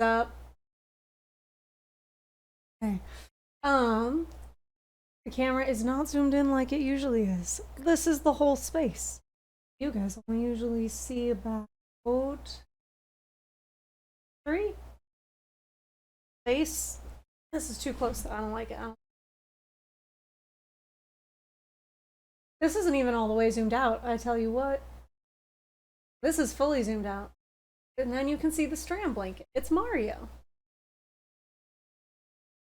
up? Okay. The camera is not zoomed in like it usually is. This is the whole space. You guys only usually see about three space. This is too close. I don't like it. This isn't even all the way zoomed out. I tell you what. This is fully zoomed out. And then you can see the strand blanket. It's Mario.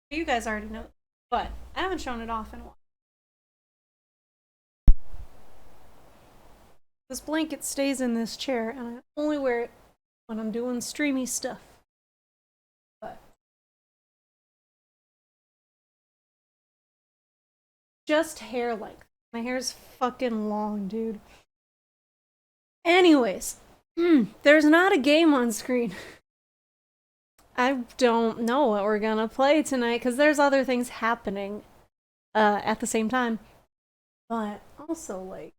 You guys already know. But I haven't shown it off in a while. This blanket stays in this chair, and I only wear it when I'm doing streamy stuff. But just hair length. My hair's fucking long, dude. Anyways, there's not a game on screen. I don't know what we're gonna play tonight because there's other things happening at the same time. But also, like,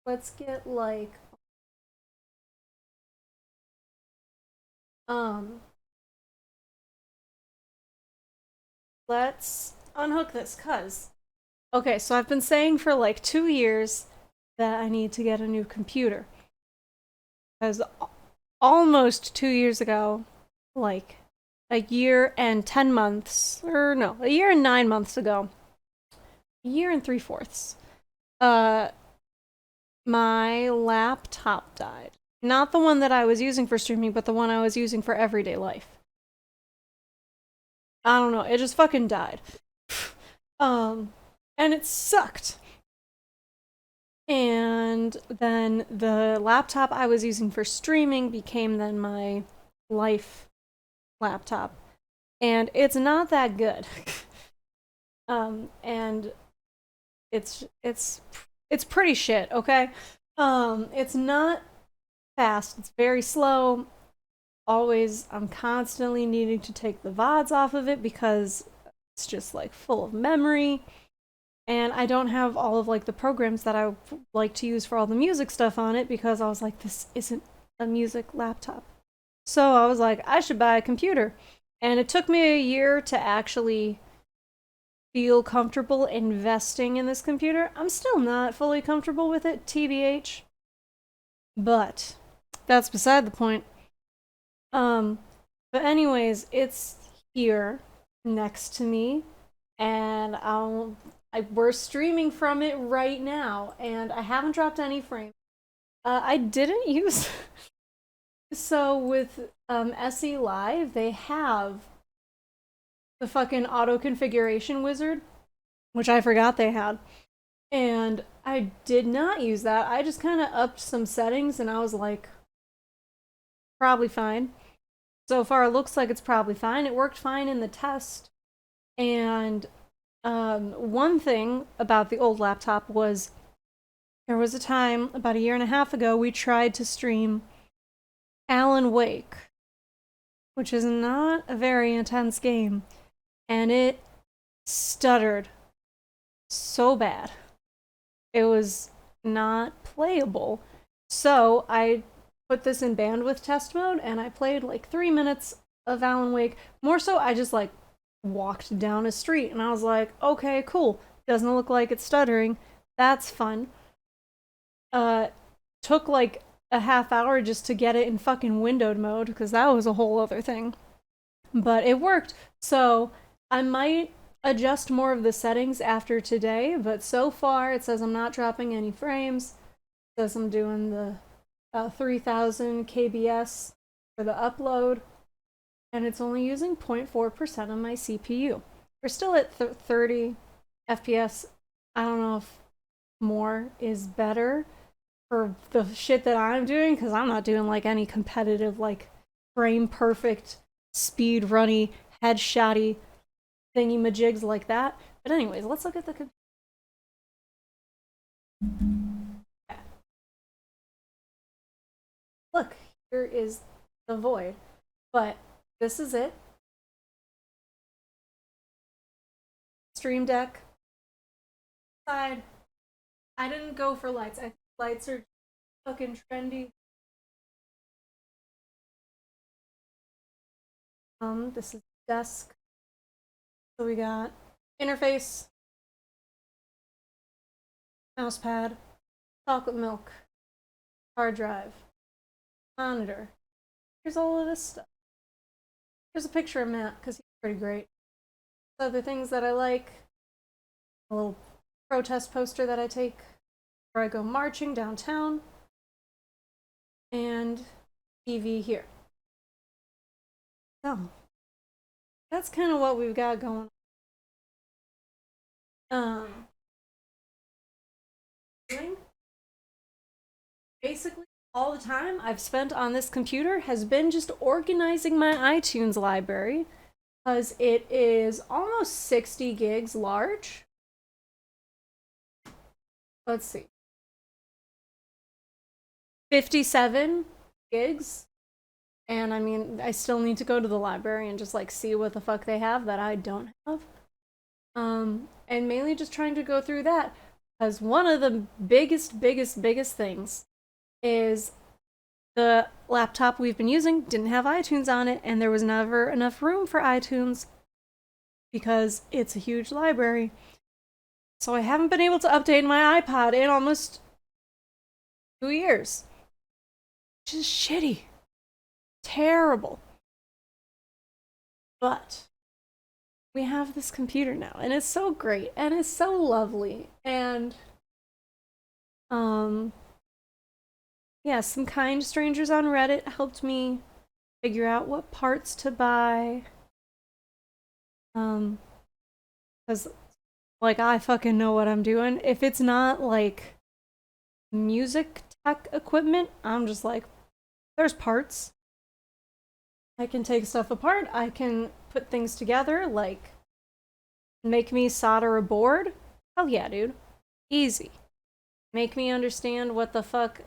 let's get like um let's unhook this cuz okay, so I've been saying for like 2 years that I need to get a new computer because almost 2 years ago, like a year and 10 months, or no, a year and 9 months ago, a year and 3/4, uh my laptop died. Not the one that I was using for streaming, but the one I was using for everyday life. I don't know, it just fucking died. And it sucked. And then the laptop I was using for streaming became then my life laptop. And it's not that good. And it's pretty shit, okay? It's not fast, it's very slow. Always, I'm constantly needing to take the VODs off of it because it's just like full of memory. And I don't have all of like the programs that I like to use for all the music stuff on it because I was like, this isn't a music laptop. So I was like, I should buy a computer. And it took me a year to actually feel comfortable investing in this computer. I'm still not fully comfortable with it, TBH. But that's beside the point. Um, but anyways, it's here next to me, and we're streaming from it right now, and I haven't dropped any frames. I didn't use so with SE Live, they have the fucking auto configuration wizard, which I forgot they had. And I did not use that. I just kind of upped some settings and I was like, probably fine. So far, it looks like it's probably fine. It worked fine in the test. And one thing about the old laptop was there was a time about a year and a half ago we tried to stream Alan Wake, which is not a very intense game, and it stuttered so bad. It was not playable. So I put this in bandwidth test mode and I played like 3 minutes of Alan Wake. More so, I just like walked down a street and I was like, okay, cool. Doesn't look like it's stuttering. That's fun. Took like a half hour just to get it in fucking windowed mode because that was a whole other thing. But it worked. So I might adjust more of the settings after today, but so far it says I'm not dropping any frames. It says I'm doing the 3000 kbs for the upload, and it's only using 0.4% of my CPU. We're still at 30 FPS. I don't know if more is better for the shit that I'm doing because I'm not doing like any competitive like frame perfect speed runny headshotty thingy majigs like that. But anyways, let's look at the look, here is the void. But this is it. Stream Deck side. I didn't go for lights. I think lights are fucking trendy. This is desk. So we got interface, mouse pad, chocolate milk, hard drive, monitor. Here's all of this stuff. Here's a picture of Matt because he's pretty great. Other things that I like, a little protest poster that I take where I go marching downtown, and TV here. So that's kind of what we've got going on. Basically, all the time I've spent on this computer has been just organizing my iTunes library because it is almost 60 gigs large. Let's see. 57 gigs. And I mean, I still need to go to the library and just like see what the fuck they have that I don't have. And mainly just trying to go through that because one of the biggest things is the laptop we've been using didn't have iTunes on it, and there was never enough room for iTunes because it's a huge library. So I haven't been able to update my iPod in almost 2 years. Which is shitty. Terrible. But we have this computer now, and it's so great, and it's so lovely, and yeah, some kind strangers on Reddit helped me figure out what parts to buy. Because like I fucking know what I'm doing. If it's not like music tech equipment, I'm just like, there's parts. I can take stuff apart. I can put things together, like make me solder a board. Hell yeah, dude. Easy. Make me understand what the fuck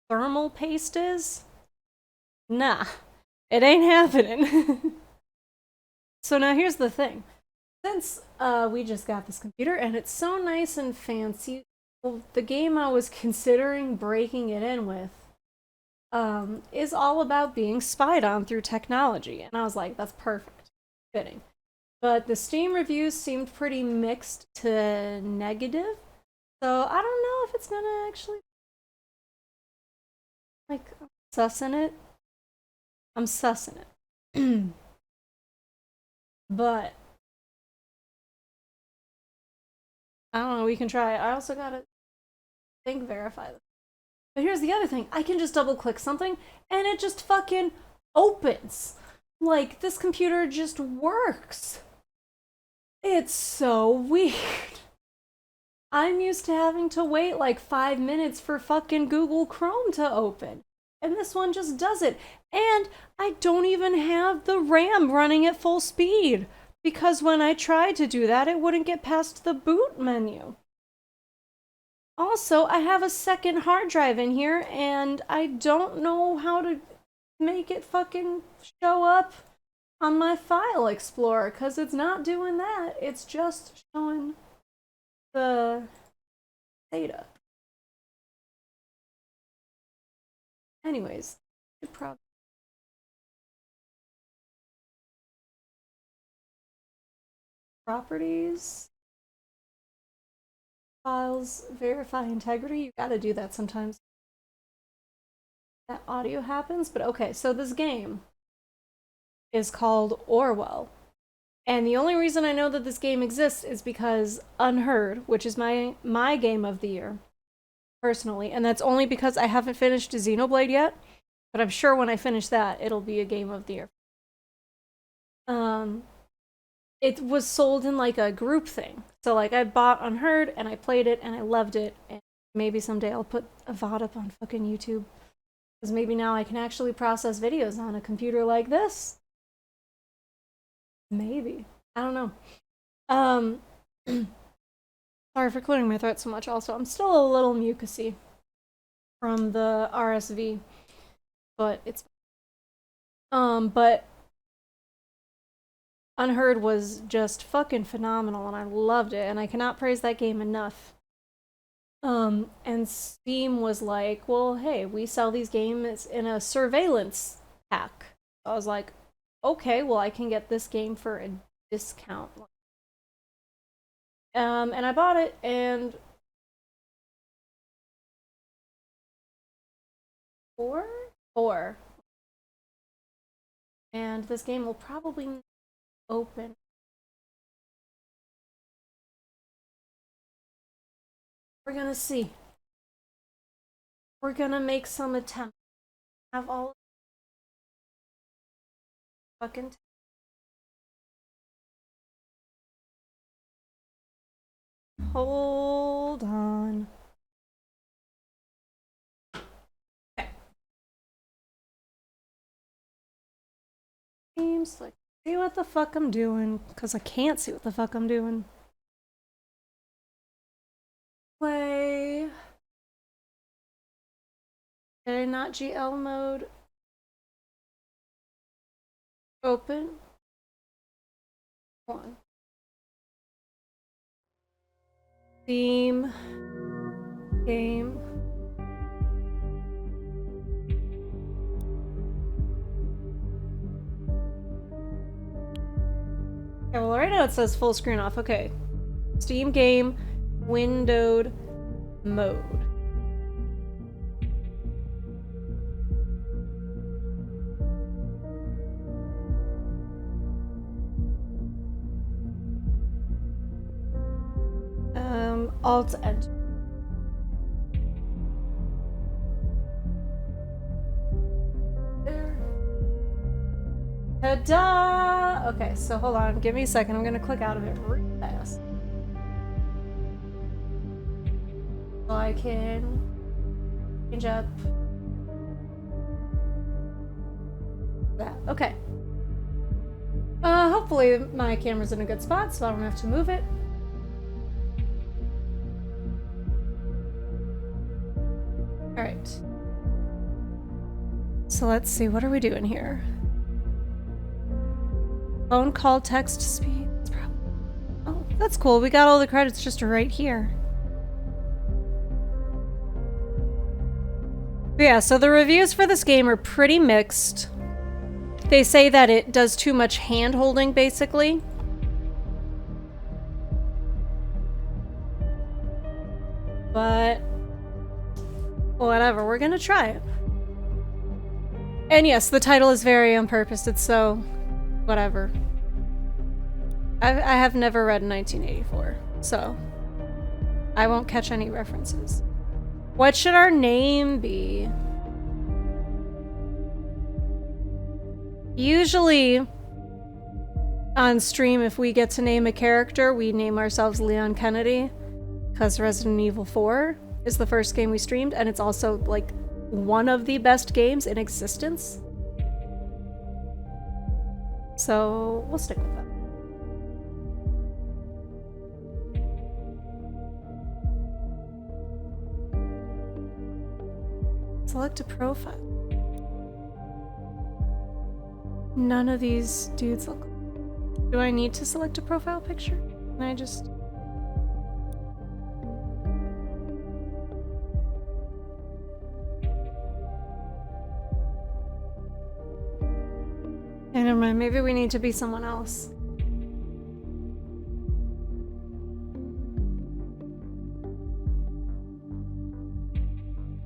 thermal paste is? Nah. It ain't happening. So now here's the thing. Since we just got this computer and it's so nice and fancy, well, the game I was considering breaking it in with is all about being spied on through technology. And I was like, that's perfect. Fitting. But the Steam reviews seemed pretty mixed to negative. So I don't know if it's gonna actually, like, I'm sussing it. I'm sussing it. But I don't know, we can try it. I also gotta verify this. But here's the other thing. I can just double click something and it just fucking opens. Like, this computer just works. It's so weird. I'm used to having to wait like 5 minutes for fucking Google Chrome to open. And this one just does it. And I don't even have the RAM running at full speed. Because when I tried to do that, it wouldn't get past the boot menu. Also, I have a second hard drive in here, and I don't know how to make it fucking show up on my file explorer, because it's not doing that. It's just showing the data. Anyways, properties, files, verify integrity. You gotta do that sometimes. That audio happens, but okay, so this game is called Orwell. And the only reason I know that this game exists is because Unheard, which is my game of the year, personally, and that's only because I haven't finished Xenoblade yet, but I'm sure when I finish that, it'll be a game of the year. It was sold in like a group thing. So like I bought Unheard and I played it and I loved it, and maybe someday I'll put a VOD up on fucking YouTube. Because maybe now I can actually process videos on a computer like this. Maybe. I don't know. Sorry for clearing my throat so much also. I'm still a little mucusy from the RSV. But it's but Unheard was just fucking phenomenal and I loved it and I cannot praise that game enough. And Steam was like, well, hey, we sell these games in a surveillance pack. I was like, okay, well, I can get this game for a discount. And I bought it, and four, and this game will probably open. We're gonna see. We're gonna make some attempt. Have all fucking. Hold on. Okay. Seems like see what the fuck I'm doing, cause I can't see what the fuck I'm doing. Play. Okay, not GL mode. Open. One. Theme. Game. Okay, well, right now it says full screen off. Okay. Steam game. Windowed mode. Alt Enter. Ta-da! Okay, so hold on. Give me a second. I'm gonna click out of it real fast. So I can change up that. Okay. Hopefully my camera's in a good spot so I don't have to move it. Alright. So let's see, what are we doing here? Phone call text speed. Oh, that's cool. We got all the credits just right here. But yeah, so the reviews for this game are pretty mixed. They say that it does too much hand-holding, basically. But whatever, we're gonna try it. And yes, the title is very on purpose. It's so whatever. I have never read 1984, so I won't catch any references. What should our name be? Usually on stream, if we get to name a character, we name ourselves Leon Kennedy, because Resident Evil 4 is the first game we streamed, and it's also like one of the best games in existence. So we'll stick with that. Select a profile. None of these dudes look. Do I need to select a profile picture? Can I just... Okay, never mind. Maybe we need to be someone else.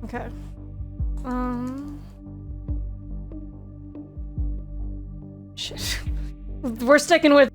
Okay. Shit. We're sticking with...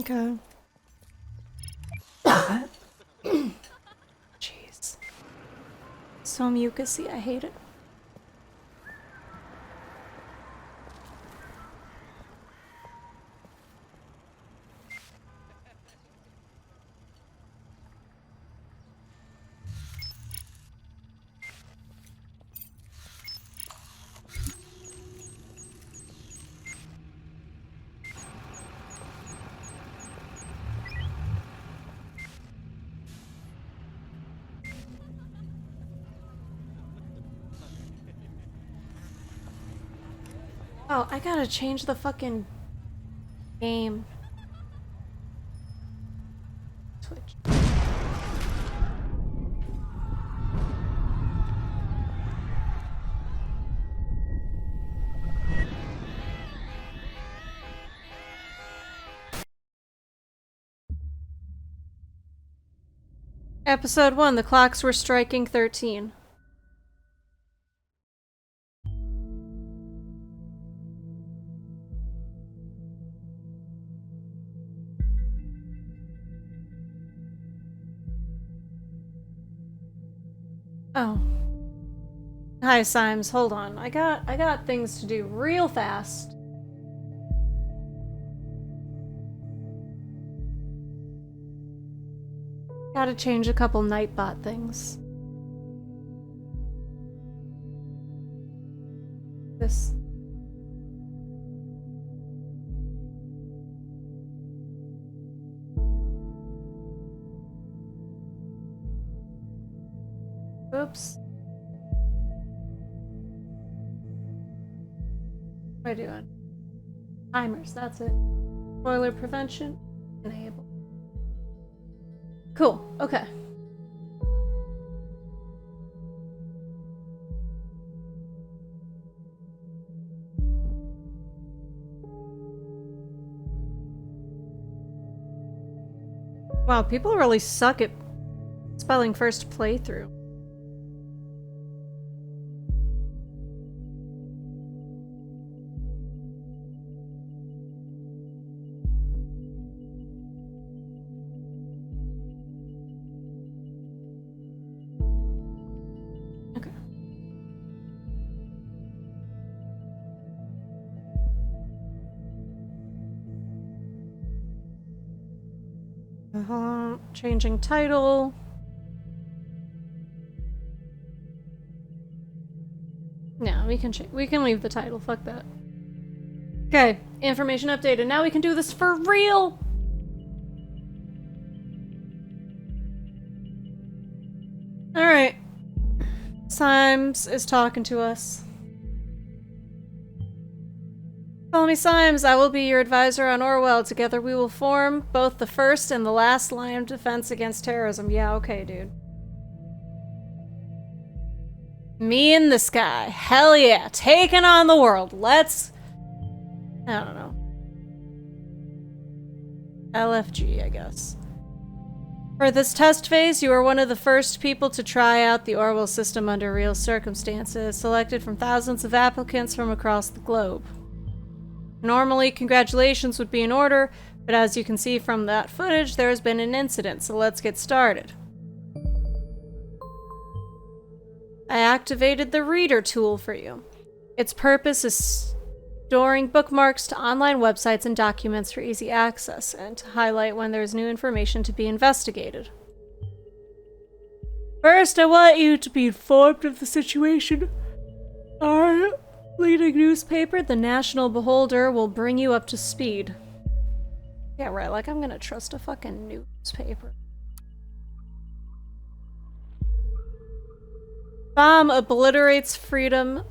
Okay. Jeez. So mucusy, I hate it. Oh, I gotta change the fucking game. Switch. Episode 1, the clocks were striking 13. Oh. Hi, Symes. Hold on. I got things to do real fast. Gotta change a couple Nightbot things. This. Oops. What am I doing? Timers, that's it. Spoiler prevention, enable. Cool, okay. Wow, people really suck at spelling first playthrough. Changing title. No, we can leave the title. Fuck that. Okay, information updated. Now we can do this for real. All right. Symes is talking to us. Call me Symes. I will be your advisor on Orwell. Together we will form both the first and the last line of defense against terrorism. Yeah, okay, dude. Me in the sky. Hell yeah. Taking on the world. Let's... I don't know. LFG, I guess. For this test phase, you are one of the first people to try out the Orwell system under real circumstances, selected from thousands of applicants from across the globe. Normally, congratulations would be in order, but as you can see from that footage, there has been an incident, so let's get started. I activated the Reader tool for you. Its purpose is storing bookmarks to online websites and documents for easy access, and to highlight when there's new information to be investigated. First, I want you to be informed of the situation. Our leading newspaper, the National Beholder, will bring you up to speed. Yeah, right, like I'm gonna trust a fucking newspaper. Bomb obliterates freedom.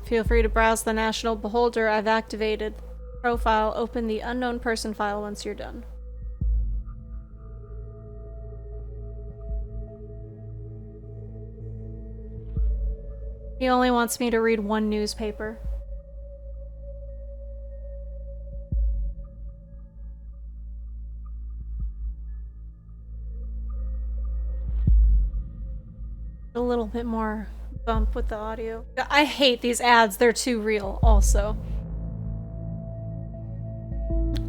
Feel free to browse the National Beholder. I've activated profile. Open the unknown person file once you're done. He only wants me to read one newspaper. A little bit more bump with the audio. I hate these ads. They're too real, also.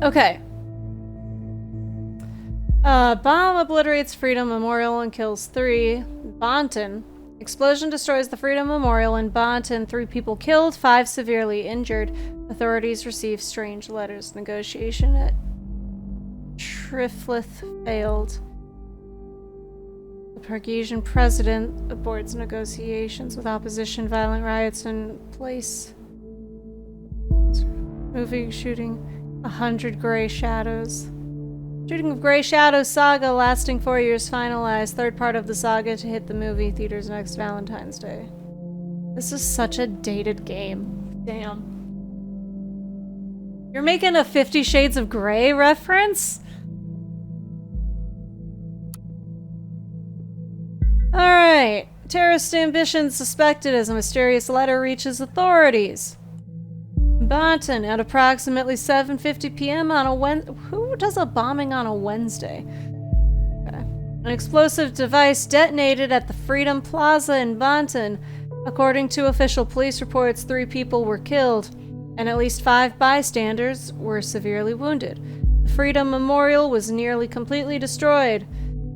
Okay. Bomb obliterates Freedom Memorial and kills 3. Bonton. Explosion destroys the Freedom Memorial in Bonton. 3 people killed, 5 severely injured. Authorities receive strange letters. Negotiation at Triflith failed. The Pargesian president aborts negotiations with opposition. Violent riots in place. Movie shooting 100 Gray Shadows. Shooting of Gray Shadows saga lasting 4 years finalized. 3rd part of the saga to hit the movie theaters next Valentine's Day. This is such a dated game. Damn. You're making a 50 Shades of Grey reference? Alright. Terrorist ambitions suspected as a mysterious letter reaches authorities. Bonton at approximately 7:50 p.m. on a Wednesday. Who does a bombing on a Wednesday? Okay. An explosive device detonated at the Freedom Plaza in Bonton. According to official police reports, 3 people were killed, and at least 5 bystanders were severely wounded. The Freedom Memorial was nearly completely destroyed.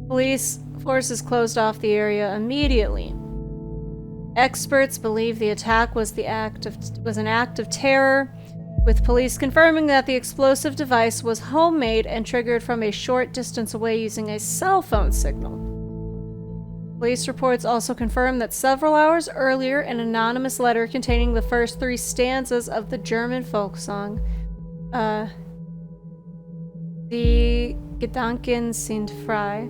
Police forces closed off the area immediately. Experts believe the attack was an act of terror, with police confirming that the explosive device was homemade and triggered from a short distance away using a cell phone signal. Police reports also confirm that several hours earlier, an anonymous letter containing the first 3 stanzas of the German folk song, Die Gedanken sind frei,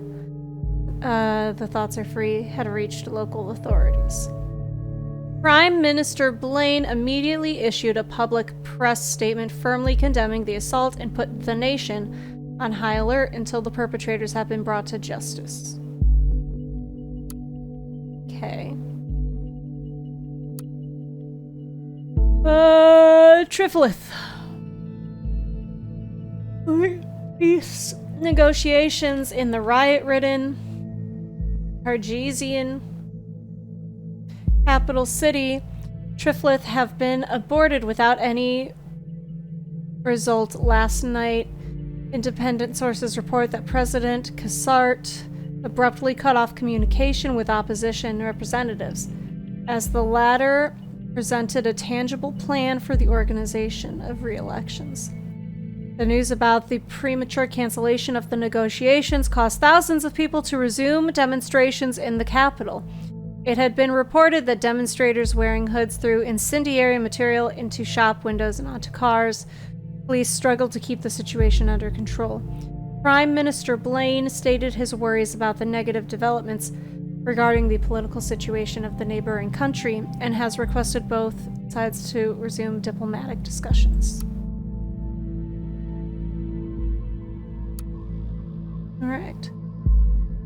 the thoughts are free, had reached local authorities. Prime Minister Blaine immediately issued a public press statement firmly condemning the assault and put the nation on high alert until the perpetrators have been brought to justice. Okay. Triflith. Peace negotiations in the riot-ridden Pargesian capital city, Triflith, have been aborted without any result last night. Independent sources report that President Cassart abruptly cut off communication with opposition representatives, as the latter presented a tangible plan for the organization of re-elections. The news about the premature cancellation of the negotiations caused thousands of people to resume demonstrations in the capital. It had been reported that demonstrators wearing hoods threw incendiary material into shop windows and onto cars. Police struggled to keep the situation under control. Prime Minister Blaine stated his worries about the negative developments regarding the political situation of the neighboring country and has requested both sides to resume diplomatic discussions. All right.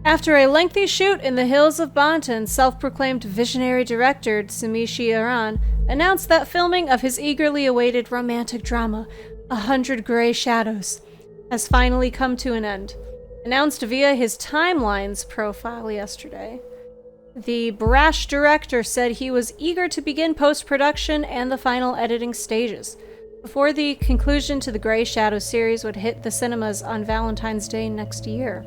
After a lengthy shoot in the hills of Bonton, self-proclaimed visionary director Sumishi Aran announced that filming of his eagerly awaited romantic drama, 100 Gray Shadows, has finally come to an end. Announced via his Timelines profile yesterday. The brash director said he was eager to begin post-production and the final editing stages, before the conclusion to the Gray Shadow series would hit the cinemas on Valentine's Day next year.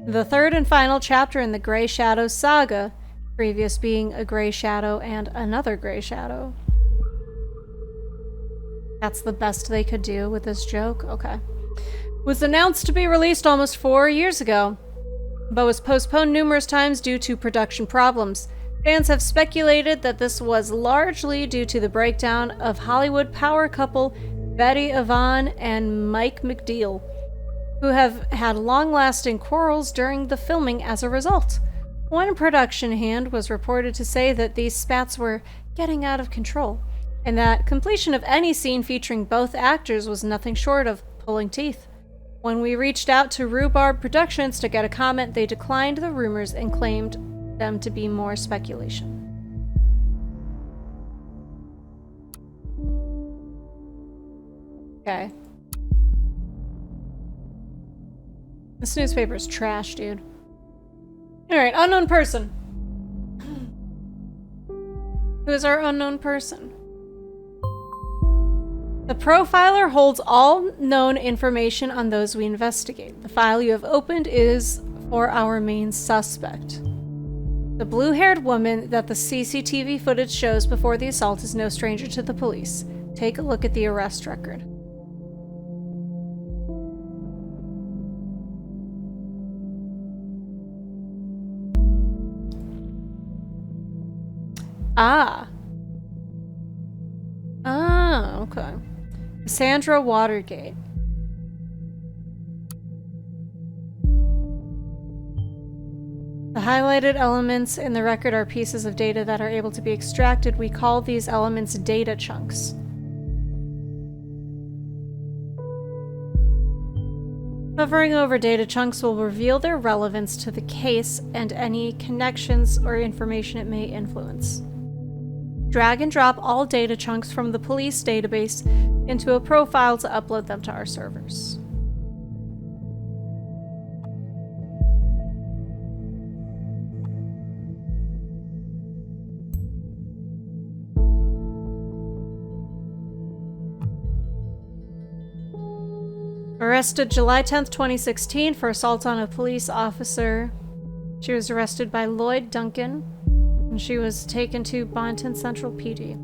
The 3rd and final chapter in the Gray Shadow saga, previous being A Gray Shadow and Another Gray Shadow. That's the best they could do with this joke? Okay. Was announced to be released almost 4 years ago, but was postponed numerous times due to production problems. Fans have speculated that this was largely due to the breakdown of Hollywood power couple Betty Avon and Mike McDeal, who have had long-lasting quarrels during the filming as a result. One production hand was reported to say that these spats were getting out of control, and that completion of any scene featuring both actors was nothing short of pulling teeth. When we reached out to Rhubarb Productions to get a comment, they declined the rumors and claimed them to be more speculation. Okay. This newspaper is trash, dude. Alright, unknown person. Who is our unknown person? The profiler holds all known information on those we investigate. The file you have opened is for our main suspect. The blue-haired woman that the CCTV footage shows before the assault is no stranger to the police. Take a look at the arrest record. Ah. Ah, okay. Cassandra Watergate. The highlighted elements in the record are pieces of data that are able to be extracted. We call these elements data chunks. Hovering over data chunks will reveal their relevance to the case and any connections or information it may influence. Drag and drop all data chunks from the police database into a profile to upload them to our servers. Arrested July 10th, 2016 for assault on a police officer. She was arrested by Lloyd Duncan, and she was taken to Bonton Central PD.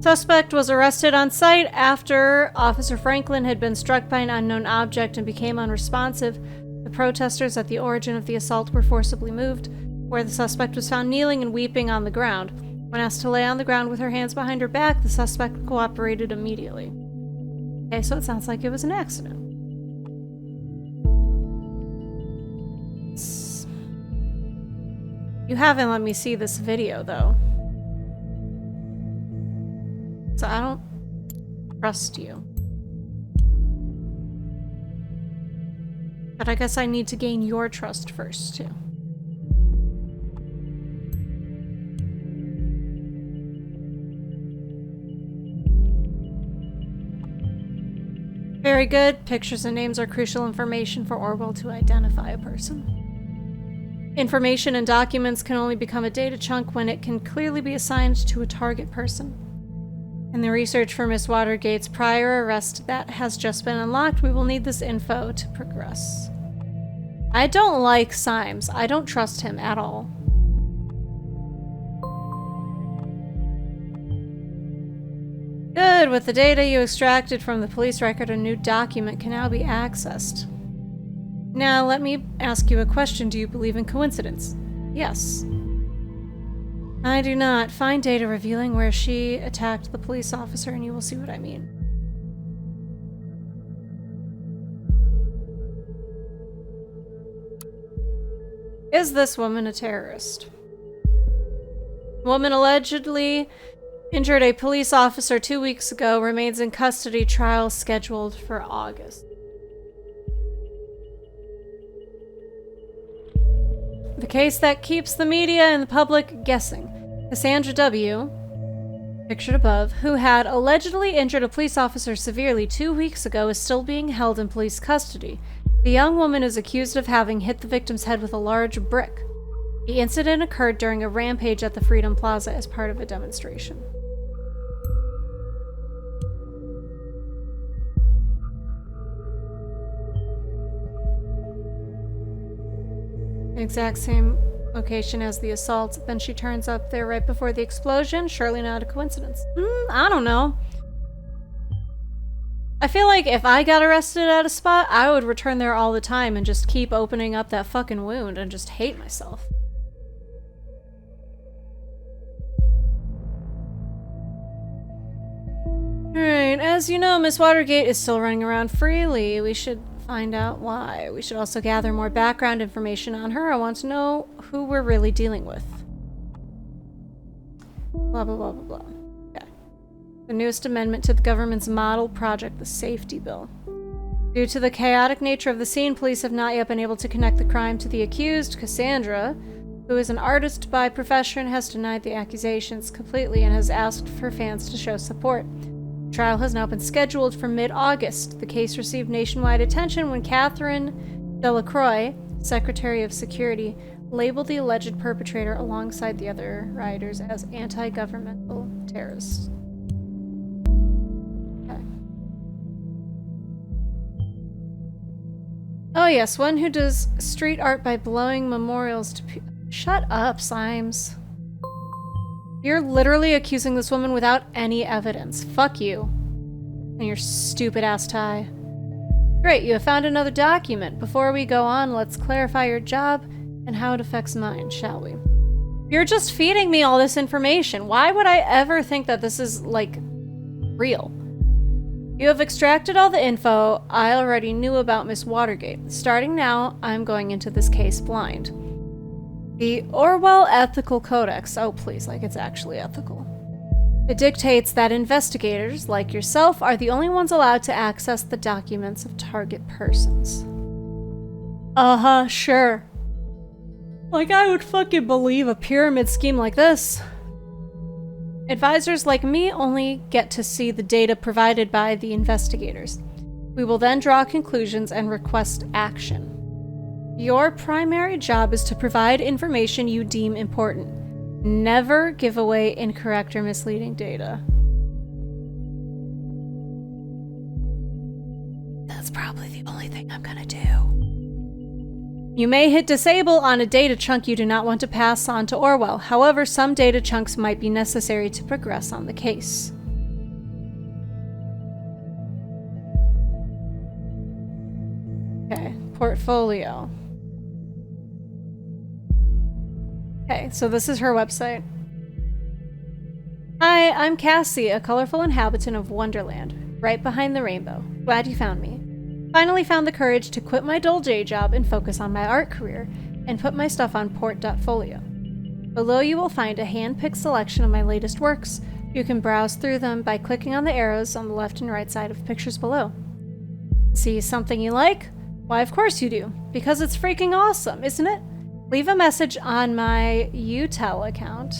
Suspect was arrested on site after Officer Franklin had been struck by an unknown object and became unresponsive. The protesters at the origin of the assault were forcibly moved, where the suspect was found kneeling and weeping on the ground. When asked to lay on the ground with her hands behind her back, the suspect cooperated immediately. Okay, so it sounds like it was an accident. You haven't let me see this video, though. So I don't trust you. But I guess I need to gain your trust first, too. Very good. Pictures and names are crucial information for Orwell to identify a person. Information and documents can only become a data chunk when it can clearly be assigned to a target person. In the research for Miss Watergate's prior arrest that has just been unlocked, we will need this info to progress. I don't like Symes. I don't trust him at all. Good. With the data you extracted from the police record, a new document can now be accessed. Now, let me ask you a question. Do you believe in coincidence? Yes. I do not. Find data revealing where she attacked the police officer and you will see what I mean. Is this woman a terrorist? Woman allegedly injured a police officer 2 weeks ago, remains in custody, trial scheduled for August. The case that keeps the media and the public guessing. Cassandra W., pictured above, who had allegedly injured a police officer severely 2 weeks ago, is still being held in police custody. The young woman is accused of having hit the victim's head with a large brick. The incident occurred during a rampage at the Freedom Plaza as part of a demonstration. Exact same location as the assault. Then she turns up there right before the explosion. Surely not a coincidence. I don't know. I feel like if I got arrested at a spot, I would return there all the time and just keep opening up that fucking wound and just hate myself. Alright, as you know, Miss Watergate is still running around freely. We should find out why. We should also gather more background information on her. I want to know who we're really dealing with. Blah, blah, blah, blah, blah. Okay. The newest amendment to the government's model project, the Safety Bill. Due to the chaotic nature of the scene, police have not yet been able to connect the crime to the accused. Cassandra, who is an artist by profession, has denied the accusations completely and has asked for fans to show support. The trial has now been scheduled for mid-August. The case received nationwide attention when Catherine Delacroix, Secretary of Security, labeled the alleged perpetrator alongside the other rioters as anti-governmental terrorists. Okay. yes, one who does street art by blowing memorials to Shut up, Symes. You're literally accusing this woman without any evidence. Fuck you. And your stupid-ass tie. Great, you have found another document. Before we go on, let's clarify your job and how it affects mine, shall we? You're just feeding me all this information. Why would I ever think that this is, like, real? You have extracted all the info I already knew about Miss Watergate. Starting now, I'm going into this case blind. The Orwell Ethical Codex. Oh, please, like it's actually ethical. It dictates that investigators, like yourself, are the only ones allowed to access the documents of target persons. Uh-huh, sure. Like, I would fucking believe a pyramid scheme like this. Advisors like me only get to see the data provided by the investigators. We will then draw conclusions and request action. Your primary job is to provide information you deem important. Never give away incorrect or misleading data. That's probably the only thing I'm gonna do. You may hit disable on a data chunk you do not want to pass on to Orwell. However, some data chunks might be necessary to progress on the case. Okay, portfolio. Okay, so this is her website. Hi, I'm Cassie, a colorful inhabitant of Wonderland, right behind the rainbow. Glad you found me. Finally found the courage to quit my dull day job and focus on my art career, and put my stuff on port.folio. Below you will find a hand-picked selection of my latest works. You can browse through them by clicking on the arrows on the left and right side of pictures below. See something you like? Why, of course you do, because it's freaking awesome, isn't it? Leave a message on my UTEL account.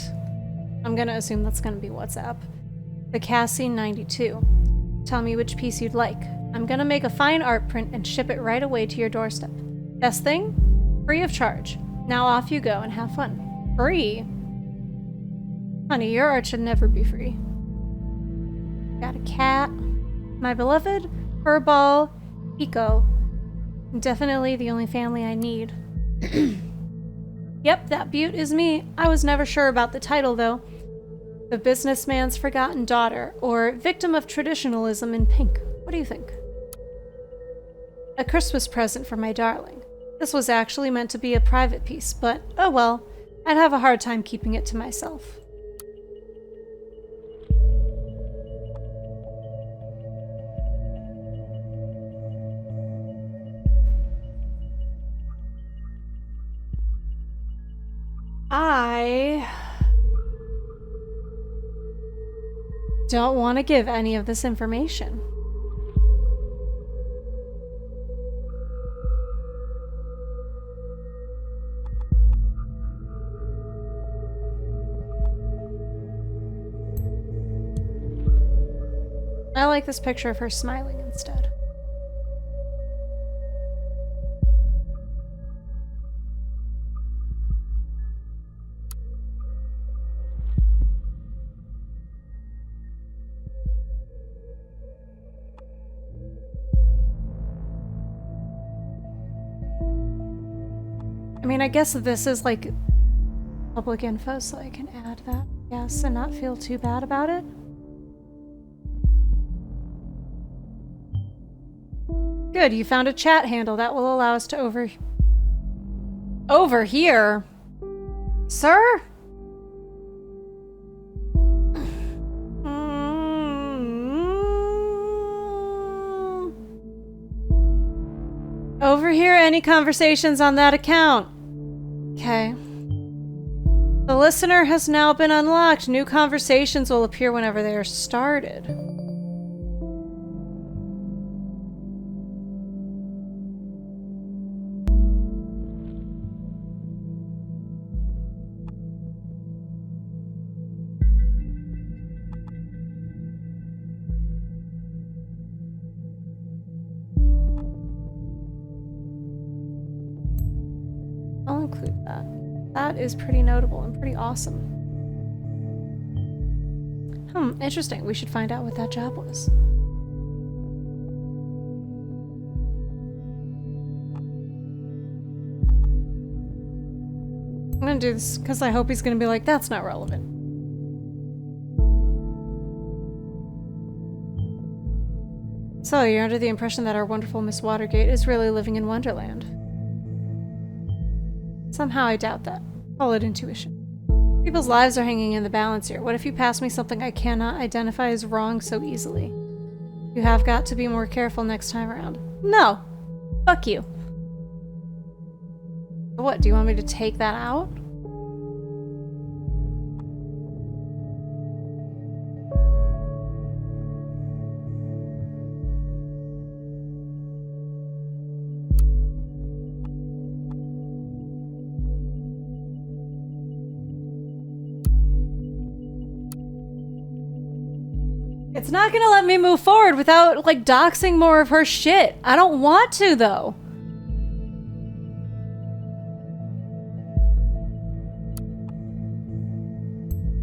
I'm gonna assume that's gonna be WhatsApp. The Cassie92. Tell me which piece you'd like. I'm gonna make a fine art print and ship it right away to your doorstep. Best thing? Free of charge. Now off you go and have fun. Free? Honey, your art should never be free. Got a cat. My beloved furball Eco. Definitely the only family I need. Yep, that beaut is me. I was never sure about the title, though. The Businessman's Forgotten Daughter, or Victim of Traditionalism in Pink. What do you think? A Christmas present for my darling. This was actually meant to be a private piece, but oh well, I'd have a hard time keeping it to myself. I don't want to give any of this information. I like this picture of her smiling instead. I mean, I guess this is like public info, so I can add that, yes, and not feel too bad about it. Good, you found a chat handle that will allow us to overhear. Sir? Overhear any conversations on that account. Okay. The listener has now been unlocked. New conversations will appear whenever they are started. I'll include that. That is pretty notable and pretty awesome. Interesting. We should find out what that job was. gonna do this because I hope he's gonna be like, that's not relevant. So, you're under the impression that our wonderful Miss Watergate is really living in Wonderland. Somehow I doubt that. Call it intuition. People's lives are hanging in the balance here. What if you pass me something I cannot identify as wrong so easily? You have got to be more careful next time around. No! Fuck you. What, do you want me to take that out? It's not gonna let me move forward without, like, doxing more of her shit. I don't want to, though.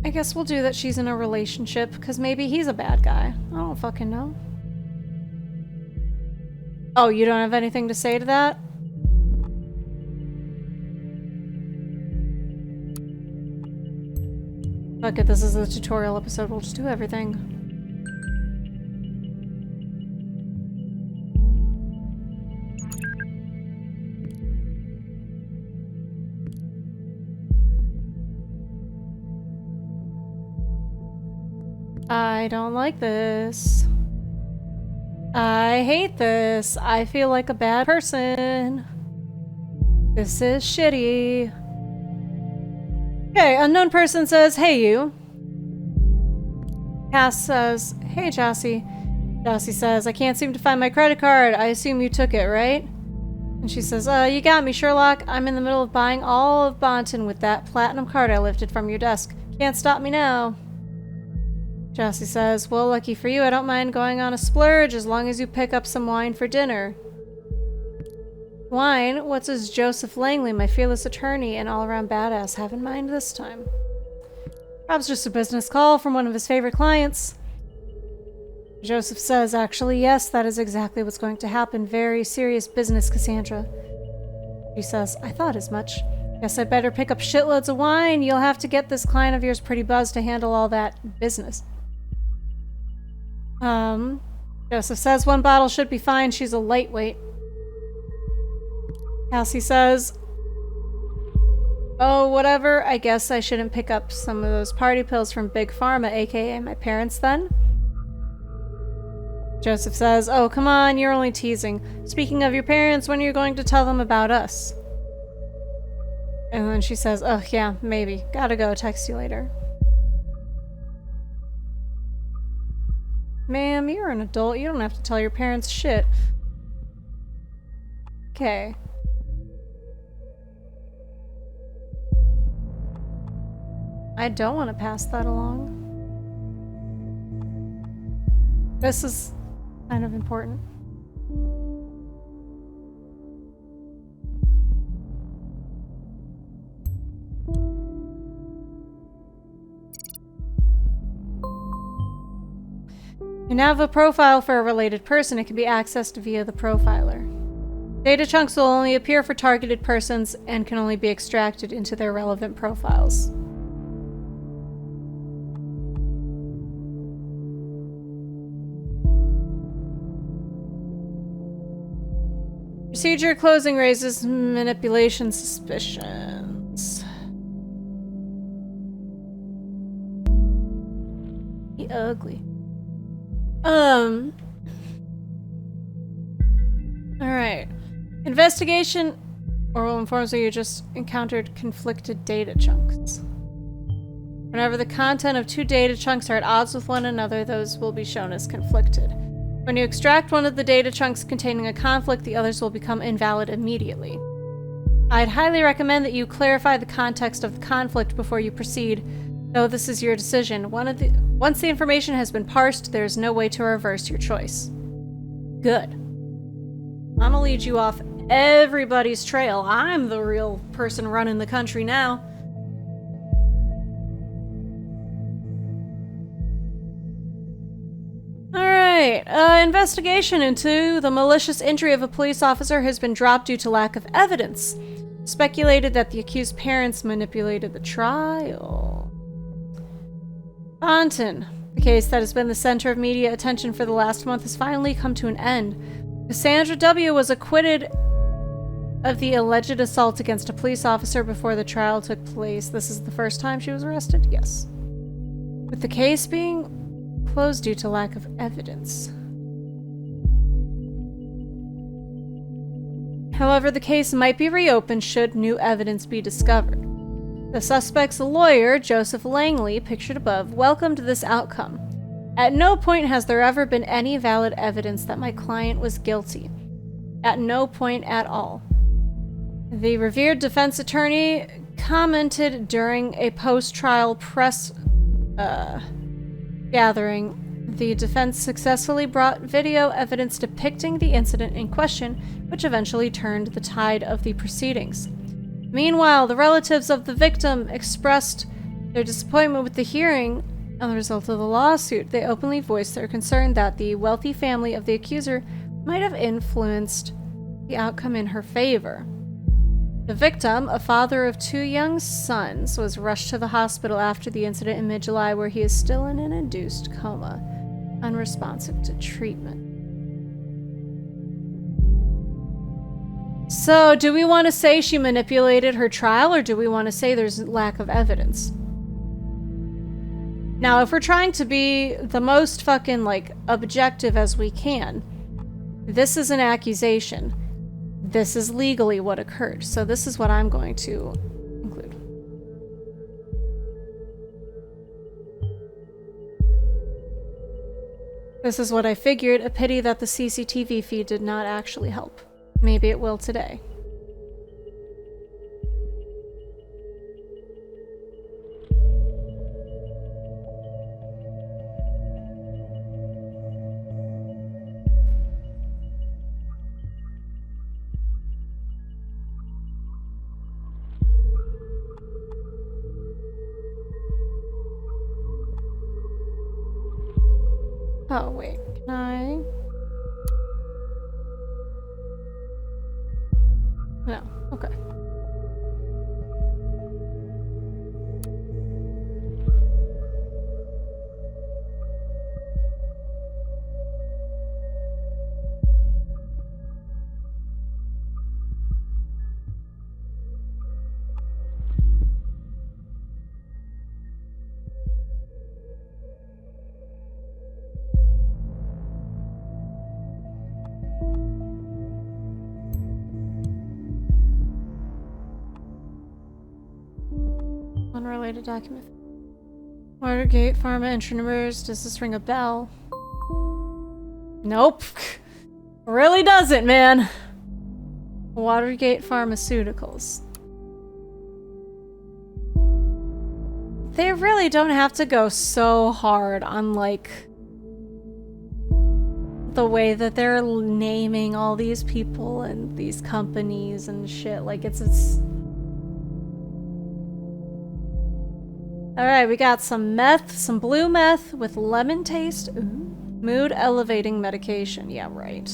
I guess we'll do that she's in a relationship, because maybe he's a bad guy. I don't fucking know. Oh, you don't have anything to say to that? Fuck it, this is a tutorial episode. We'll just do everything. I don't like this. I hate this. I feel like a bad person. This is shitty. Okay, unknown person says, hey you. Cass says, hey Jassy. Jassy says, I can't seem to find my credit card. I assume you took it, right? And she says, you got me, Sherlock. I'm in the middle of buying all of Bonton with that platinum card I lifted from your desk. Can't stop me now. Jassy says, well, lucky for you, I don't mind going on a splurge as long as you pick up some wine for dinner. Wine? What does Joseph Langley, my fearless attorney and all-around badass, have in mind this time? Perhaps just a business call from one of his favorite clients. Joseph says, actually, yes, that is exactly what's going to happen. Very serious business, Cassandra. She says, I thought as much. Guess I'd better pick up shitloads of wine. You'll have to get this client of yours pretty buzzed to handle all that business. Joseph says one bottle should be fine. She's a lightweight. Cassie says, oh, whatever. I guess I shouldn't pick up some of those party pills from Big Pharma, aka my parents, then? Joseph says, oh, come on, you're only teasing. Speaking of your parents, when are you going to tell them about us? And then she says, oh, yeah, maybe. Gotta go. Text you later. Ma'am, you're an adult. You don't have to tell your parents shit. Okay. I don't want to pass that along. This is kind of important. You now have a profile for a related person. It can be accessed via the profiler. Data chunks will only appear for targeted persons and can only be extracted into their relevant profiles. Procedure closing raises manipulation suspicions. Be ugly. Alright. Investigation. Orwell informs you just encountered conflicted data chunks. Whenever the content of two data chunks are at odds with one another, those will be shown as conflicted. When you extract one of the data chunks containing a conflict, the others will become invalid immediately. I'd highly recommend that you clarify the context of the conflict before you proceed, though this is your decision. Once the information has been parsed, there is no way to reverse your choice. Good. I'm gonna lead you off everybody's trail. I'm the real person running the country now. Alright, investigation into the malicious entry of a police officer has been dropped due to lack of evidence. speculated that the accused parents manipulated the trial. Taunton. The case that has been the center of media attention for the last month has finally come to an end. Cassandra W. was acquitted of the alleged assault against a police officer before the trial took place. This is the first time she was arrested? Yes. With the case being closed due to lack of evidence. However, the case might be reopened should new evidence be discovered. The suspect's lawyer, Joseph Langley, pictured above, welcomed this outcome. At no point has there ever been any valid evidence that my client was guilty. At no point at all. The revered defense attorney commented during a post-trial press gathering. The defense successfully brought video evidence depicting the incident in question, which eventually turned the tide of the proceedings. Meanwhile, the relatives of the victim expressed their disappointment with the hearing on the result of the lawsuit. They openly voiced their concern that the wealthy family of the accuser might have influenced the outcome in her favor. The victim, a father of 2 young sons, was rushed to the hospital after the incident in mid-July, where he is still in an induced coma, unresponsive to treatment. So, do we want to say she manipulated her trial, or do we want to say there's lack of evidence? Now, if we're trying to be the most fucking, like, objective as we can, this is an accusation. This is legally what occurred. So this is what I'm going to include. This is what I figured. A pity that the CCTV feed did not actually help. Maybe it will today. Oh, wait. Can I? No. Okay. Unrelated document. Watergate Pharma Entrepreneurs. Does this ring a bell? Nope. Really doesn't, man. Watergate Pharmaceuticals. They really don't have to go so hard on, like, the way that they're naming all these people and these companies and shit. Like, it's Alright, we got some meth, some blue meth with lemon taste. Ooh. Mood elevating medication. Yeah, right.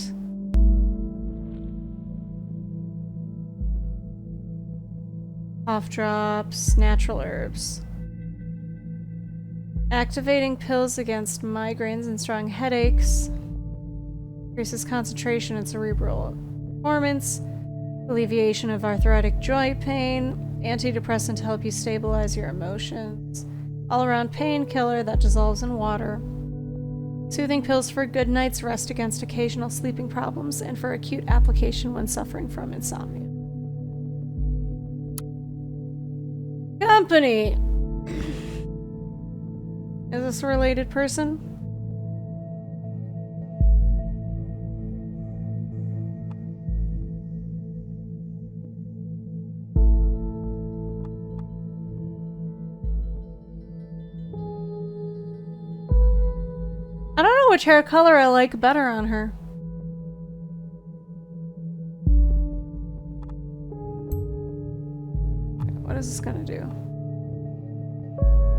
Cough drops, natural herbs. Activating pills against migraines and strong headaches. Increases concentration and cerebral performance. Alleviation of arthritic joint pain. Antidepressant to help you stabilize your emotions. All-around painkiller that dissolves in water. Soothing pills for a good night's rest against occasional sleeping problems and for acute application when suffering from insomnia. Company! Is this a related person? I don't know which hair color I like better on her. What is this gonna do?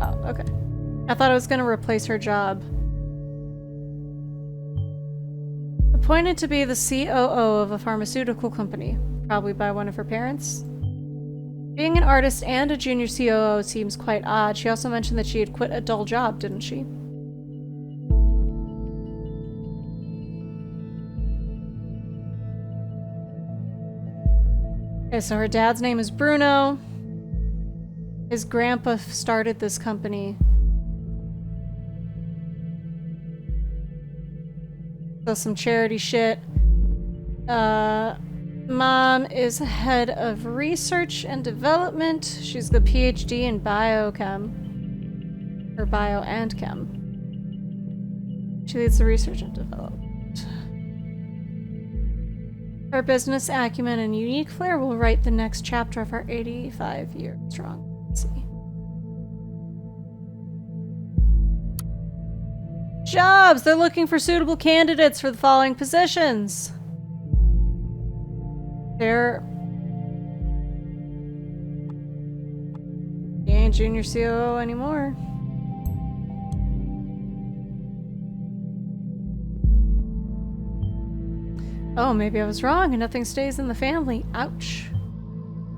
Oh, okay. I thought it was gonna replace her job. Appointed to be the COO of a pharmaceutical company, probably by one of her parents. Being an artist and a junior COO seems quite odd. She also mentioned that she had quit a dull job, didn't she? Okay, so her dad's name is Bruno. His grandpa started this company. So some charity shit. Mom is head of research and development. She's the PhD in biochem. Or bio and chem. She leads the research and development. Her business acumen and unique flair will write the next chapter of our 85-year strong legacy. Jobs! They're looking for suitable candidates for the following positions. He ain't junior COO anymore. Oh, maybe I was wrong and nothing stays in the family. Ouch.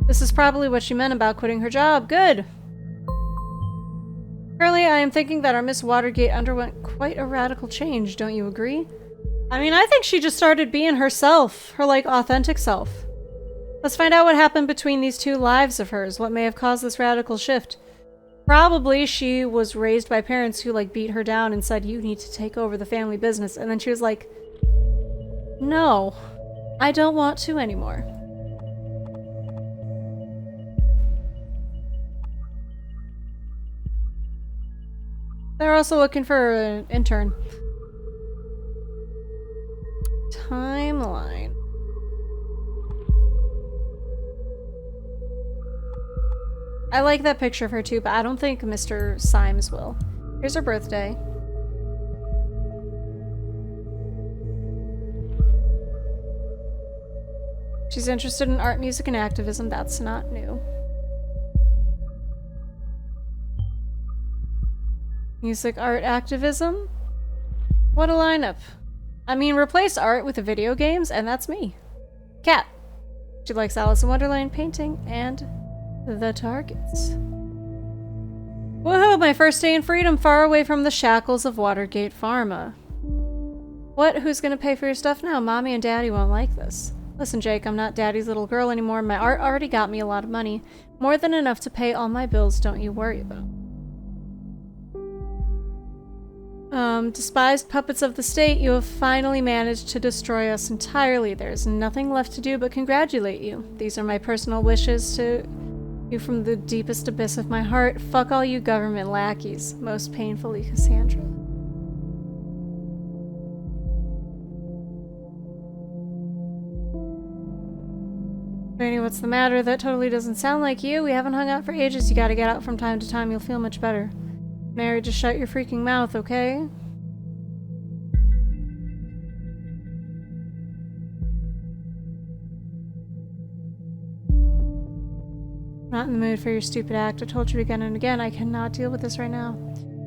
This is probably what she meant about quitting her job. Good. Currently, I am thinking that our Miss Watergate underwent quite a radical change, don't you agree? I mean, I think she just started being herself, her, like, authentic self. Let's find out what happened between these two lives of hers, what may have caused this radical shift. Probably she was raised by parents who, like, beat her down and said, you need to take over the family business, and then she was like, no, I don't want to anymore. They're also looking for an intern. Timeline. I like that picture of her too, but I don't think Mr. Symes will. Here's her birthday. She's interested in art, music, and activism. That's not new. Music, art, activism? What a lineup. I mean, replace art with the video games, and that's me. Cat. She likes Alice in Wonderland painting and the targets. Woohoo! My first day in freedom, far away from the shackles of Watergate Pharma. What? Who's gonna pay for your stuff now? Mommy and Daddy won't like this. Listen, Jake, I'm not Daddy's little girl anymore. My art already got me a lot of money. More than enough to pay all my bills, don't you worry about. Despised puppets of the state, you have finally managed to destroy us entirely. There's nothing left to do but congratulate you. These are my personal wishes to you from the deepest abyss of my heart. Fuck all you government lackeys. Most painfully, Cassandra. Granny, what's the matter? That totally doesn't sound like you. We haven't hung out for ages. You gotta get out from time to time. You'll feel much better. Mary, just shut your freaking mouth, okay? Not in the mood for your stupid act. I told you again and again, I cannot deal with this right now.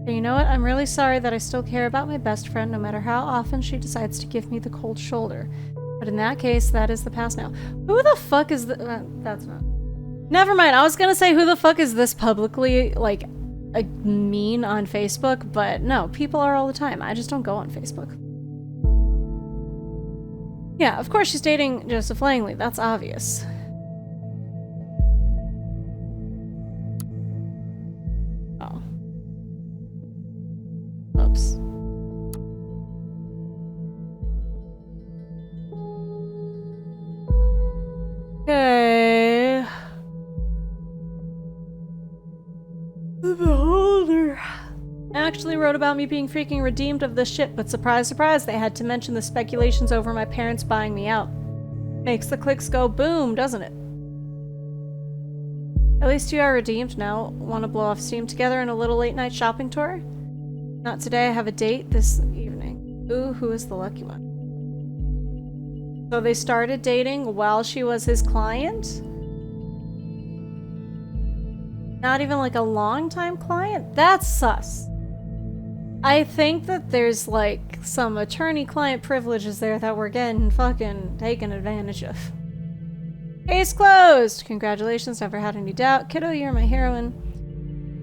And you know what? I'm really sorry that I still care about my best friend, no matter how often she decides to give me the cold shoulder. But in that case, that is the past now. Who the fuck is the- that's not- Never mind, I was gonna say who the fuck is this publicly, like, mean on Facebook, but no, people are all the time. I just don't go on Facebook. Yeah, of course she's dating Joseph Langley. That's obvious. Oh. Oops. Okay. The Beholder actually wrote about me being freaking redeemed of this shit, but surprise, surprise, they had to mention the speculations over my parents buying me out. Makes the clicks go boom, doesn't it? At least you are redeemed now. Want to blow off steam together in a little late-night shopping tour? Not today, I have a date this evening. Ooh, who is the lucky one? So they started dating while she was his client? Not even like a long-time client? That's sus. I think that there's like some attorney-client privileges there that we're getting fucking taken advantage of. Case closed! Congratulations, never had any doubt. Kiddo, you're my heroine.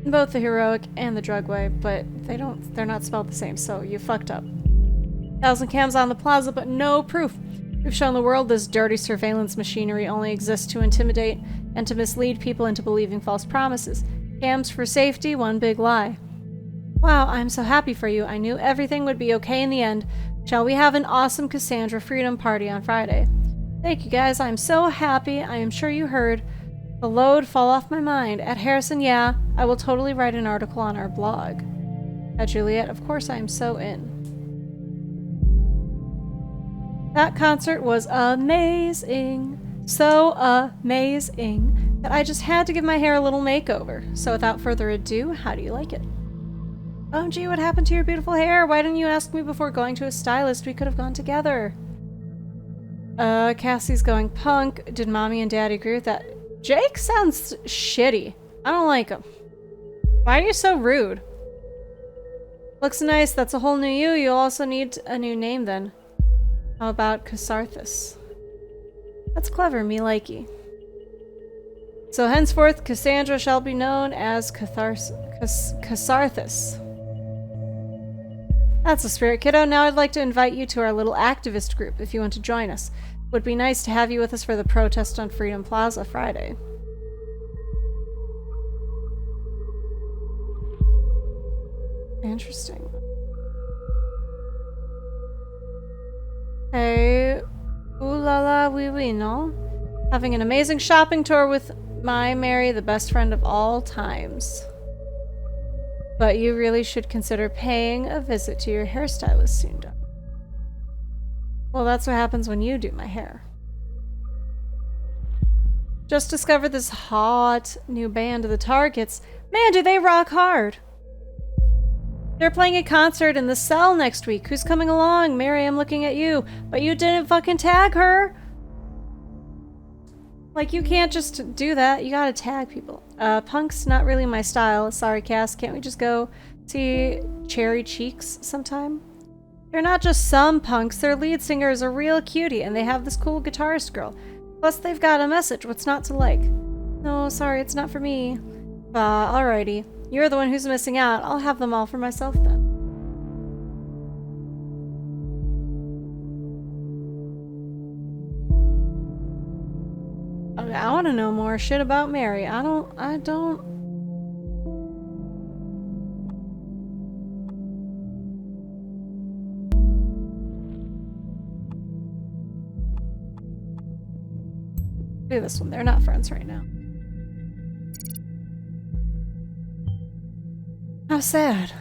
In both the heroic and the drug way, but they're not spelled the same, so you fucked up. 1,000 cams on the plaza, but no proof. We've shown the world this dirty surveillance machinery only exists to intimidate and to mislead people into believing false promises. Cams for safety, one big lie. Wow, I'm so happy for you. I knew everything would be okay in the end. Shall we have an awesome Cassandra Freedom Party on Friday? Thank you guys, I'm so happy. I am sure you heard. The load fall off my mind. At Harrison, yeah, I will totally write an article on our blog. At Juliet, of course I am so in. That concert was amazing. So amazing that I just had to give my hair a little makeover. So without further ado, how do you like it? Oh gee, what happened to your beautiful hair? Why didn't you ask me before going to a stylist? We could have gone together. Cassie's going punk. Did mommy and daddy agree with that? Jake sounds shitty. I don't like him. Why are you so rude? Looks nice. That's a whole new you. You'll also need a new name then. How about Catharthus? That's clever, me likey. So henceforth, Cassandra shall be known as Catharthus. That's the spirit, kiddo. Now I'd like to invite you to our little activist group if you want to join us. Would be nice to have you with us for the protest on Freedom Plaza Friday. Interesting. Hey, ooh la la wee wee, no? Having an amazing shopping tour with my Mary, the best friend of all times. But you really should consider paying a visit to your hairstylist soon, Doc. Well, that's what happens when you do my hair. Just discovered this hot new band, The Targets. Man, do they rock hard! They're playing a concert in the Cell next week. Who's coming along? Mary, I'm looking at you. But you didn't fucking tag her! Like, you can't just do that. You gotta tag people. Punk's not really my style. Sorry, Cass. Can't we just go see Cherry Cheeks sometime? They're not just some punks. Their lead singer is a real cutie, and they have this cool guitarist girl. Plus, they've got a message. What's not to like? No, sorry, it's not for me. Alrighty. You're the one who's missing out. I'll have them all for myself then. Okay, I want to know more shit about Mary. I don't... Do this one. They're not friends right now. How sad.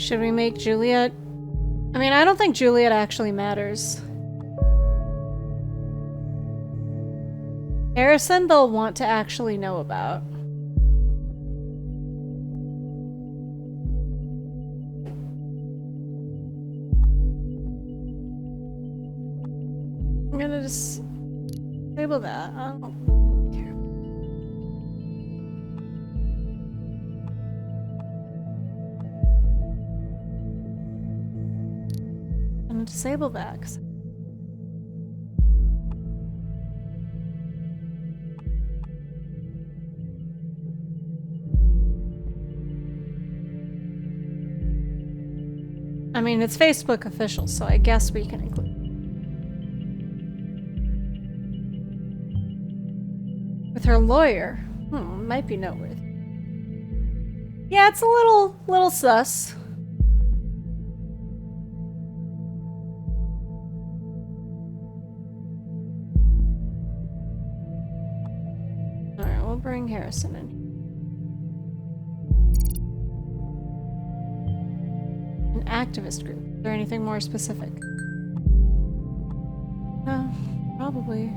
Should we make Juliet? I mean, I don't think Juliet actually matters. Harrison, they'll want to actually know about. I'm gonna just disable that. I don't care. I'm gonna disable that. I mean, it's Facebook official, so I guess we can include. With her lawyer, might be noteworthy. Yeah, it's a little sus. bring Harrison in. An activist group. Is there anything more specific? Probably.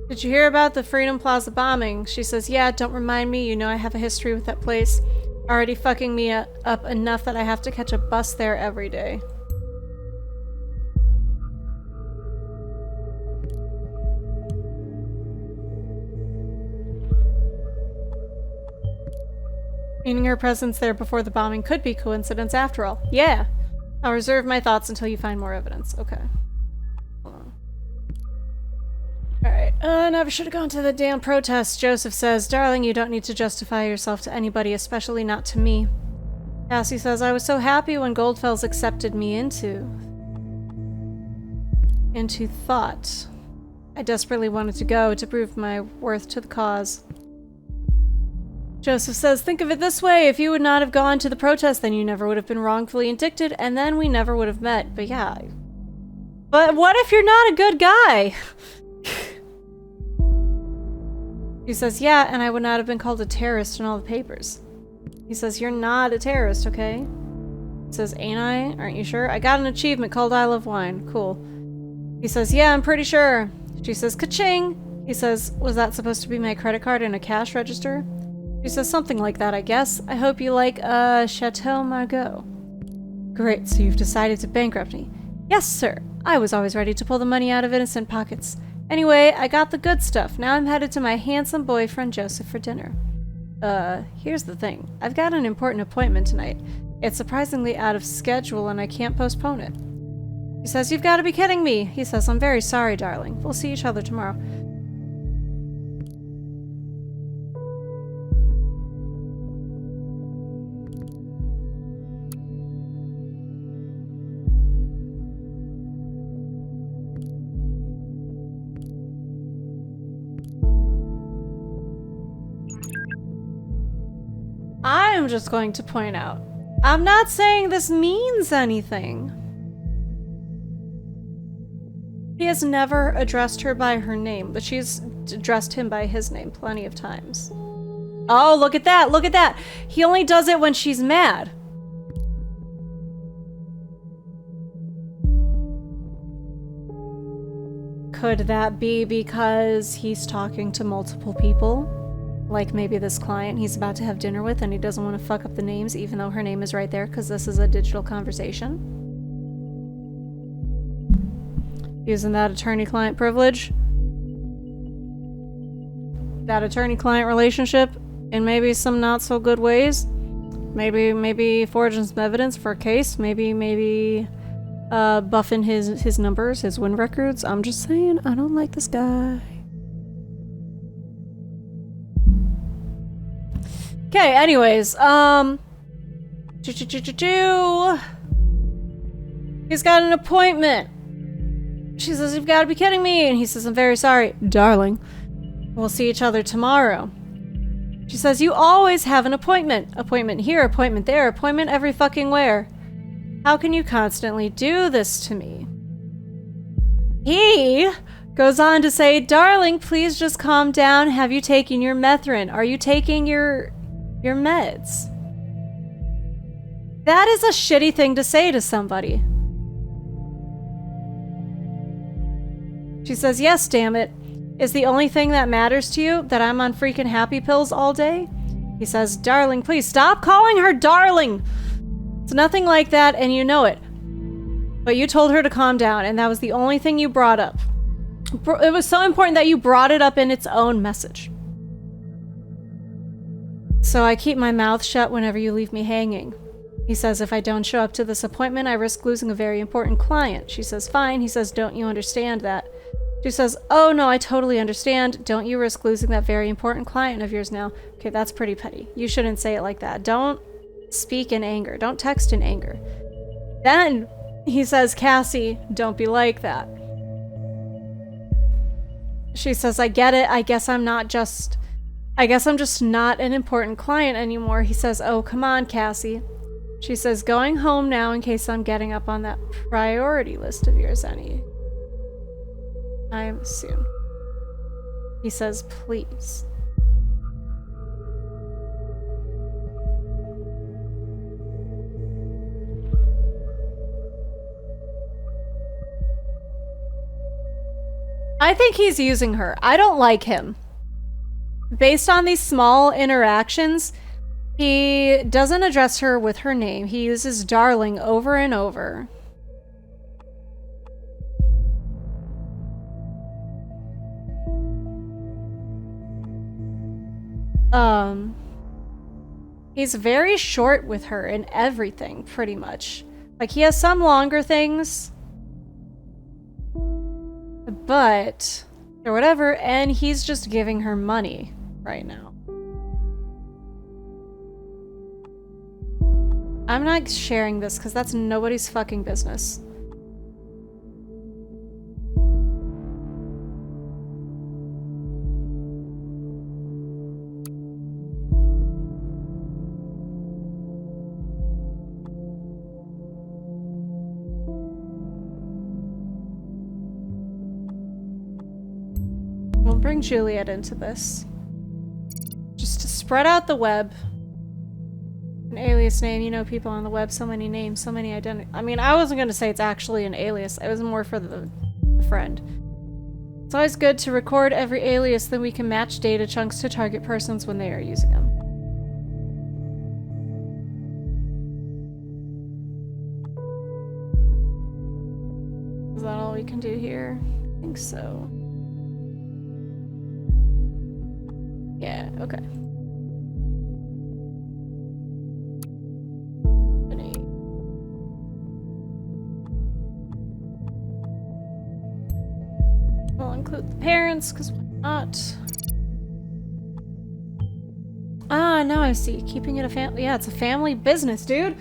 Did you hear about the Freedom Plaza bombing? She says, yeah, don't remind me. You know I have a history with that place. Already fucking me up enough that I have to catch a bus there every day. Meaning her presence there before the bombing could be coincidence after all. Yeah. I'll reserve my thoughts until you find more evidence. Okay. Alright, never should have gone to the damn protest. Joseph says, darling, you don't need to justify yourself to anybody, especially not to me. Cassie says, I was so happy when Goldfells accepted me into thought. I desperately wanted to go to prove my worth to the cause. Joseph says, think of it this way, if you would not have gone to the protest, then you never would have been wrongfully indicted, and then we never would have met. But yeah. But what if you're not a good guy? He says, yeah, and I would not have been called a terrorist in all the papers. He says, you're not a terrorist, okay? He says, ain't I? Aren't you sure? I got an achievement called I Love Wine. Cool. He says, yeah, I'm pretty sure. She says, ka-ching! He says, was that supposed to be my credit card in a cash register? She says, something like that, I guess. I hope you like, Chateau Margaux. Great, so you've decided to bankrupt me. Yes, sir. I was always ready to pull the money out of innocent pockets. Anyway, I got the good stuff. Now I'm headed to my handsome boyfriend Joseph for dinner. Here's the thing. I've got an important appointment tonight. It's surprisingly out of schedule and I can't postpone it. He says, you've got to be kidding me. He says, I'm very sorry, darling. We'll see each other tomorrow. I'm just going to point out, I'm not saying this means anything. He has never addressed her by her name, but she's addressed him by his name plenty of times. Oh, look at that! Look at that! He only does it when she's mad. Could that be because he's talking to multiple people? Like maybe this client he's about to have dinner with and he doesn't want to fuck up the names even though her name is right there because this is a digital conversation. Using that attorney-client privilege. That attorney-client relationship in maybe some not so good ways. Maybe forging some evidence for a case. Maybe buffing his numbers, his win records. I'm just saying, I don't like this guy. Okay, anyways, he's got an appointment. She says, you've got to be kidding me. And he says, I'm very sorry, darling. We'll see each other tomorrow. She says, you always have an appointment. Appointment here, appointment there, appointment every fucking where. How can you constantly do this to me? He goes on to say, darling, please just calm down. Have you taken your Methrin? Are you taking your meds? That is a shitty thing to say to somebody. She says, yes, damn it. Is the only thing that matters to you that I'm on freaking happy pills all day? He says, darling, please stop calling her darling. It's nothing like that and you know it. But you told her to calm down and that was the only thing you brought up. it was so important that you brought it up in its own message. So I keep my mouth shut whenever you leave me hanging. He says if I don't show up to this appointment, I risk losing a very important client. She says, fine. He says, don't you understand that? She says, oh no, I totally understand. Don't you risk losing that very important client of yours now? Okay, that's pretty petty. You shouldn't say it like that. Don't speak in anger. Don't text in anger. Then he says, Cassie, don't be like that. She says, I get it. I guess I'm just not an important client anymore. He says, oh, come on, Cassie. She says, going home now in case I'm getting up on that priority list of yours any time soon. He says, please. I think he's using her. I don't like him. Based on these small interactions, he doesn't address her with her name. He uses darling over and over. He's very short with her in everything, pretty much. Like, he has some longer things, but, or whatever, and he's just giving her money right now. I'm not sharing this because that's nobody's fucking business. We'll bring Juliet into this. Just to spread out the web. An alias name, you know, people on the web, so many names, so many identities. I mean, I wasn't going to say it's actually an alias. It was more for the friend. It's always good to record every alias, then we can match data chunks to target persons when they are using them. Is that all we can do here? I think so. Yeah, okay. We'll include the parents, because why not? Ah, now I see. Keeping it a family. Yeah, it's a family business, dude.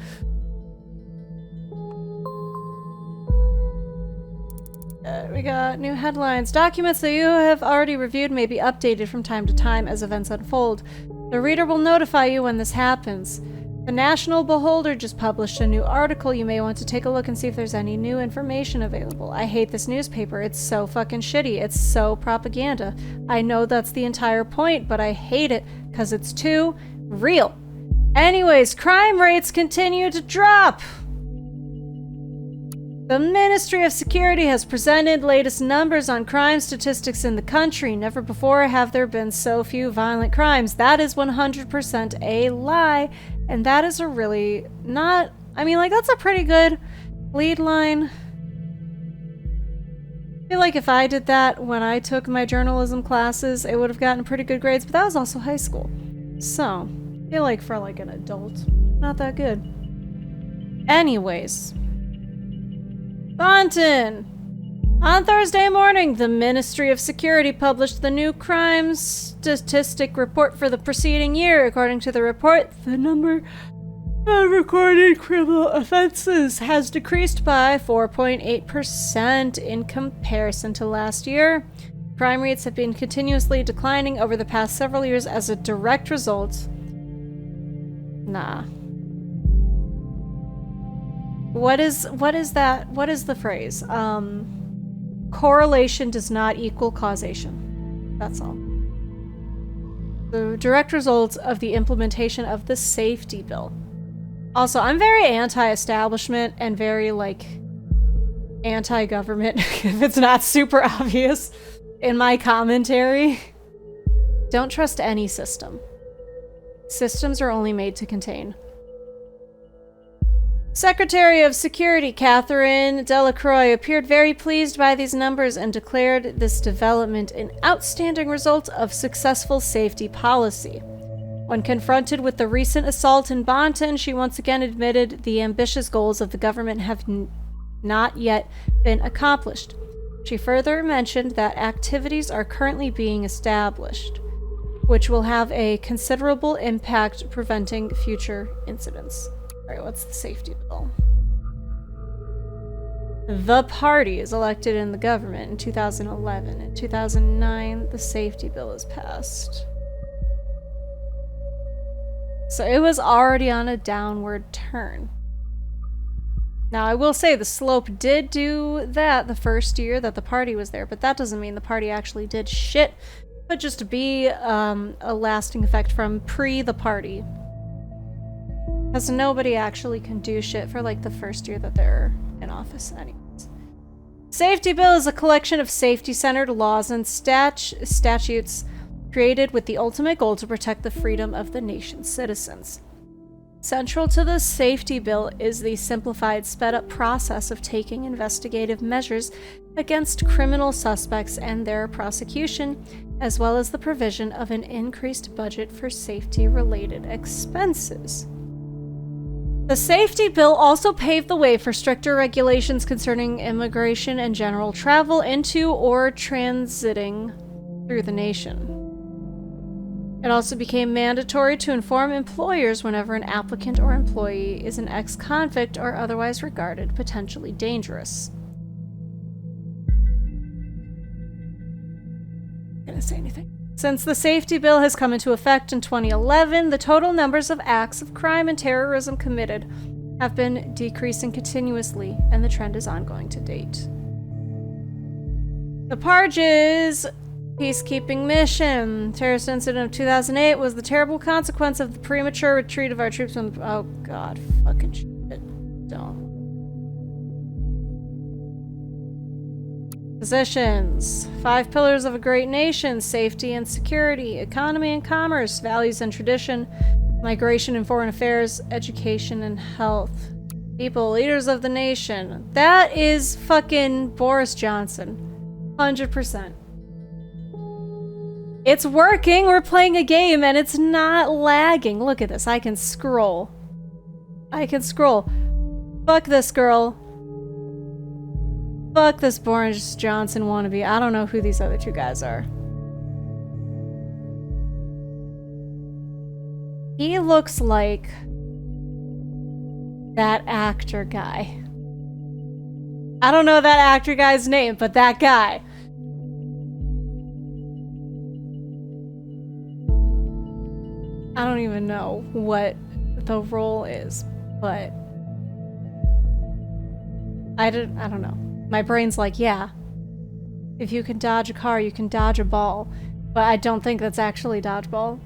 We got new headlines. Documents that you have already reviewed may be updated from time to time as events unfold. The reader will notify you when this happens. The National Beholder just published a new article. You may want to take a look and see if there's any new information available. I hate this newspaper. It's so fucking shitty. It's so propaganda. I know that's the entire point, but I hate it because it's too real. Anyways, crime rates continue to drop. The Ministry of Security has presented latest numbers on crime statistics in the country. Never before have there been so few violent crimes. That is 100% a lie. And that is a really not... I mean, like, that's a pretty good lead line. I feel like if I did that when I took my journalism classes, it would have gotten pretty good grades, but that was also high school. So, I feel like for, like, an adult, not that good. Anyways... Thornton! On Thursday morning, the Ministry of Security published the new crime statistic report for the preceding year. According to the report, the number of recorded criminal offenses has decreased by 4.8% in comparison to last year. Crime rates have been continuously declining over the past several years as a direct result. What is that? What is the phrase? Correlation does not equal causation. That's all. The direct result of the implementation of the safety bill. Also, I'm very anti-establishment and very, like, anti-government, if it's not super obvious in my commentary. Don't trust any system. Systems are only made to contain. Secretary of Security Catherine Delacroix appeared very pleased by these numbers and declared this development an outstanding result of successful safety policy. When confronted with the recent assault in Bonton, she once again admitted the ambitious goals of the government have not yet been accomplished. She further mentioned that activities are currently being established, which will have a considerable impact preventing future incidents. Alright, what's the safety bill? The party is elected in the government in 2011. In 2009, the safety bill is passed. So it was already on a downward turn. Now, I will say the slope did do that the first year that the party was there, but that doesn't mean the party actually did shit. But just to be a lasting effect from the party. Because nobody actually can do shit for like the first year that they're in office anyways. Safety bill is a collection of safety-centered laws and statutes created with the ultimate goal to protect the freedom of the nation's citizens. Central to the safety bill is the simplified, sped-up process of taking investigative measures against criminal suspects and their prosecution, as well as the provision of an increased budget for safety-related expenses. The safety bill also paved the way for stricter regulations concerning immigration and general travel into or transiting through the nation. It also became mandatory to inform employers whenever an applicant or employee is an ex-convict or otherwise regarded potentially dangerous. Gonna say anything? Since the safety bill has come into effect in 2011, the total numbers of acts of crime and terrorism committed have been decreasing continuously, and the trend is ongoing to date. The Parges peacekeeping mission. Terrorist incident of 2008 was the terrible consequence of the premature retreat of our troops from the— oh god, fucking shit. Don't. Positions. 5 pillars of a great nation: safety and security, economy and commerce, values and tradition, migration and foreign affairs, education and health. People, leaders of the nation. That is fucking Boris Johnson. 100%. It's working! We're playing a game and it's not lagging. Look at this. I can scroll. I can scroll. Fuck this girl. Fuck this Boris Johnson wannabe. I don't know who these other two guys are. He looks like that actor guy. I don't know that actor guy's name, but that guy. I don't even know what the role is, but I don't know. My brain's like, yeah, if you can dodge a car, you can dodge a ball, but I don't think that's actually dodgeball,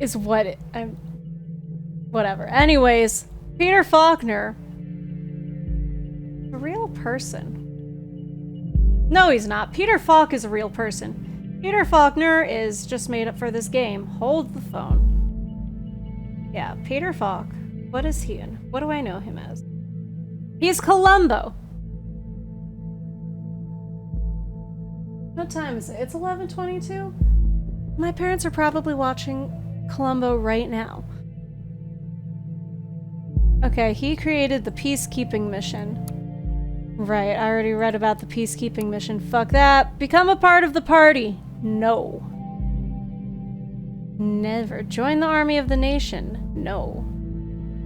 is what I'm. Whatever. Anyways, Peter Faulkner, a real person. No, he's not. Peter Falk is a real person. Peter Faulkner is just made up for this game. Hold the phone. Yeah, Peter Falk. What is he in? What do I know him as? He's Columbo. What time is it? It's 11:22? My parents are probably watching Columbo right now. Okay, he created the peacekeeping mission. Right, I already read about the peacekeeping mission. Fuck that. Become a part of the party. No. Never. Join the army of the nation. No.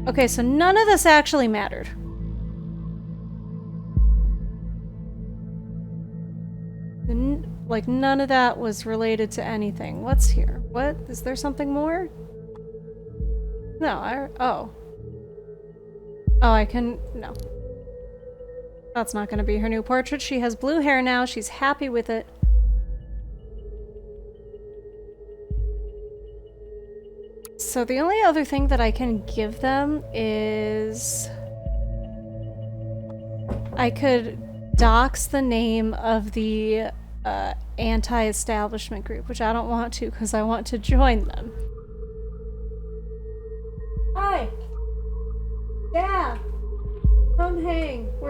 Okay, so none of this actually mattered. Like, none of that was related to anything. What's here? What? Is there something more? No, oh. Oh, I can... no. That's not gonna be her new portrait. She has blue hair now. She's happy with it. So the only other thing that I can give them is... I could dox the name of the anti-establishment group, which I don't want to because I want to join them. Hi! Yeah!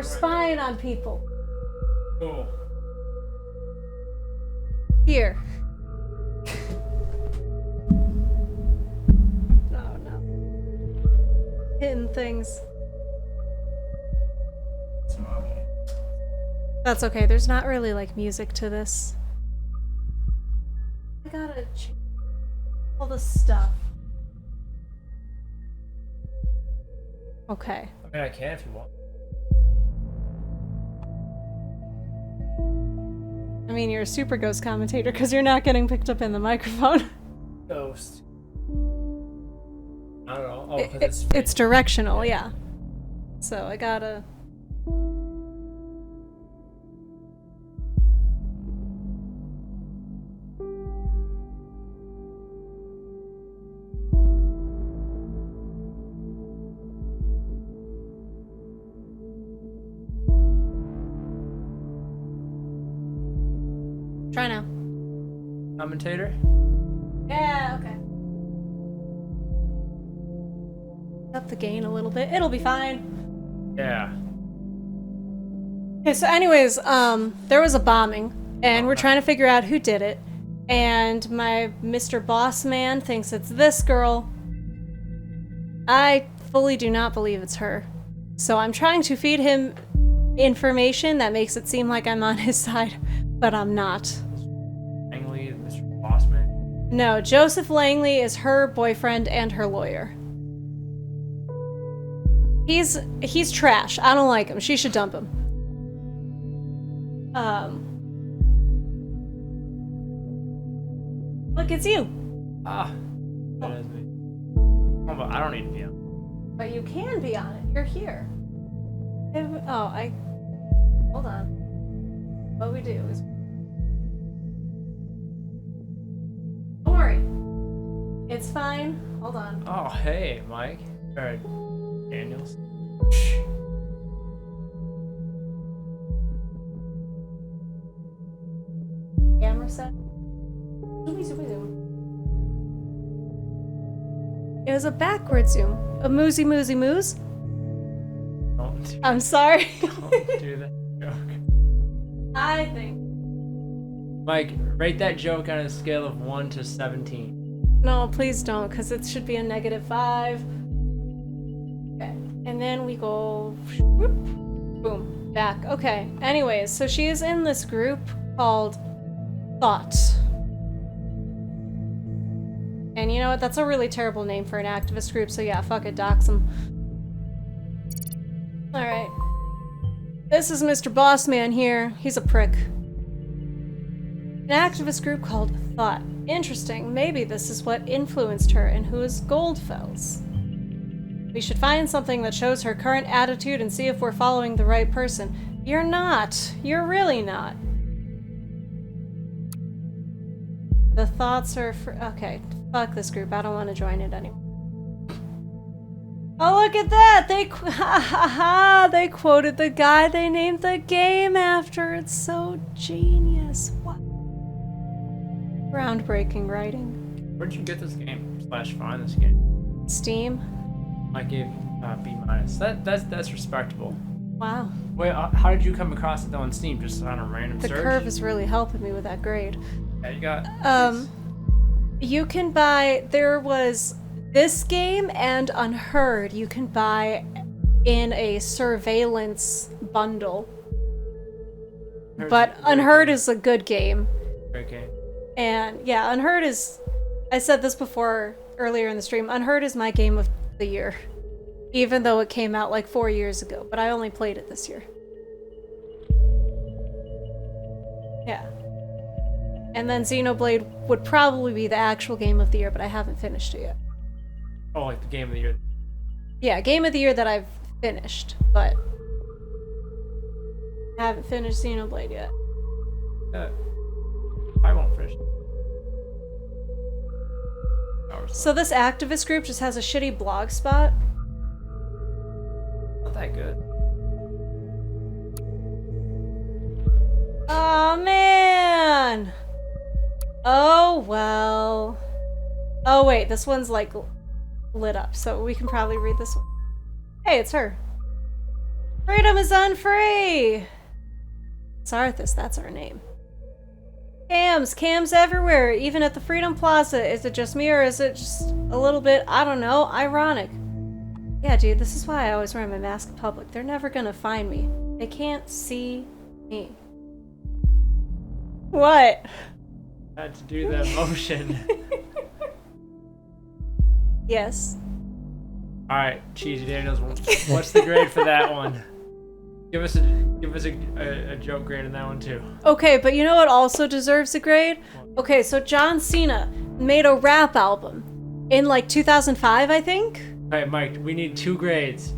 We're spying on people. Cool. Here. Oh no. Hidden things. That's okay, there's not really like music to this. I gotta check all the stuff. Okay. I mean, I can if you want. I mean, you're a super ghost commentator because you're not getting picked up in the microphone. Ghost. I don't know. Oh, because It's directional, yeah. So I gotta... Try now. commentator. Yeah, okay. Up the gain a little bit. It'll be fine. Yeah. Okay, so anyways, there was a bombing, and we're trying to figure out who did it. And my Mr. Boss Man thinks it's this girl. I fully do not believe it's her. So I'm trying to feed him information that makes it seem like I'm on his side, but I'm not. Langley, Mr. Bossman. No, Joseph Langley is her boyfriend and her lawyer. He's trash. I don't like him. She should dump him. Look, it's you. Ah, that is me. Oh, but I don't need to be on. But you can be on it. You're here. Hold on. What we do is... Don't worry. It's fine. Hold on. Oh, hey, Mike. Or Daniels. Camera set. Zoomy, zoomy, zoom. It was a backward zoom. A moosey, moosey, moose. I'm sorry. Don't do that joke. I think. Mike, rate that joke on a scale of 1 to 17. No, please don't, because it should be a -5. Okay. And then we go... whoop, boom. Back. Okay. Anyways, so she is in this group called Thought. And you know what? That's a really terrible name for an activist group, so yeah, fuck it, dox them. Alright. This is Mr. Bossman here. He's a prick. An activist group called Thought. Interesting. Maybe this is what influenced her and who is Goldfells. We should find something that shows her current attitude and see if we're following the right person. You're not. You're really not. The thoughts are okay, fuck this group. I don't want to join it anymore. Oh, look at that! They quoted the guy they named the game after. It's so genius. What? Groundbreaking writing. Where'd you get this game? / find this game? Steam. I gave B-. That's respectable. Wow. Wait, how did you come across it though on Steam? Just on a random The search? curve is really helping me with that grade. Yeah, you got. You can buy. There was this game and Unheard. You can buy in a surveillance bundle. But Unheard is a good game. Great game. And yeah, Unheard is. I said this before earlier in the stream. Unheard is my game of the year, even though it came out like 4 years ago. But I only played it this year. Yeah. And then Xenoblade would probably be the actual game of the year, but I haven't finished it yet. Oh, like the game of the year. Yeah, game of the year that I've finished, but I haven't finished Xenoblade yet. I won't finish. So this activist group just has a shitty blog spot. Not that good. Oh man! Oh well. Oh wait, this one's like lit up, so we can probably read this one. Hey, it's her. Freedom is unfree! Sarthis, that's our name. Cams everywhere, even at the Freedom Plaza. Is it just me or is it just a little bit, I don't know, ironic? Yeah, dude, this is why I always wear my mask in public. They're never gonna find me. They can't see me. What? I had to do that motion. Yes. Alright, Cheesy Daniels, what's the grade for that one? Give us a joke grade on that one too. Okay, but you know what also deserves a grade? Okay, so John Cena made a rap album in like 2005, I think? Alright, Mike, we need 2 grades.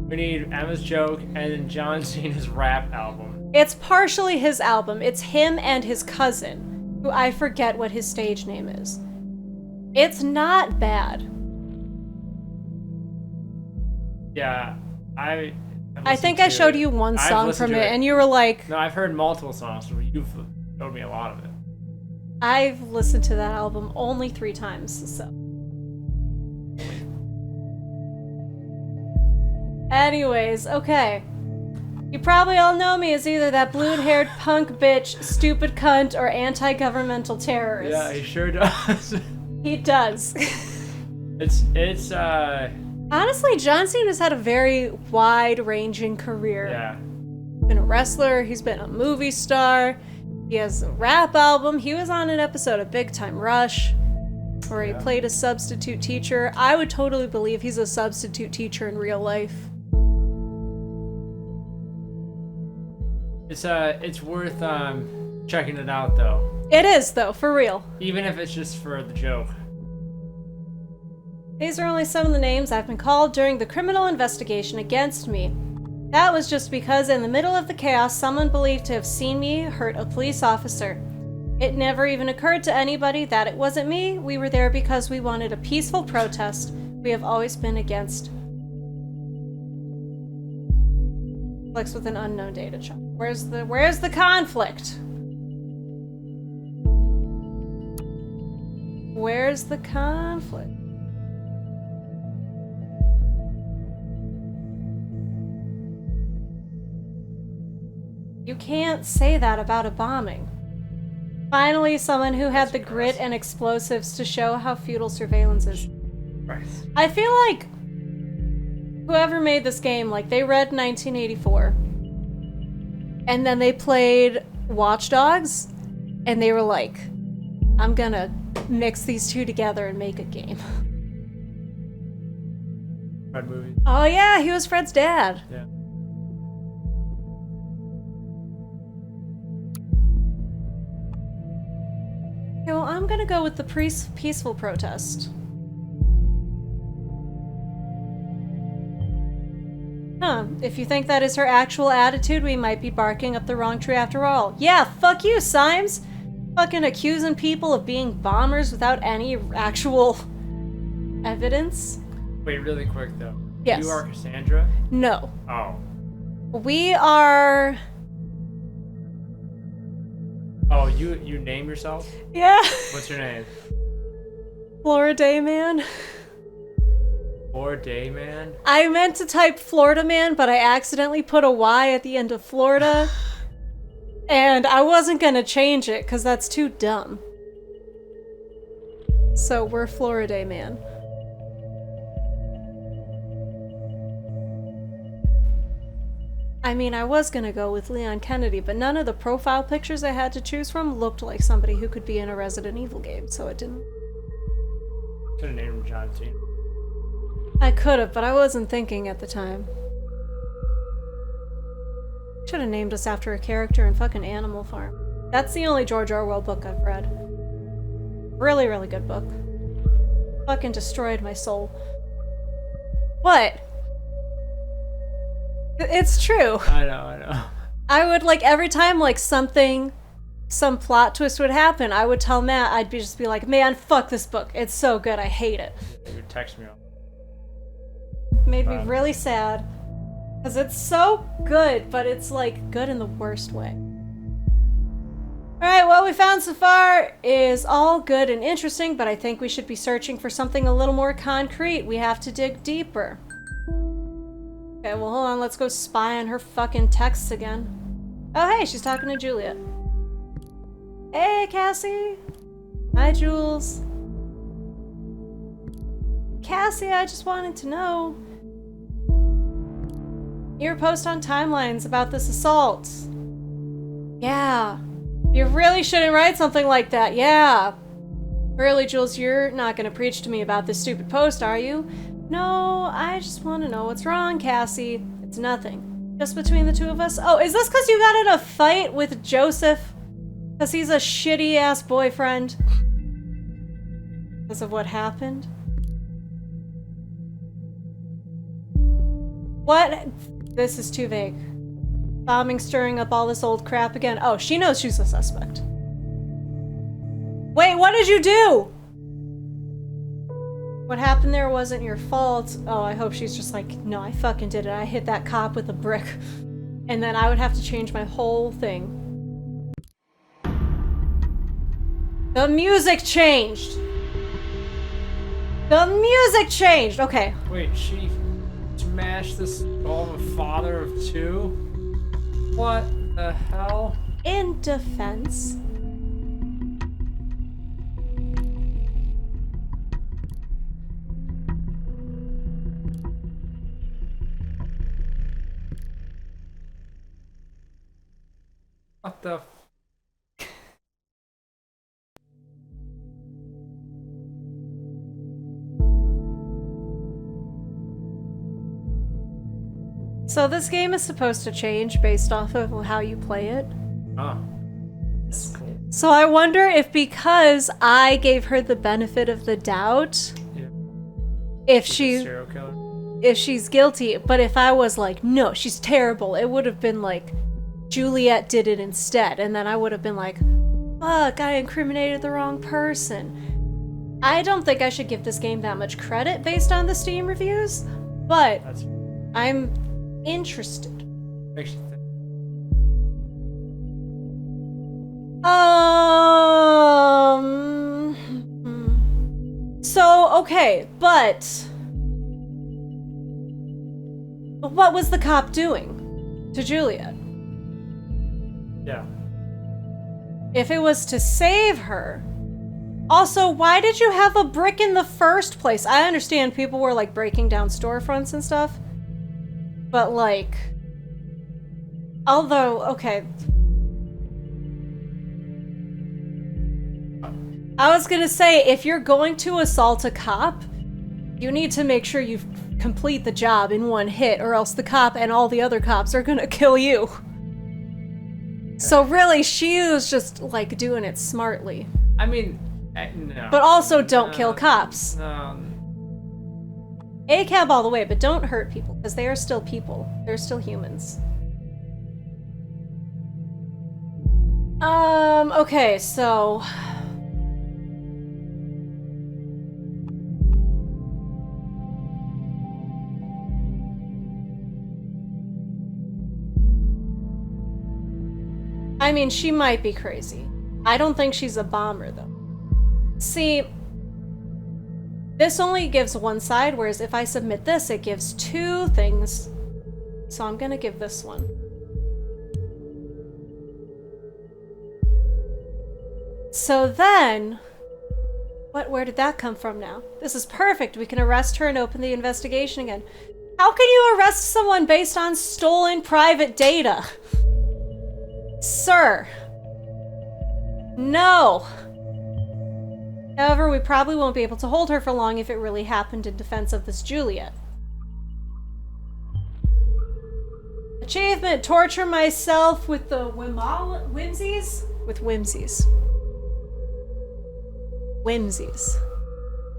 We need Emma's joke and then John Cena's rap album. It's partially his album. It's him and his cousin, who I forget what his stage name is. It's not bad. Yeah, I think I showed you one song from it, and you were like... No, I've heard multiple songs from you. You've showed me a lot of it. I've listened to that album only 3 times, so... Anyways, okay. You probably all know me as either that blue-haired punk bitch, stupid cunt, or anti-governmental terrorist. Yeah, he sure does. He does. It's Honestly, John Cena's had a very wide-ranging career. Yeah. He's been a wrestler, he's been a movie star, he has a rap album, he was on an episode of Big Time Rush, where he played a substitute teacher. I would totally believe he's a substitute teacher in real life. It's worth checking it out though. It is, though, for real. Even if it's just for the joke. These are only some of the names I've been called during the criminal investigation against me. That was just because in the middle of the chaos, someone believed to have seen me hurt a police officer. It never even occurred to anybody that it wasn't me. We were there because we wanted a peaceful protest. We have always been against. Conflicts with an unknown data chunk. Where's the conflict? Where's the conflict? You can't say that about a bombing. Finally, someone who had the grit and explosives to show how futile surveillance is. Right. I feel like whoever made this game, like, they read 1984, and then they played Watch Dogs, and they were like, I'm gonna mix these two together and make a game. Fred movie. Oh yeah, he was Fred's dad. Yeah. Okay, well, I'm gonna go with the peaceful protest. Huh, if you think that is her actual attitude, we might be barking up the wrong tree after all. Yeah, fuck you, Symes! Fucking accusing people of being bombers without any actual evidence. Wait, really quick though. Yes. You are Cassandra? No. Oh. We are... Oh, you name yourself? Yeah. What's your name? Florida Man. Or Day Man? I meant to type Florida Man, but I accidentally put a Y at the end of Florida. And I wasn't gonna change it, because that's too dumb. So we're Florida Man. I mean, I was gonna go with Leon Kennedy, but none of the profile pictures I had to choose from looked like somebody who could be in a Resident Evil game, so it didn't. Could have named him John Cena. I could have, but I wasn't thinking at the time. Should have named us after a character in fucking Animal Farm. That's the only George Orwell book I've read. Really, really good book. Fucking destroyed my soul. What? It's true. I know. I would, like, every time, like, some plot twist would happen, I would tell Matt, I'd just be like, man, fuck this book. It's so good, I hate it. You would text me. Made me really sad. Because it's so good, but it's, like, good in the worst way. Alright, what we found so far is all good and interesting, but I think we should be searching for something a little more concrete. We have to dig deeper. Okay, well, hold on. Let's go spy on her fucking texts again. Oh, hey, she's talking to Juliet. Hey, Cassie. Hi, Jules. Cassie, I just wanted to know. Your post on timelines about this assault. Yeah. You really shouldn't write something like that. Yeah. Really, Jules, you're not gonna preach to me about this stupid post, are you? No, I just want to know what's wrong, Cassie. It's nothing. Just between the two of us. Oh, is this because you got in a fight with Joseph? Because he's a shitty-ass boyfriend? Because of what happened? What? This is too vague. Bombing stirring up all this old crap again. Oh, she knows she's a suspect. Wait, what did you do? What happened there wasn't your fault. Oh, I hope she's just like, no, I fucking did it. I hit that cop with a brick. And then I would have to change my whole thing. The music changed. The music changed. Okay. Wait, she smashed the skull of a father of two? What the hell? In defense. What the? So this game is supposed to change based off of how you play it. Oh. That's cool. So I wonder if because I gave her the benefit of the doubt, Yeah. if She's a serial killer. if she's guilty, but if I was like, no, she's terrible, it would have been like, Juliet did it instead, and then I would have been like, fuck, I incriminated the wrong person. I don't think I should give this game that much credit based on the Steam reviews, but That's I'm interested. makes you think. So, okay, but what was the cop doing to Juliet? Yeah. If it was to save her. Also, why did you have a brick in the first place? I understand people were like breaking down storefronts and stuff. But like, although, okay. I was gonna say, if you're going to assault a cop, you need to make sure you complete the job in one hit, or else the cop and all the other cops are gonna kill you. So really, she was just like doing it smartly. I mean, no. But also don't kill cops. No. ACAB all the way, but don't hurt people, because they are still people. They're still humans. Okay, so... I mean, she might be crazy. I don't think she's a bomber, though. See, this only gives one side, whereas if I submit this, it gives two things. So I'm gonna give this one. So then... where did that come from now? This is perfect. We can arrest her and open the investigation again. How can you arrest someone based on stolen private data? Sir. No. However, we probably won't be able to hold her for long if it really happened in defense of this Juliet. Achievement, torture myself with the whimsies? With whimsies. Whimsies.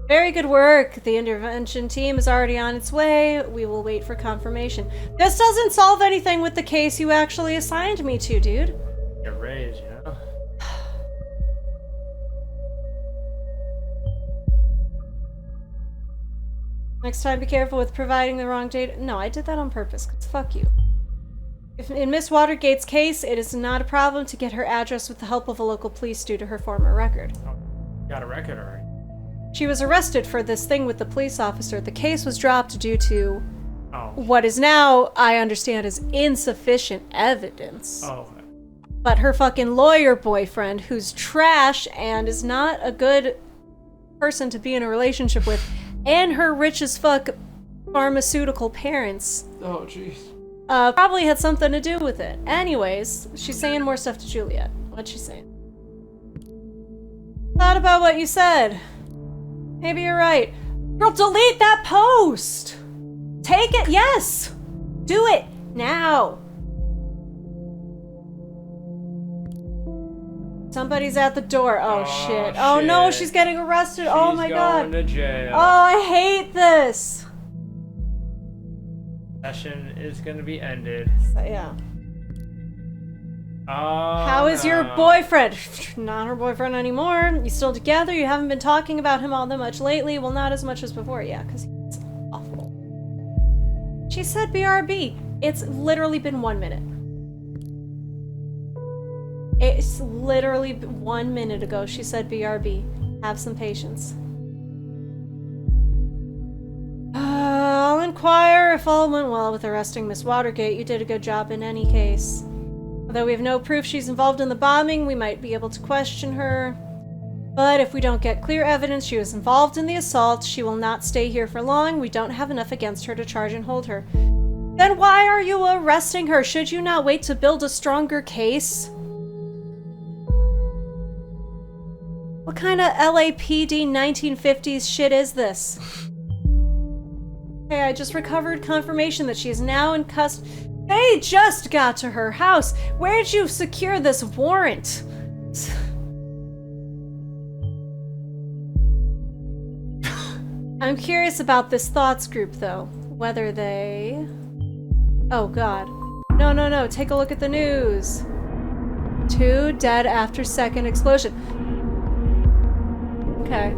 Very good work. The intervention team is already on its way. We will wait for confirmation. This doesn't solve anything with the case you actually assigned me to, dude. Get raised, you know? Next time, be careful with providing the wrong data. No, I did that on purpose, because fuck you. If in Miss Watergate's case, it is not a problem to get her address with the help of a local police due to her former record. Oh, got a record already. She was arrested for this thing with the police officer. The case was dropped due to Oh. what is now, I understand, is insufficient evidence. Oh. But her fucking lawyer boyfriend, who's trash and is not a good person to be in a relationship with, and her rich as fuck pharmaceutical parents, Oh, jeez. probably had something to do with it. Anyways, she's saying more stuff to Juliet. What's she saying? Thought about what you said. Maybe you're right. Girl, delete that post! Take it, yes! Do it, now! Somebody's at the door. Oh, shit. Oh no, she's getting arrested. Oh my god. She's going to jail. Oh, I hate this. Session is going to be ended. So, yeah. Oh, How is your boyfriend? Not her boyfriend anymore. You still together? You haven't been talking about him all that much lately? Well, not as much as before, yeah, because he's awful. She said BRB. It's literally been 1 minute. It's literally 1 minute ago she said BRB. Have some patience. I'll inquire if all went well with arresting Miss Watergate. You did a good job in any case. Although we have no proof she's involved in the bombing, we might be able to question her. But if we don't get clear evidence she was involved in the assault, she will not stay here for long. We don't have enough against her to charge and hold her. Then why are you arresting her? Should you not wait to build a stronger case? What kind of LAPD 1950s shit is this? Okay, I just recovered confirmation that she is now in custody. They just got to her house. Where'd you secure this warrant? I'm curious about this thoughts group, though. Whether they... Oh, God. No. Take a look at the news. 2 dead after second explosion. Okay.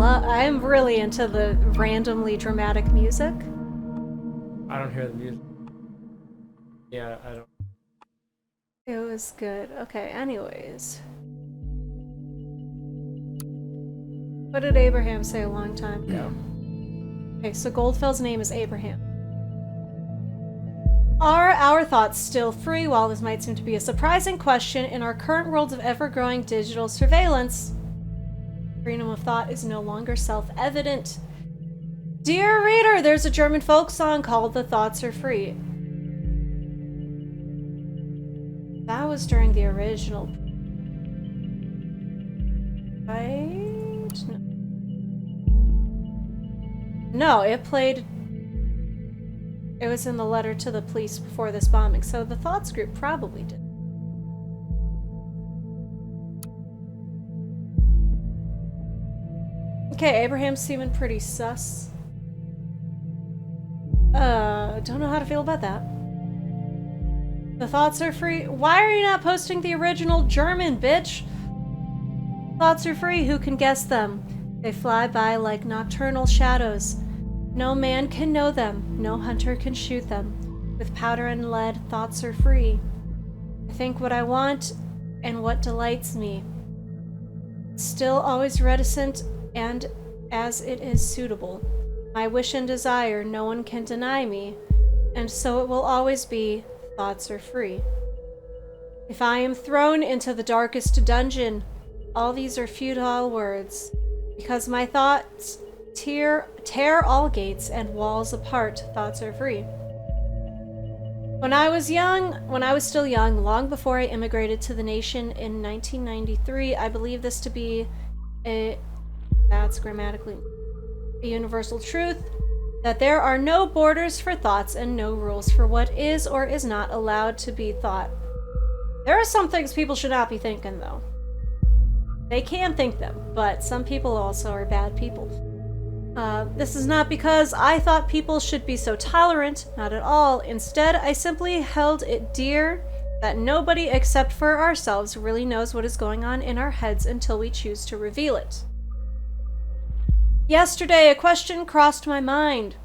I am really into the randomly dramatic music. I don't hear the music. Yeah, I don't. It was good. Okay, anyways. What did Abraham say a long time ago? Okay, so Goldfell's name is Abraham. Are our thoughts still free? While this might seem to be a surprising question, in our current world of ever-growing digital surveillance, freedom of thought is no longer self-evident. Dear reader, there's a German folk song called The Thoughts Are Free. That was during the original. Right? No, it played... It was in the letter to the police before this bombing, so the Thoughts group probably did. Okay, Abraham's seeming pretty sus. Don't know how to feel about that. The thoughts are free. Why are you not posting the original German, bitch? Thoughts are free, who can guess them? They fly by like nocturnal shadows. No man can know them, no hunter can shoot them. With powder and lead, thoughts are free. I think what I want and what delights me. Still always reticent and as it is suitable. My wish and desire no one can deny me, and so it will always be, thoughts are free. If I am thrown into the darkest dungeon, all these are futile words, because my thoughts tear all gates and walls apart, thoughts are free. When I was still young, long before I immigrated to the nation in 1993, I believed this to be that's grammatically a universal truth, that there are no borders for thoughts and no rules for what is or is not allowed to be thought. There are some things people should not be thinking, though. They can think them, but some people also are bad people. This is not because I thought people should be so tolerant, not at all. Instead, I simply held it dear that nobody except for ourselves really knows what is going on in our heads until we choose to reveal it. Yesterday, a question crossed my mind.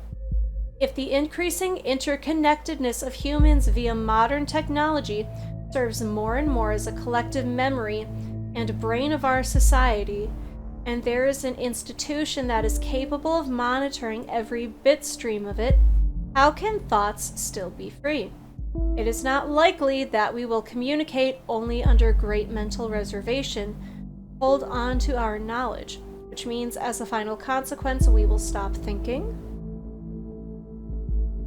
If the increasing interconnectedness of humans via modern technology serves more and more as a collective memory and brain of our society, and there is an institution that is capable of monitoring every bit stream of it, how can thoughts still be free? It is not likely that we will communicate only under great mental reservation, hold on to our knowledge, which means as a final consequence we will stop thinking.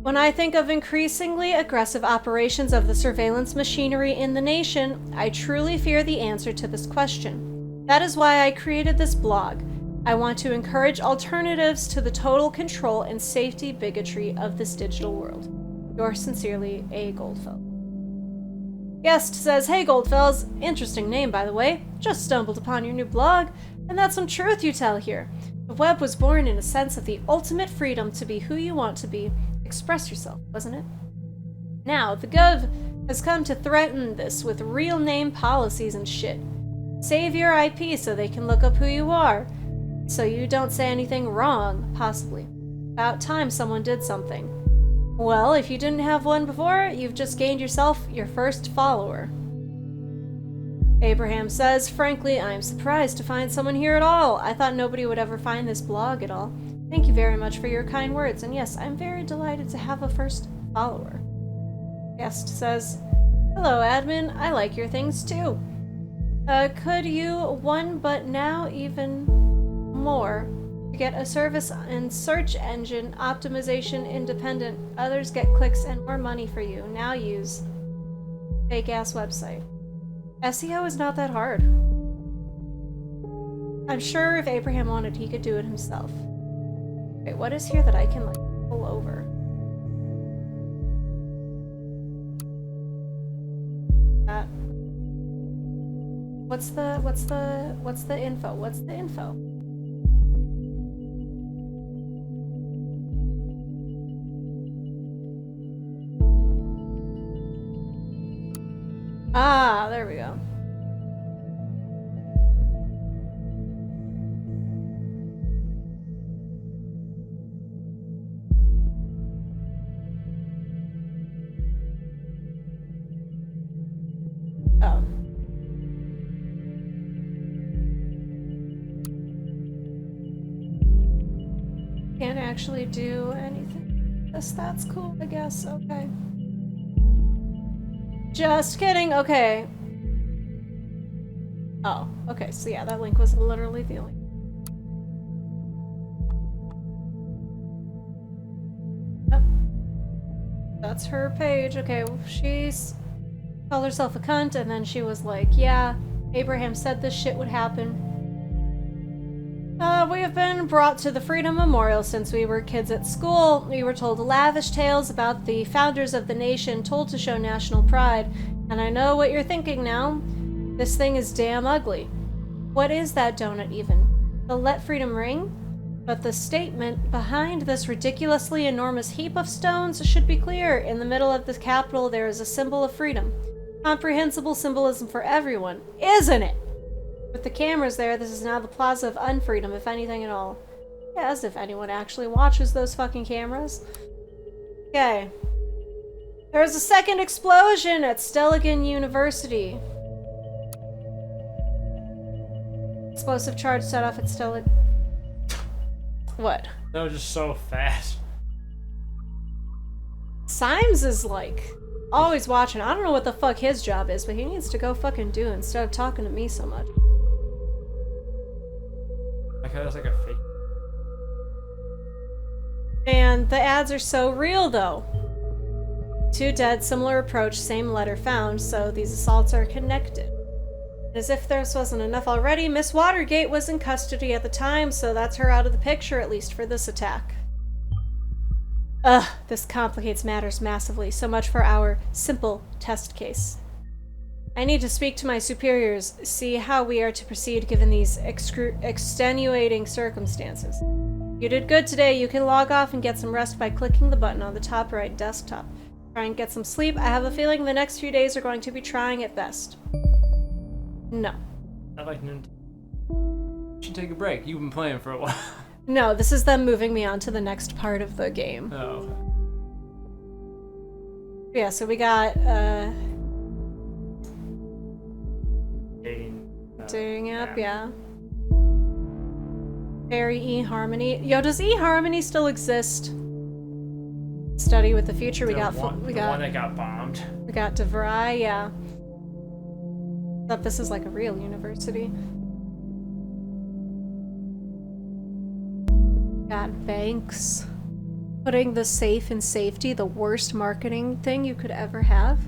When I think of increasingly aggressive operations of the surveillance machinery in the nation, I truly fear the answer to this question. That is why I created this blog. I want to encourage alternatives to the total control and safety bigotry of this digital world. Yours sincerely, A. Goldfeld. Guest says, hey Goldfells, interesting name by the way, just stumbled upon your new blog, and that's some truth you tell here. The web was born in a sense of the ultimate freedom to be who you want to be, express yourself, wasn't it? Now, the Gov has come to threaten this with real name policies and shit. Save your IP so they can look up who you are, so you don't say anything wrong, possibly. About time someone did something. Well, if you didn't have one before, you've just gained yourself your first follower. Abraham says, frankly, I'm surprised to find someone here at all. I thought nobody would ever find this blog at all. Thank you very much for your kind words, and yes, I'm very delighted to have a first follower. Guest says, hello, admin. I like your things too. Could you, one but now even more, get a service and search engine optimization independent. Others get clicks and more money for you. Now use fake ass website. SEO is not that hard. I'm sure if Abraham wanted, he could do it himself. Wait, what is here that I can like pull over? That. What's the info? What's the info? Ah, there we go. Oh. Can't actually do anything. That's cool, I guess. Okay. Just kidding. Okay. Oh, okay. So yeah, that link was literally the link. Yep. That's her page. Okay, she's called herself a cunt, and then she was like, yeah, Abraham said this shit would happen. We have been brought to the Freedom Memorial since we were kids at school. We were told lavish tales about the founders of the nation, told to show national pride. And I know what you're thinking now. This thing is damn ugly. What is that donut even? The Let Freedom Ring? But the statement behind this ridiculously enormous heap of stones should be clear. In the middle of the Capitol there is a symbol of freedom. Comprehensible symbolism for everyone, isn't it? With the cameras there, this is now the plaza of unfreedom, if anything at all. Yeah, as if anyone actually watches those fucking cameras. Okay. There's a second explosion at Stelligan University. Explosive charge set off at Stelligan. What? That was just so fast. Symes is like always watching. I don't know what the fuck his job is, but he needs to go fucking do it instead of talking to me so much. Like that's like a fake. And the ads are so real though. 2 dead, similar approach, same letter found, so these assaults are connected. As if this wasn't enough already, Miss Watergate was in custody at the time, so that's her out of the picture, at least for this attack. Ugh, this complicates matters massively. So much for our simple test case. I need to speak to my superiors, see how we are to proceed given these extenuating circumstances. You did good today. You can log off and get some rest by clicking the button on the top right desktop. Try and get some sleep. I have a feeling the next few days are going to be trying at best. No. I like Nintendo. You should take a break. You've been playing for a while. No, this is them moving me on to the next part of the game. Oh. Yeah, so we got, dating app, yeah. Fairy eHarmony. Yo, does eHarmony still exist? Study with the future. We got one that got bombed. We got DeVry, yeah. But this is like a real university. Got banks. Putting the safe in safety, the worst marketing thing you could ever have.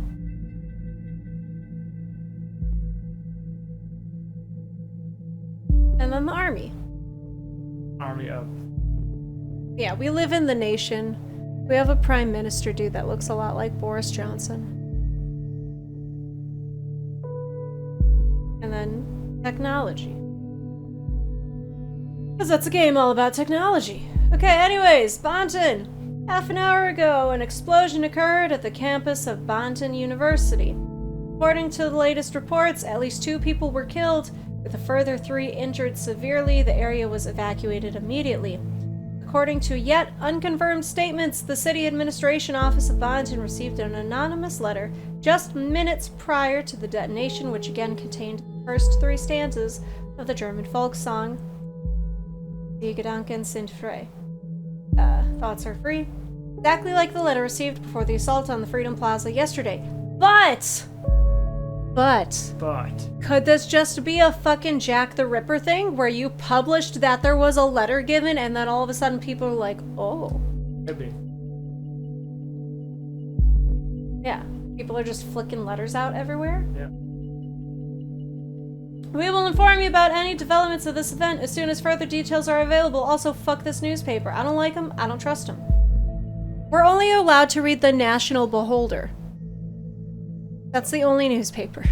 And then the army. Army of. Yeah, we live in the nation. We have a prime minister dude that looks a lot like Boris Johnson. And then technology. Because that's a game all about technology. Okay, anyways, Bonton. Half an hour ago, an explosion occurred at the campus of Bonton University. According to the latest reports, at least 2 people were killed, with a further 3 injured severely. The area was evacuated immediately. According to yet unconfirmed statements, the city administration office of Bonton received an anonymous letter just minutes prior to the detonation, which again contained the first 3 stanzas of the German folk song, Die Gedanken sind frei. Thoughts are free. Exactly like the letter received before the assault on the Freedom Plaza yesterday. But could this just be a fucking Jack the Ripper thing where you published that there was a letter given and then all of a sudden people are like, oh. Could be. Yeah. People are just flicking letters out everywhere? Yeah. We will inform you about any developments of this event as soon as further details are available. Also, fuck this newspaper. I don't like them. I don't trust them. We're only allowed to read the National Beholder. That's the only newspaper.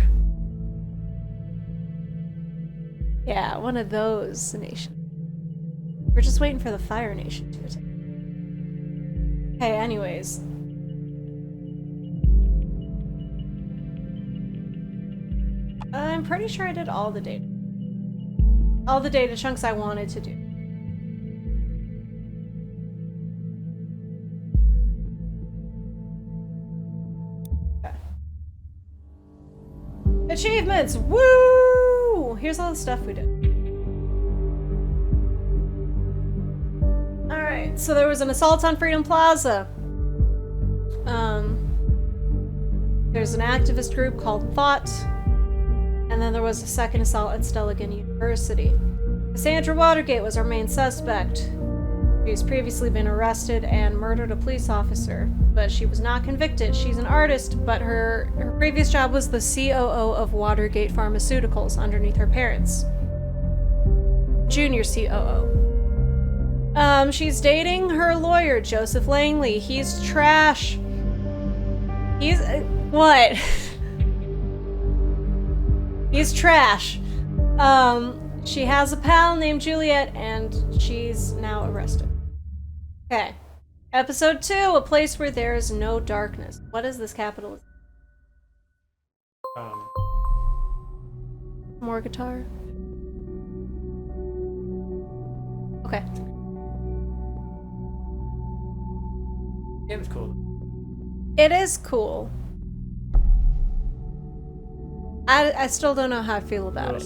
Yeah, one of those nations. We're just waiting for the Fire Nation to attack. Okay, anyways. I'm pretty sure I did all the data. All the data chunks I wanted to do. Okay. Achievements! Woo! Here's all the stuff we did. Alright, so there was an assault on Freedom Plaza. There's an activist group called Thought. And then there was a second assault at Stelligan University. Cassandra Watergate was our main suspect. She's previously been arrested and murdered a police officer, but she was not convicted. She's an artist, but her previous job was the COO of Watergate Pharmaceuticals underneath her parents. Junior COO. She's dating her lawyer, Joseph Langley. He's trash. He's... what? He's trash. She has a pal named Juliet, and she's now arrested. Okay. Episode 2, a place where there is no darkness. What is this capitalism? More guitar? Okay. Game's cool. It is cool. I still don't know how I feel about it.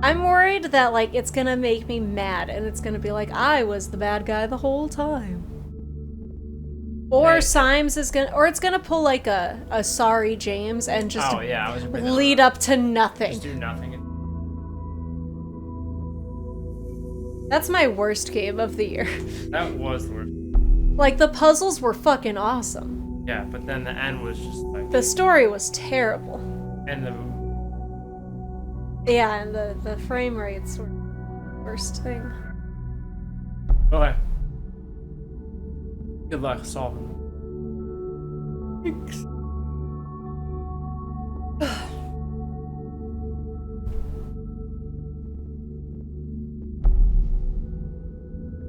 I'm worried that, like, it's gonna make me mad, and it's gonna be like, I was the bad guy the whole time. Or Symes is gonna, or it's gonna pull, like, a Sorry James and just lead up to nothing. Just do nothing. That's my worst game of the year. That was the worst. Like, the puzzles were fucking awesome. Yeah, but then the end was just like... The story was terrible. And the... Yeah, and the frame rates were the worst thing. Okay. Good luck solving them. Thanks.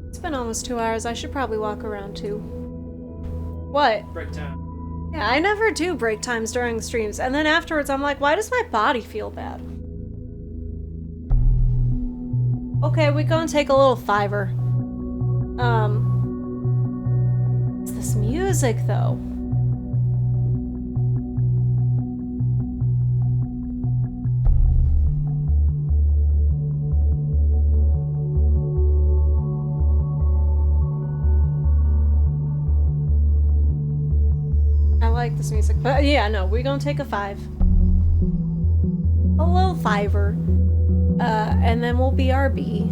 It's been almost 2 hours. I should probably walk around too. What? Break time. Yeah, I never do break times during the streams, and then afterwards I'm like, why does my body feel bad? Okay, we go and take a little fiver. It's this music though. like this music. But yeah, no, we're gonna take a 5. A little 5er. And then we'll BRB.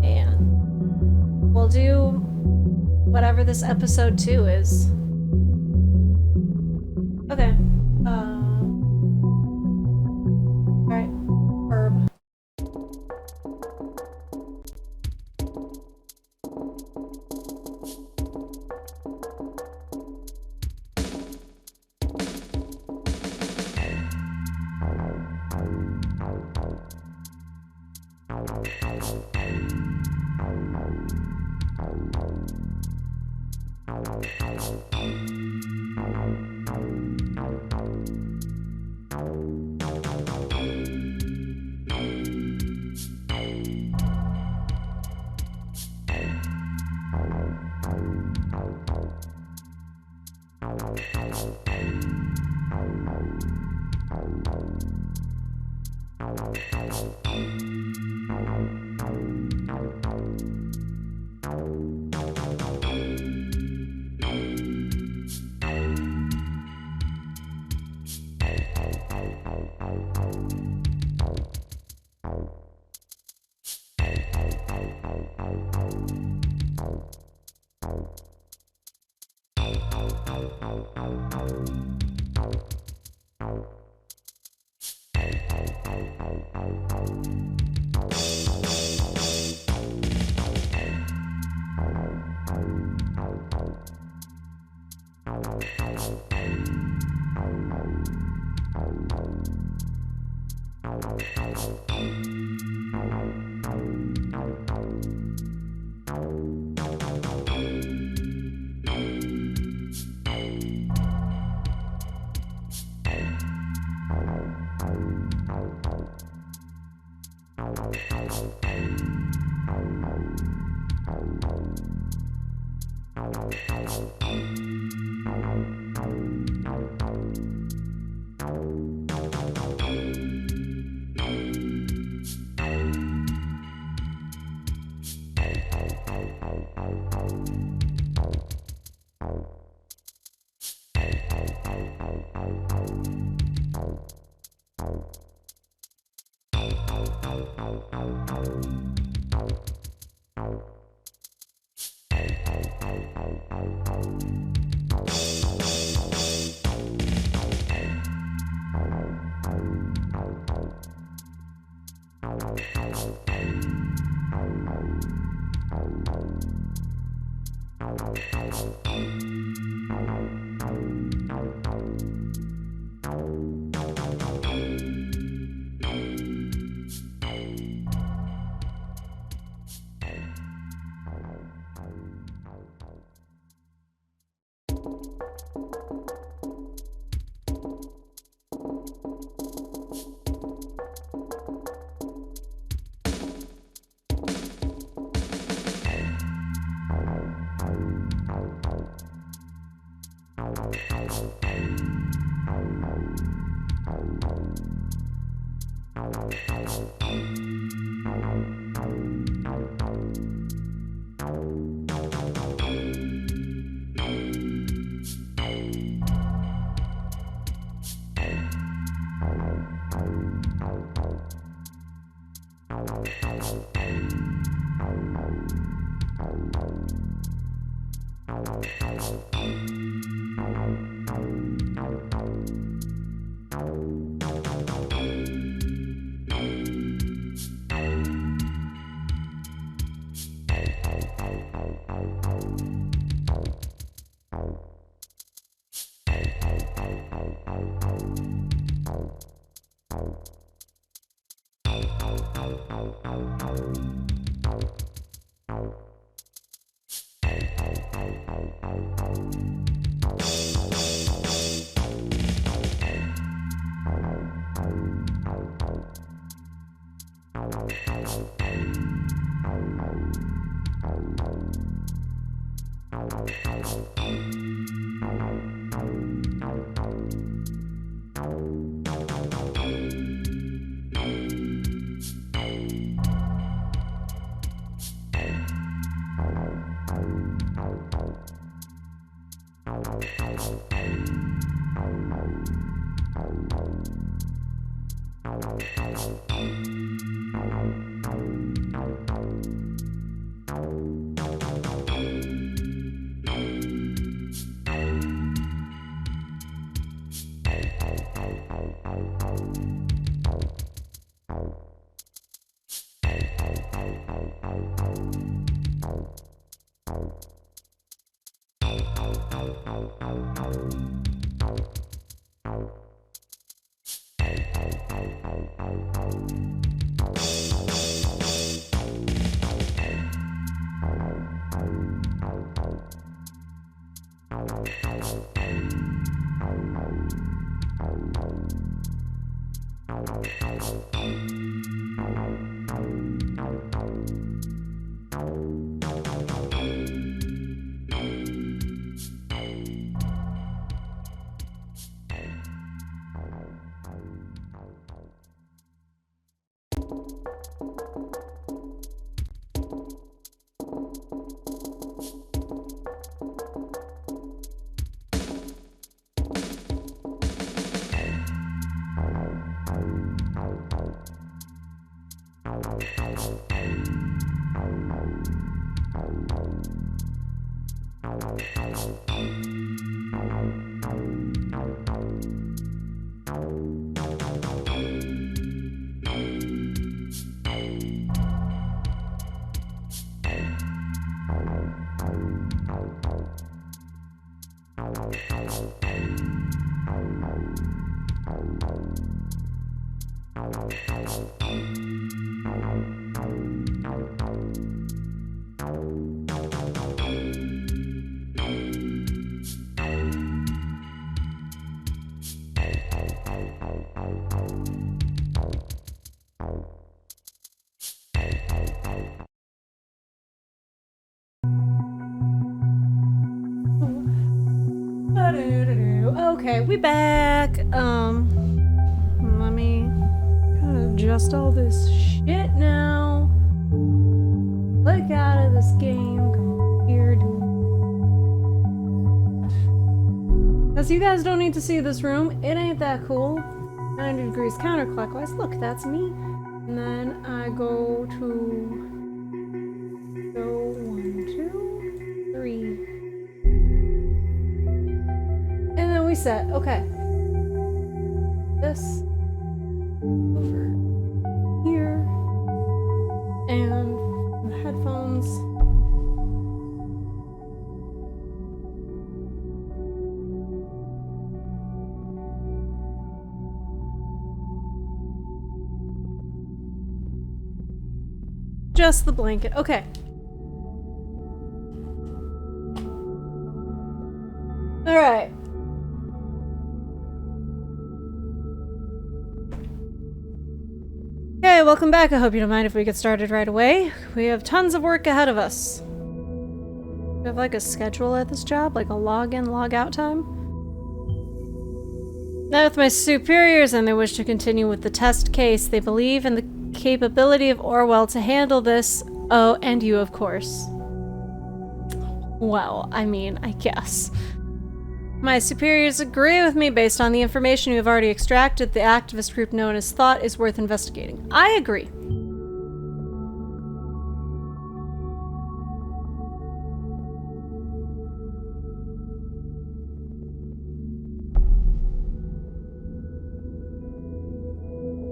And we'll do whatever this episode 2 is. Okay. Alright. Herb. Okay, we back. Let me kind of adjust all this shit now. Click out of this game. Weird. Because you guys don't need to see this room. It ain't that cool. 90 degrees counterclockwise. Look, that's me. And then I go to... Go 1, 2, 3. And then we set. Okay. This. Over here. And the headphones. Just the blanket. Okay. All right. Okay, welcome back. I hope you don't mind if we get started right away. We have tons of work ahead of us. We have like a schedule at this job, like a log-in, log-out time. Met with my superiors and they wish to continue with the test case. They believe in the capability of Orwell to handle this. Oh, and you, of course. Well, I mean, I guess. My superiors agree with me based on the information you have already extracted. The activist group known as Thought is worth investigating. I agree.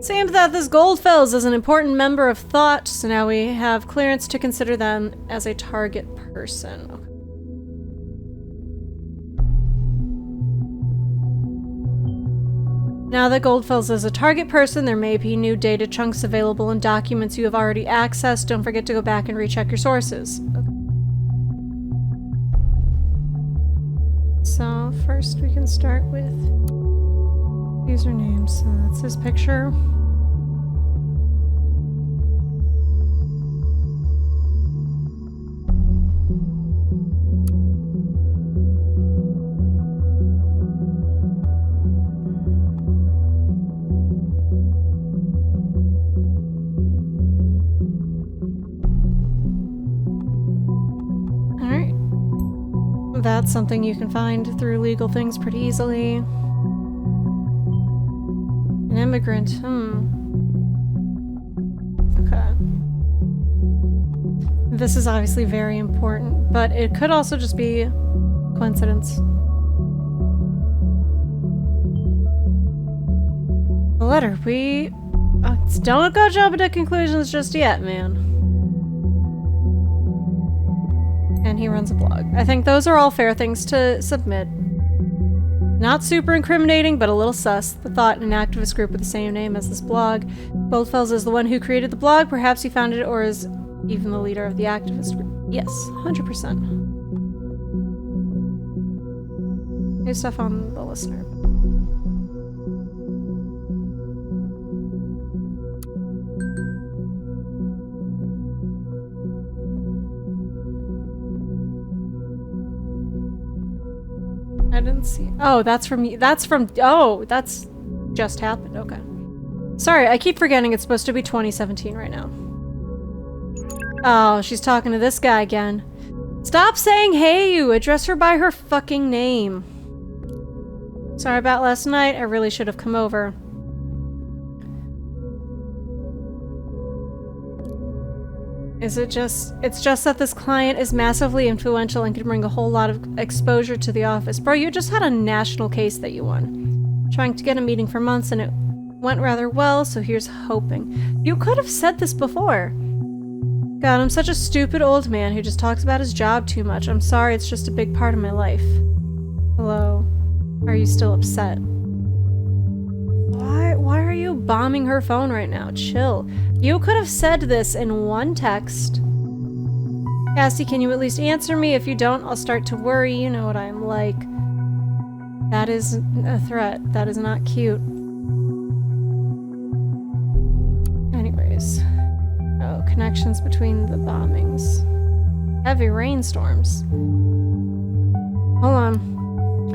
Seems that this Goldfells is an important member of Thought, so now we have clearance to consider them as a target person. Okay. Now that Goldfells is a target person, there may be new data chunks available in documents you have already accessed. Don't forget to go back and recheck your sources. Okay. So first we can start with username. So that's his picture. That's something you can find through legal things pretty easily. An immigrant, Okay. This is obviously very important, but it could also just be coincidence. The letter, don't go jumping to conclusions just yet, man. And he runs a blog. I think those are all fair things to submit. Not super incriminating, but a little sus. The thought an activist group with the same name as this blog. Goldfels is the one who created the blog. Perhaps he founded it or is even the leader of the activist group. Yes, 100%. New stuff on the listener. I didn't see. Oh, that's just happened. Okay. Sorry, I keep forgetting it's supposed to be 2017 right now. Oh, she's talking to this guy again. Stop saying hey you! Address her by her fucking name. Sorry about last night. I really should have come over. It's just that this client is massively influential and can bring a whole lot of exposure to the office. Bro, you just had a national case that you won. Trying to get a meeting for months and it went rather well, so here's hoping. You could have said this before. God, I'm such a stupid old man who just talks about his job too much. I'm sorry, it's just a big part of my life. Hello? Are you still upset? Why are you bombing her phone right now? Chill. You could have said this in one text. Cassie, can you at least answer me? If you don't, I'll start to worry. You know what I'm like. That is a threat. That is not cute. Anyways. Oh, connections between the bombings. Heavy rainstorms. Hold on.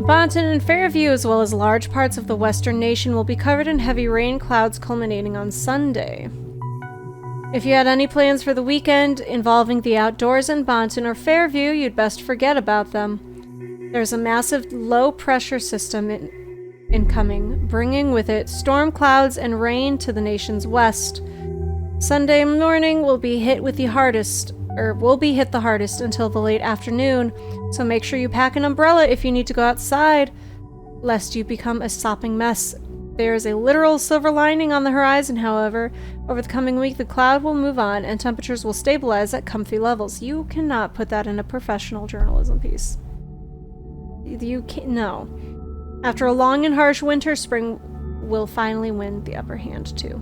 Bonton and Fairview, as well as large parts of the western nation, will be covered in heavy rain clouds culminating on Sunday. If you had any plans for the weekend involving the outdoors in Bonton or Fairview, you'd best forget about them. There's a massive low-pressure system incoming, bringing with it storm clouds and rain to the nation's west. Sunday morning will be hit the hardest until the late afternoon, so make sure you pack an umbrella if you need to go outside, lest you become a sopping mess. There is a literal silver lining on the horizon, however. Over the coming week, the cloud will move on, and temperatures will stabilize at comfy levels. You cannot put that in a professional journalism piece. You can't. No. After a long and harsh winter, spring will finally win the upper hand, too.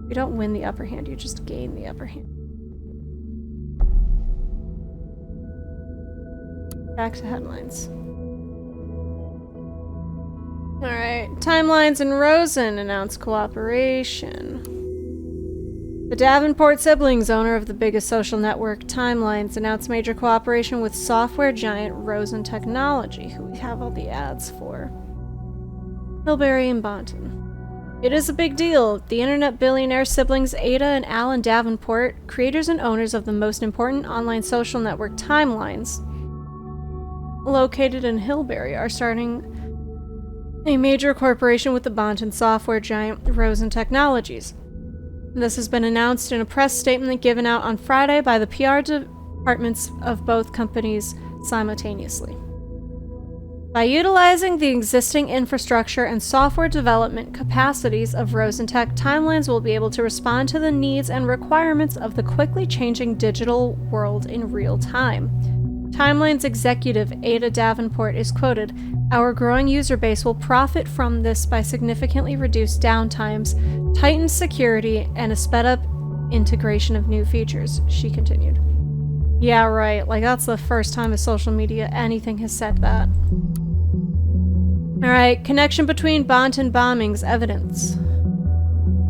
You don't win the upper hand, you just gain the upper hand. Back to headlines. Alright, Timelines and Rosen announce cooperation. The Davenport siblings, owner of the biggest social network, Timelines, announced major cooperation with software giant Rosen Technology, who we have all the ads for. Hilberry and Bonton. It is a big deal. The internet billionaire siblings Ada and Alan Davenport, creators and owners of the most important online social network Timelines, located in Hilberry, are starting a major corporation with the Bonton software giant Rosen Technologies. This has been announced in a press statement given out on Friday by the PR departments of both companies simultaneously. By utilizing the existing infrastructure and software development capacities of Rosen Tech, Timelines will be able to respond to the needs and requirements of the quickly changing digital world in real time. Timelines executive Ada Davenport is quoted, "Our growing user base will profit from this by significantly reduced downtimes, tightened security, and a sped-up integration of new features," she continued. Yeah, right. Like, that's the first time a social media anything has said that. Alright, connection between Bonton bombings, evidence.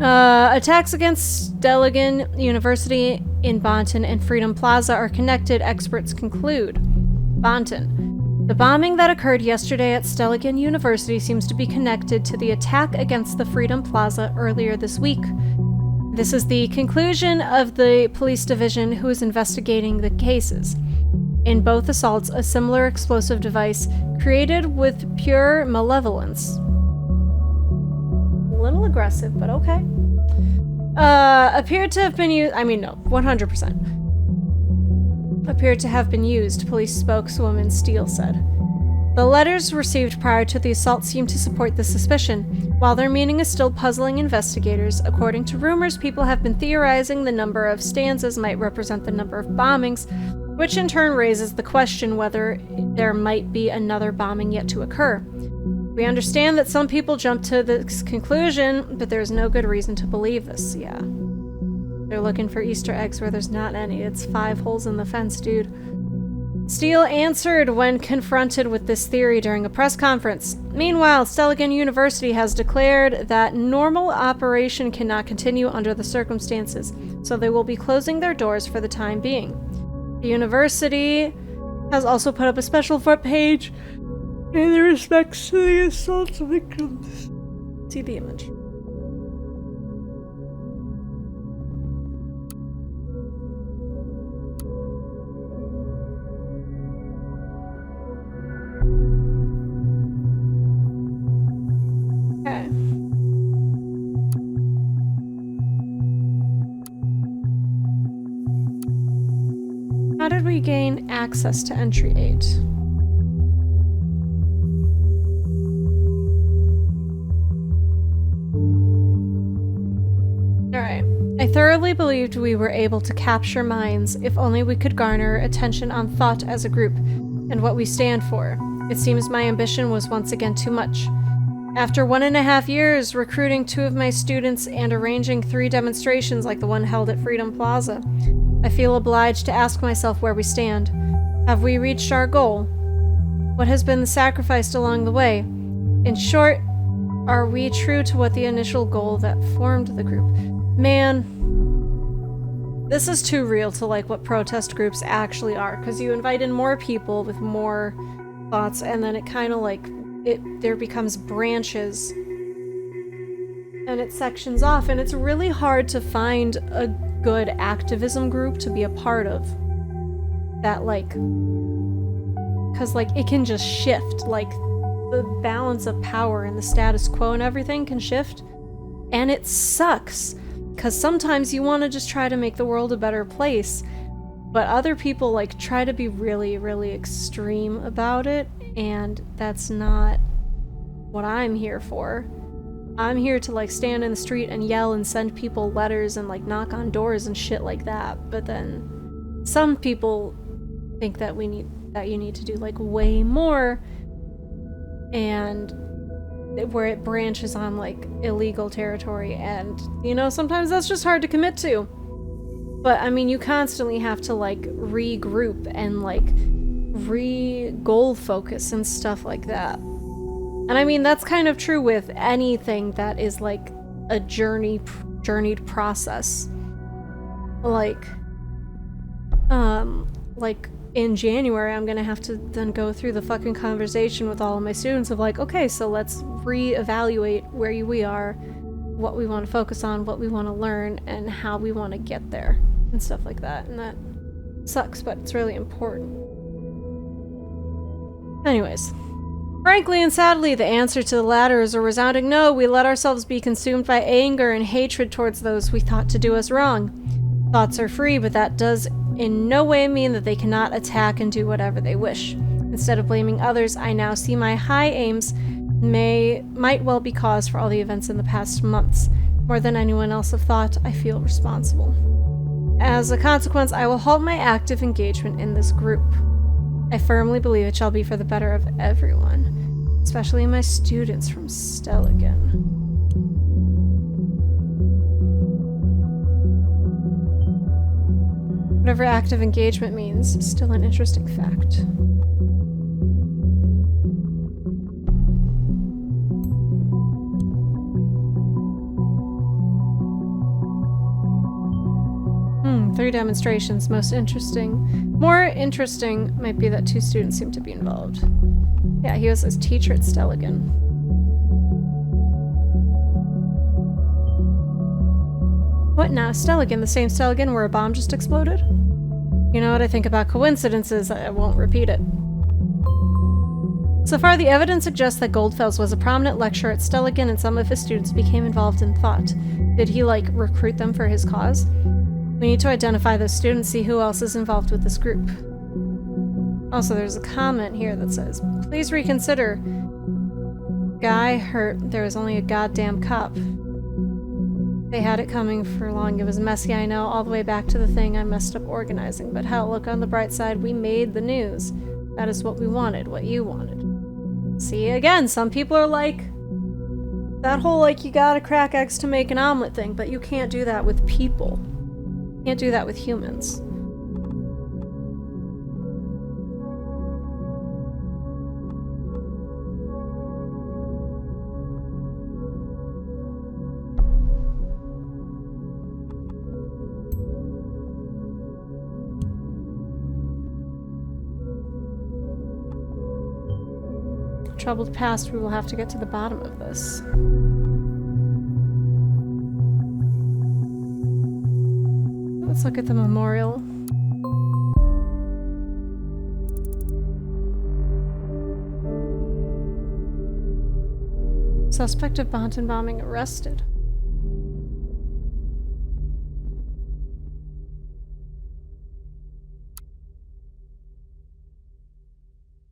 Attacks against Stelligan University in Bonton and Freedom Plaza are connected, experts conclude. Bonton. The bombing that occurred yesterday at Stelligan University seems to be connected to the attack against the Freedom Plaza earlier this week. This is the conclusion of the police division who is investigating the cases. In both assaults, a similar explosive device created with pure malevolence little aggressive, but okay. Appeared to have been used. I mean, no, 100%. Appeared to have been used, police spokeswoman Steele said. The letters received prior to the assault seem to support this suspicion. While their meaning is still puzzling investigators, according to rumors, people have been theorizing the number of stanzas might represent the number of bombings, which in turn raises the question whether there might be another bombing yet to occur. We understand that some people jump to this conclusion, but there's no good reason to believe this. Yeah. They're looking for Easter eggs where there's not any. It's 5 holes in the fence, dude. Steele answered when confronted with this theory during a press conference. Meanwhile, Stelligan University has declared that normal operation cannot continue under the circumstances, so they will be closing their doors for the time being. The university has also put up a special front page in respects to the assault victims. See the image. Okay. How did we gain access to entry 8? Alright. I thoroughly believed we were able to capture minds if only we could garner attention on thought as a group and what we stand for. It seems my ambition was once again too much. After 1.5 years recruiting 2 of my students and arranging 3 demonstrations like the one held at Freedom Plaza, I feel obliged to ask myself where we stand. Have we reached our goal? What has been sacrificed along the way? In short, are we true to what the initial goal that formed the group? Man, this is too real to like what protest groups actually are, because you invite in more people with more thoughts, and then it kind of like there becomes branches and it sections off, and it's really hard to find a good activism group to be a part of that, like, because like it can just shift, like the balance of power and the status quo and everything can shift, and it sucks because sometimes you want to just try to make the world a better place, but other people like try to be really, really extreme about it, and that's not what I'm here for. I'm here to like stand in the street and yell and send people letters and like knock on doors and shit like that. But then some people think that you need to do like way more, and where it branches on like illegal territory, and you know, sometimes that's just hard to commit to. But I mean, you constantly have to like regroup and like re-goal focus and stuff like that. And I mean, that's kind of true with anything that is like a journeyed process. Like in January, I'm gonna have to then go through the fucking conversation with all of my students of like, okay, so let's re-evaluate where we are, what we want to focus on, what we want to learn, and how we want to get there, and stuff like that. And that sucks, but it's really important. Anyways. Frankly and sadly, the answer to the latter is a resounding no. We let ourselves be consumed by anger and hatred towards those we thought to do us wrong. Thoughts are free, but that does in no way mean that they cannot attack and do whatever they wish. Instead of blaming others, I now see my high aims might well be cause for all the events in the past months. More than anyone else have thought, I feel responsible. As a consequence, I will halt my active engagement in this group. I firmly believe it shall be for the better of everyone, especially my students from Stelligan. Whatever active engagement means is still an interesting fact. Three demonstrations. Most interesting. More interesting might be that 2 students seem to be involved. Yeah, he was his teacher at Stelligan. What now? Stelligan? The same Stelligan where a bomb just exploded? You know what I think about coincidences? I won't repeat it. So far, the evidence suggests that Goldfels was a prominent lecturer at Stelligan and some of his students became involved in thought. Did he, like, recruit them for his cause? We need to identify those students, see who else is involved with this group. Also, there's a comment here that says, please reconsider. Guy hurt. There was only a goddamn cop. They had it coming for long. It was messy, I know, all the way back to the thing I messed up organizing. But hell, look on the bright side, we made the news. That is what we wanted, what you wanted. See, again, some people are like, that whole, like, you gotta crack eggs to make an omelet thing, but you can't do that with people. You can't do that with humans. Troubled past, we will have to get to the bottom of this. Let's look at the memorial. Suspect of Bonton bombing arrested.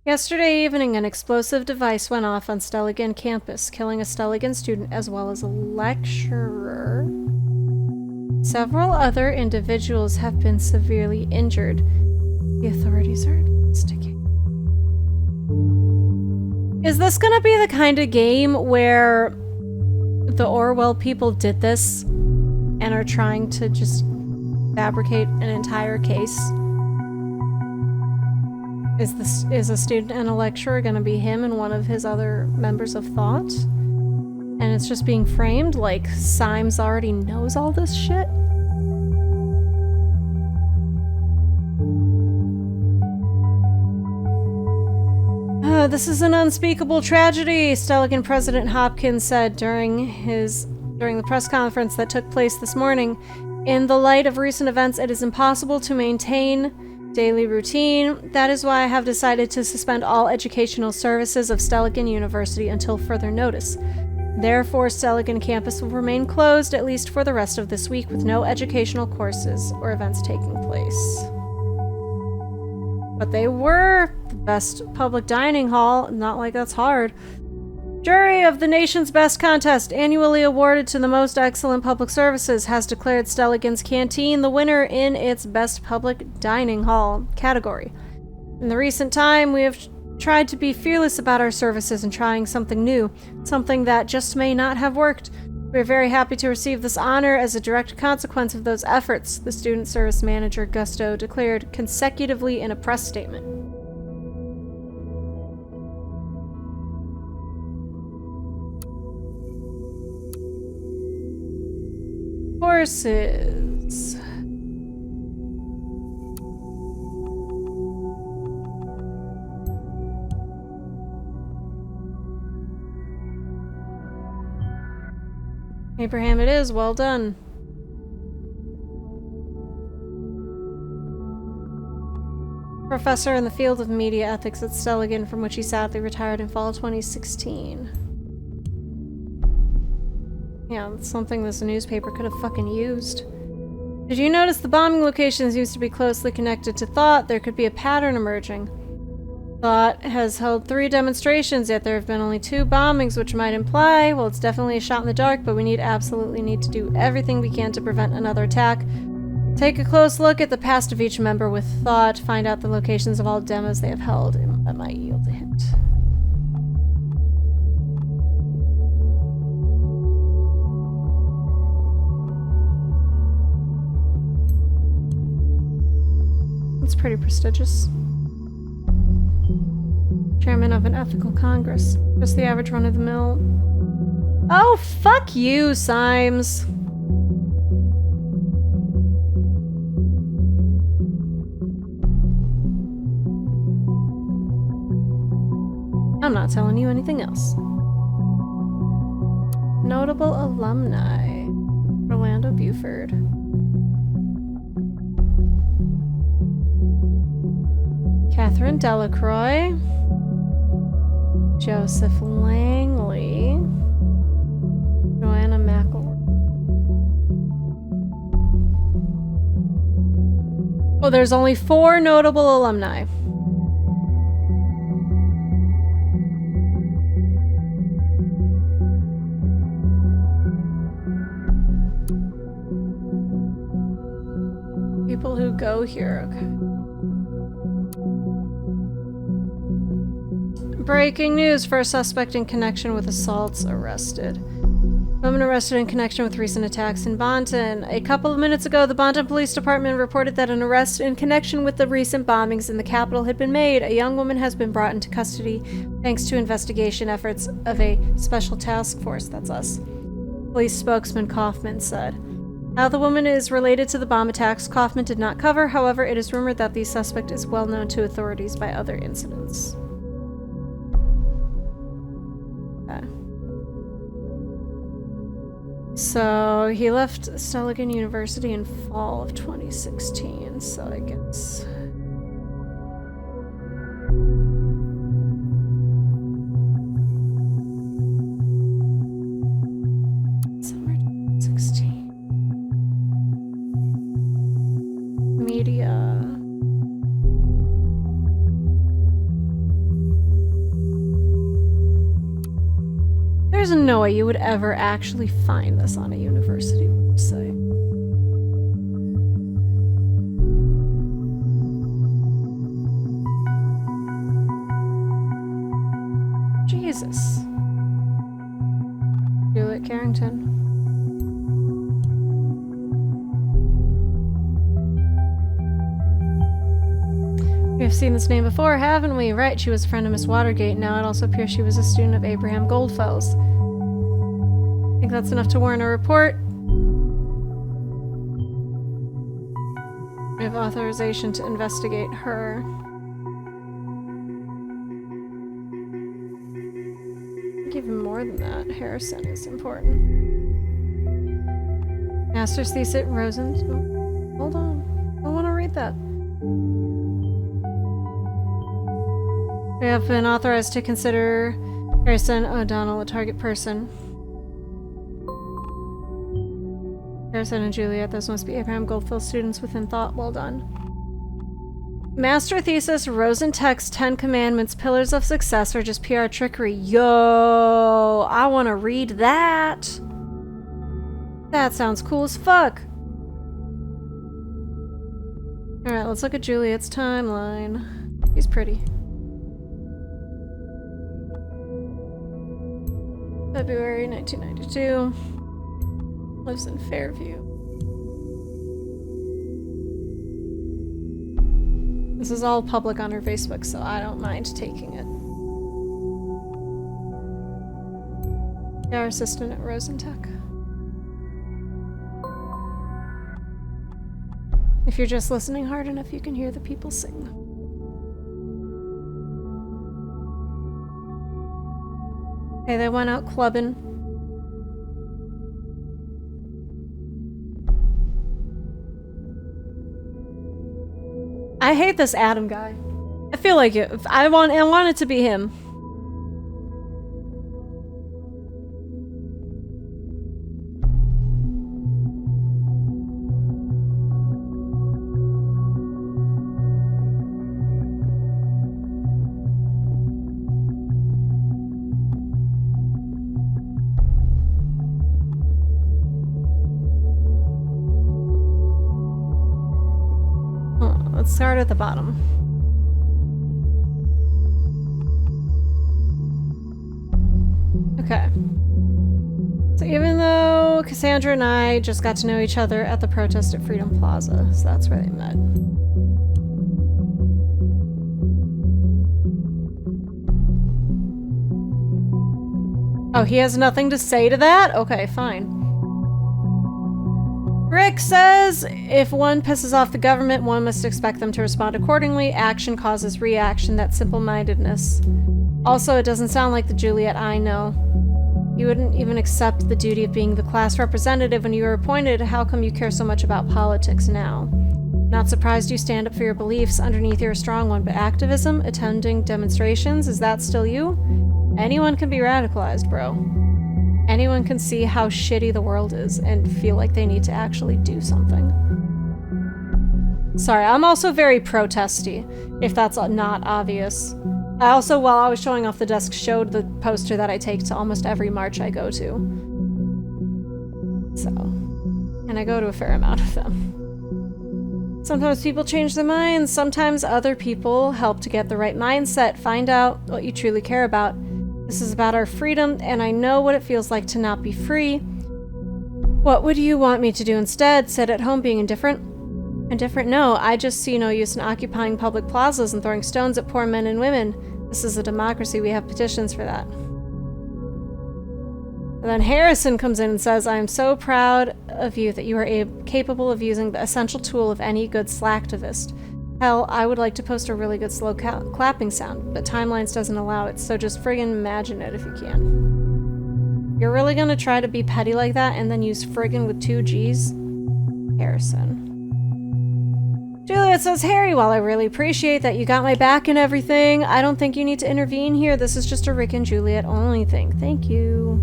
Yesterday evening, an explosive device went off on Stelligan campus, killing a Stelligan student as well as a lecturer. Several other individuals have been severely injured. The authorities are investigating. Is this gonna be the kind of game where the Orwell people did this and are trying to just fabricate an entire case? Is a student and a lecturer gonna be him and one of his other members of thought? And it's just being framed like Symes already knows all this shit? This is an unspeakable tragedy, Stelligan President Hopkins said during the press conference that took place this morning. In the light of recent events, it is impossible to maintain daily routine. That is why I have decided to suspend all educational services of Stelligan University until further notice. Therefore, Stelligan campus will remain closed at least for the rest of this week with no educational courses or events taking place. But they were the best public dining hall, not like that's hard. Jury of the nation's best contest, annually awarded to the most excellent public services, has declared Stelligan's Canteen the winner in its best public dining hall category. In the recent time, we have tried to be fearless about our services and trying something new, something that just may not have worked. We are very happy to receive this honor as a direct consequence of those efforts, the student service manager Gusto declared consecutively in a press statement. Horses. Abraham it is, well done. Professor in the field of media ethics at Stelligan, from which he sadly retired in fall 2016. Yeah, that's something this newspaper could have fucking used. Did you notice the bombing locations used to be closely connected to Thought? There could be a pattern emerging. Thought has held 3 demonstrations, yet there have been only 2 bombings, which might imply, well, it's definitely a shot in the dark, but we absolutely need to do everything we can to prevent another attack. Take a close look at the past of each member with Thought, find out the locations of all demos they have held, and that might yield a hint. It's pretty prestigious. Chairman of an ethical congress. Just the average run-of-the-mill. Oh, fuck you, Symes. I'm not telling you anything else. Notable alumni. Orlando Buford. Catherine Delacroix. Joseph Langley. Joanna McElroy. Oh, there's only 4 notable alumni. People who go here, okay. Breaking news: first suspect in connection with assaults arrested. Woman arrested in connection with recent attacks in Bonton. A couple of minutes ago, the Bonton Police Department reported that an arrest in connection with the recent bombings in the capital had been made. A young woman has been brought into custody thanks to investigation efforts of a special task force. That's us. Police spokesman Kaufman said. How the woman is related to the bomb attacks, Kaufman did not cover. However, it is rumored that the suspect is well known to authorities by other incidents. Okay. So he left Stelligan University in fall of 2016, so I guess... Summer 2016. Media. There's no way you would ever actually find this on a university website. Jesus. Juliet Carrington. We've seen this name before, haven't we? Right, she was a friend of Miss Watergate. Now it also appears she was a student of Abraham Goldfell's. I think that's enough to warrant a report. We have authorization to investigate her. I think even more than that, Harrison is important. Master's thesis, Rosen. Oh, hold on. I want to read that. We have been authorized to consider Harrison O'Donnell a target person. Harrison and Juliet, those must be Abraham Goldfield students within thought. Well done. Master thesis, Rosentech's 10 Commandments, Pillars of Success, or just PR trickery. Yo, I want to read that. That sounds cool as fuck. Alright, let's look at Juliet's timeline. She's pretty. February 1992. Lives in Fairview. This is all public on her Facebook, so I don't mind taking it. Our assistant at Rosentech. If you're just listening hard enough, you can hear the people sing. Okay, they went out clubbing. I hate this Adam guy. I feel like it. I want it to be him. Let's start at the bottom. Okay. So even though Cassandra and I just got to know each other at the protest at Freedom Plaza, so that's where they met. Oh, he has nothing to say to that? Okay, fine. Rick says, if one pisses off the government, one must expect them to respond accordingly. Action causes reaction. That's simple-mindedness. Also, it doesn't sound like the Juliet I know. You wouldn't even accept the duty of being the class representative when you were appointed. How come you care so much about politics now? Not surprised you stand up for your beliefs. Underneath you're a strong one, but activism, attending demonstrations, is that still you? Anyone can be radicalized, bro. Anyone can see how shitty the world is and feel like they need to actually do something. Sorry, I'm also very protesty, if that's not obvious. I also, while I was showing off the desk, showed the poster that I take to almost every march I go to. So, and I go to a fair amount of them. Sometimes people change their minds, sometimes other people help to get the right mindset, find out what you truly care about. This is about our freedom, and I know what it feels like to not be free. What would you want me to do instead? Sit at home being indifferent? Indifferent? No, I just see no use in occupying public plazas and throwing stones at poor men and women. This is a democracy, we have petitions for that. And then Harrison comes in and says, I am so proud of you that you are capable of using the essential tool of any good slacktivist. Hell, I would like to post a really good slow clapping sound, but Timelines doesn't allow it, so just friggin' imagine it if you can. You're really gonna try to be petty like that and then use friggin' with 2 G's? Harrison. Juliet says, Harry, while I really appreciate that you got my back and everything, I don't think you need to intervene here. This is just a Rick and Juliet only thing. Thank you.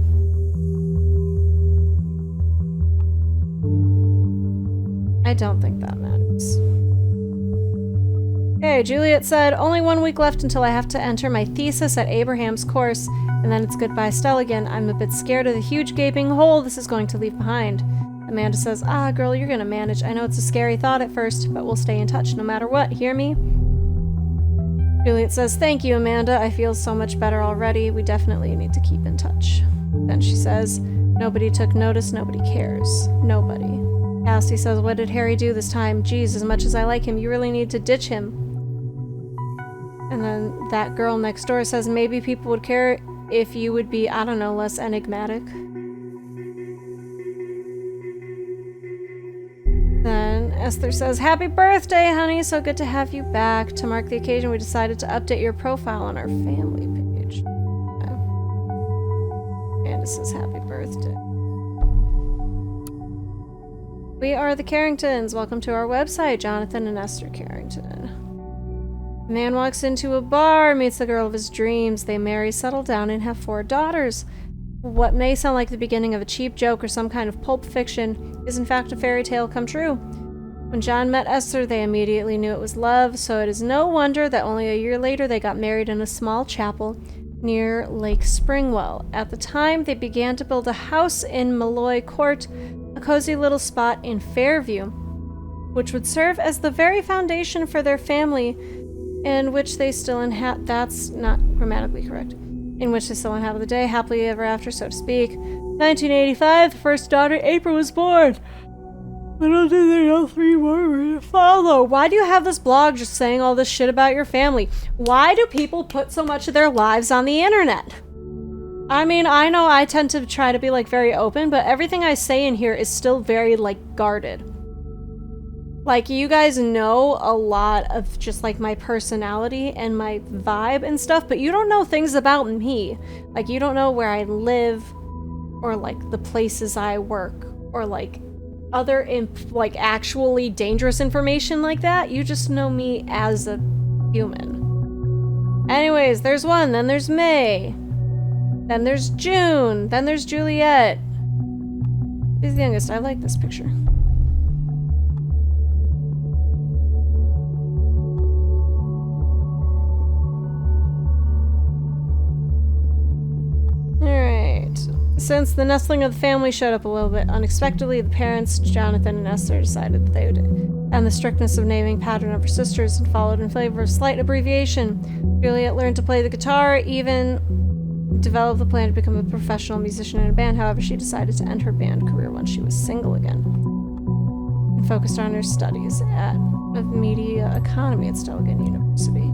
I don't think that matters. Okay, Juliet said, only 1 week left until I have to enter my thesis at Abraham's course, and then it's goodbye Stell again. I'm a bit scared of the huge gaping hole this is going to leave behind. Amanda says, girl, you're gonna manage. I know it's a scary thought at first, but we'll stay in touch no matter what, hear me? Juliet says, thank you, Amanda. I feel so much better already. We definitely need to keep in touch. Then she says, nobody took notice, nobody cares. Nobody. Cassie says, what did Harry do this time? Geez, as much as I like him, you really need to ditch him. And then that girl next door says, maybe people would care if you would be, I don't know, less enigmatic. Then Esther says, happy birthday, honey. So good to have you back. To mark the occasion, we decided to update your profile on our family page. Okay. And it says, happy birthday. We are the Carringtons. Welcome to our website, Jonathan and Esther Carrington. A man walks into a bar, meets the girl of his dreams. They marry, settle down, and have 4 daughters. What may sound like the beginning of a cheap joke or some kind of pulp fiction is in fact a fairy tale come true. When John met Esther, they immediately knew it was love, so it is no wonder that only a year later they got married in a small chapel near Lake Springwell. At the time, they began to build a house in Malloy Court, a cozy little spot in Fairview, which would serve as the very foundation for their family, in which they still inhabit. That's not grammatically correct. In which they still inhabit the day, happily ever after, so to speak. 1985, the first daughter, April, was born. I don't think there are 3 more to follow. Why do you have this blog just saying all this shit about your family? Why do people put so much of their lives on the internet? I mean, I know I tend to try to be, like, very open, but everything I say in here is still very, like, guarded. Like, you guys know a lot of just, like, my personality and my vibe and stuff, but you don't know things about me. Like, you don't know where I live, or, like, the places I work, or, like, other, like, actually dangerous information like that. You just know me as a human. Anyways, there's 1, then there's May. Then there's June. Then there's Juliet. She's the youngest. I like this picture. Alright. Since the nestling of the family showed up a little bit unexpectedly, the parents, Jonathan and Esther, decided that they would end the strictness of naming pattern of her sisters and followed in favor of slight abbreviation. Juliet learned to play the guitar, even developed the plan to become a professional musician in a band. However, she decided to end her band career once she was single again and focused on her studies of media economy at Stelligan University.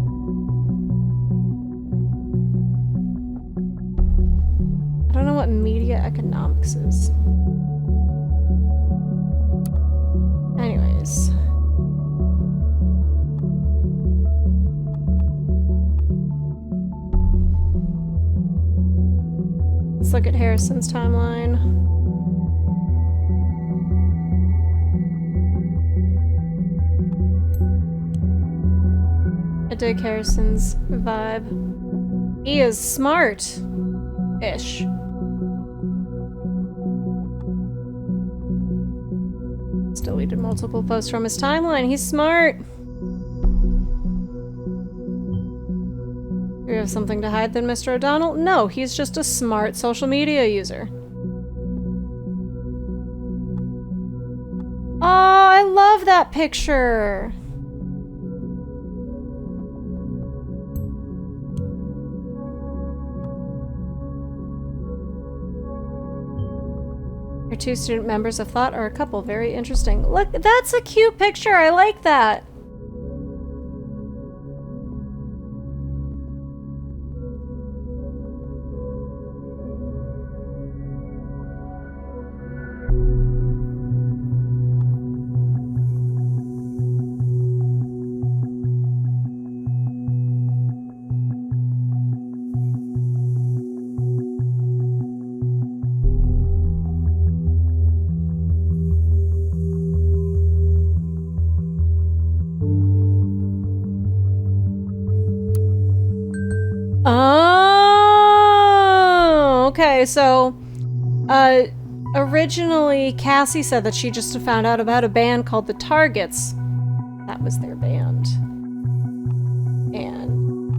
I don't know what media economics is. Anyways. Let's look at Harrison's timeline. I dig Harrison's vibe. He is smart-ish. Deleted multiple posts from his timeline. He's smart. Do you have something to hide then, Mr. O'Donnell? No, he's just a smart social media user. Oh, I love that picture. Your two student members of thought are a couple. Very interesting. Look, that's a cute picture. I like that. Oh, okay. So, originally Cassie said that she just found out about a band called the Targets. That was their band. And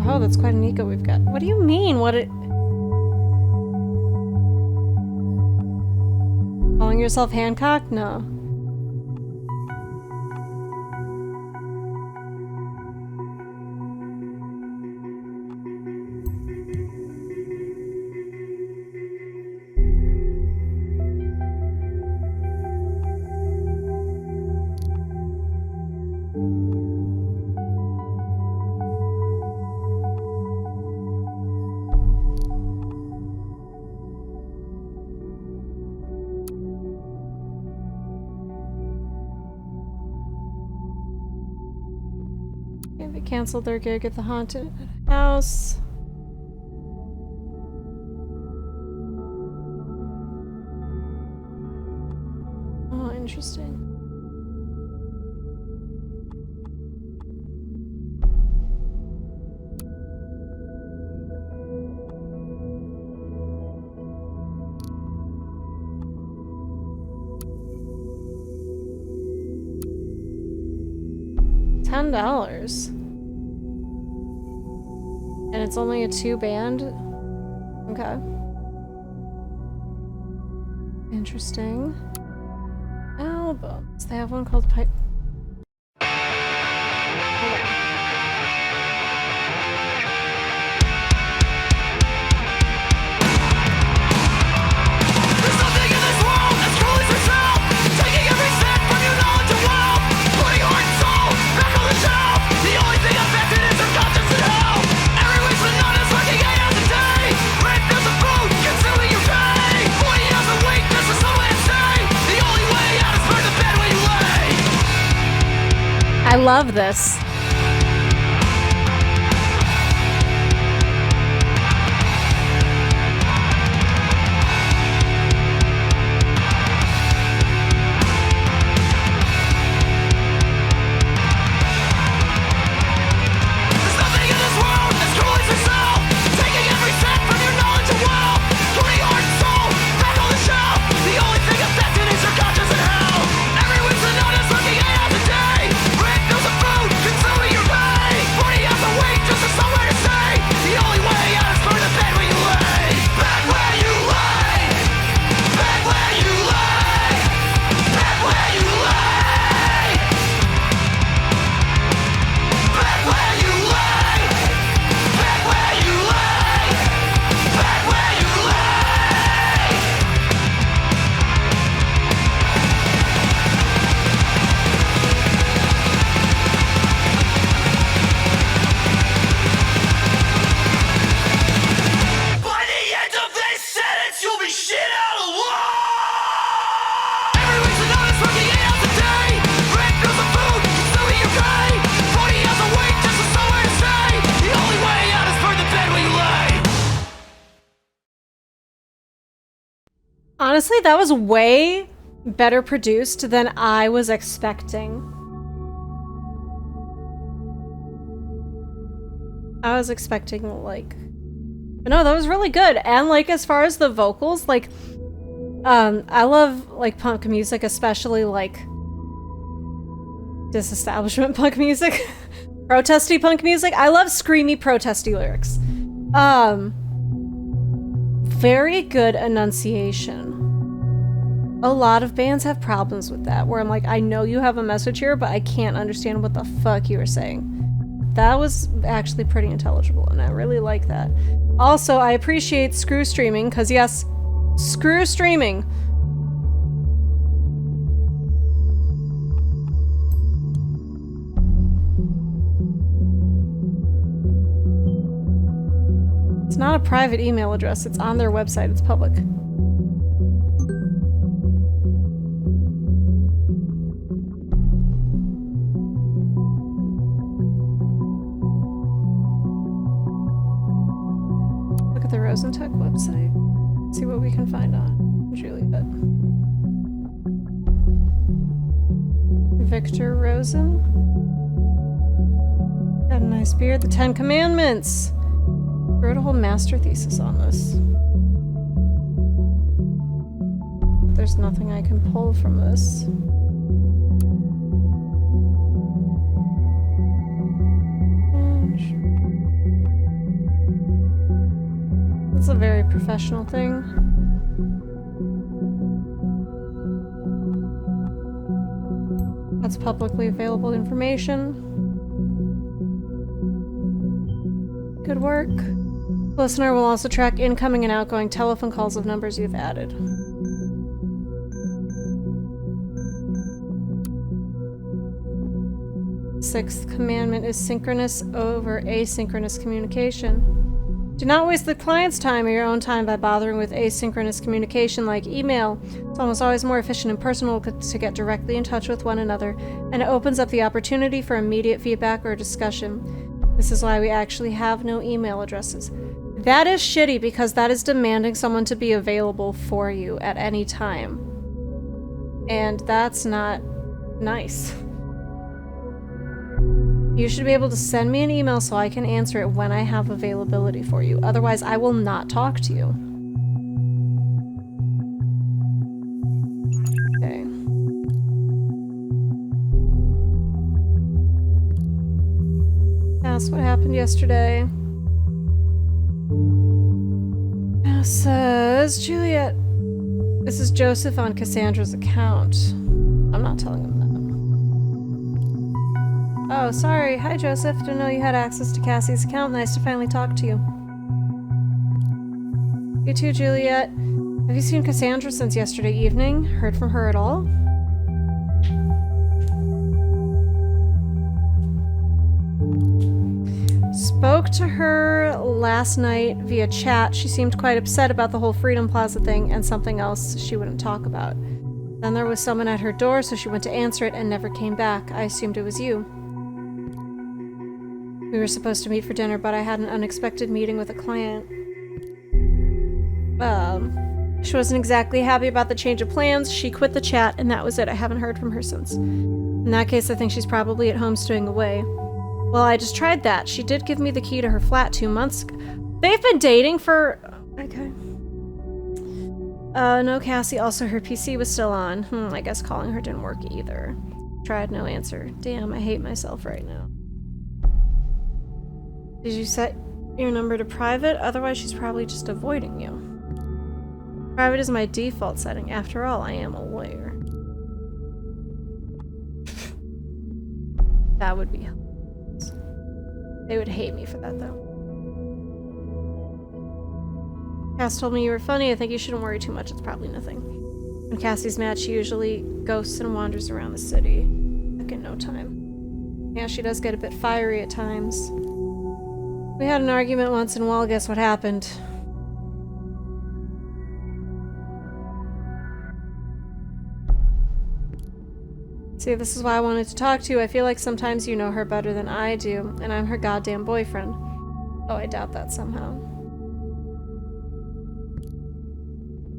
oh, that's quite an eco we've got. What do you mean? What it? Calling yourself Hancock? No. They canceled their gig at the haunted house. Oh, interesting. $10. And it's only a 2-band? Okay. Interesting. Albums. They have one called Pipe. I love this. Honestly, that was way better produced than I was expecting. I was expecting, like... But no, that was really good. And, like, as far as the vocals, like... I love, like, punk music, especially, like... disestablishment punk music. Protesty punk music. I love screamy, protesty lyrics. Very good enunciation. A lot of bands have problems with that, where I'm like, I know you have a message here, but I can't understand what the fuck you are saying. That was actually pretty intelligible, and I really like that. Also, I appreciate screw streaming, because yes, screw streaming. It's not a private email address, it's on their website, it's public. Look at the Rosentech website. See what we can find on Juliet. Victor Rosen. Got a nice beard. The 10 Commandments. Wrote a whole master thesis on this. There's nothing I can pull from this. It's a very professional thing. That's publicly available information. Good work. Listener will also track incoming and outgoing telephone calls of numbers you've added. Sixth commandment is synchronous over asynchronous communication. Do not waste the client's time or your own time by bothering with asynchronous communication like email. It's almost always more efficient and personal to get directly in touch with one another, and it opens up the opportunity for immediate feedback or discussion. This is why we actually have no email addresses. That is shitty because that is demanding someone to be available for you at any time. And that's not nice. You should be able to send me an email so I can answer it when I have availability for you. Otherwise, I will not talk to you. Okay. Ask what happened yesterday. Says Juliet. This is Joseph on Cassandra's account. I'm not telling him that. Oh, sorry. Hi, Joseph. Didn't know you had access to Cassie's account. Nice to finally talk to you. You too, Juliet. Have you seen Cassandra since yesterday evening? Heard from her at all? Spoke to her last night via chat. She seemed quite upset about the whole Freedom Plaza thing and something else she wouldn't talk about. Then there was someone at her door, so she went to answer it and never came back. I assumed it was you. We were supposed to meet for dinner, but I had an unexpected meeting with a client. She wasn't exactly happy about the change of plans. She quit the chat, and that was it. I haven't heard from her since. In that case, I think she's probably at home stowing away. Well, I just tried that. She did give me the key to her flat 2 months ago. They've been dating for... Okay. No, Cassie. Also, her PC was still on. I guess calling her didn't work either. Tried, no answer. Damn, I hate myself right now. Did you set your number to private? Otherwise, she's probably just avoiding you. Private is my default setting. After all, I am a lawyer. That would be helpful. They would hate me for that, though. Cass told me you were funny. I think you shouldn't worry too much. It's probably nothing. When Cassie's mad, she usually ghosts and wanders around the city. Back in no time. Yeah, she does get a bit fiery at times. We had an argument once, and well, guess what happened? See, this is why I wanted to talk to you. I feel like sometimes you know her better than I do, and I'm her goddamn boyfriend. Oh, I doubt that somehow.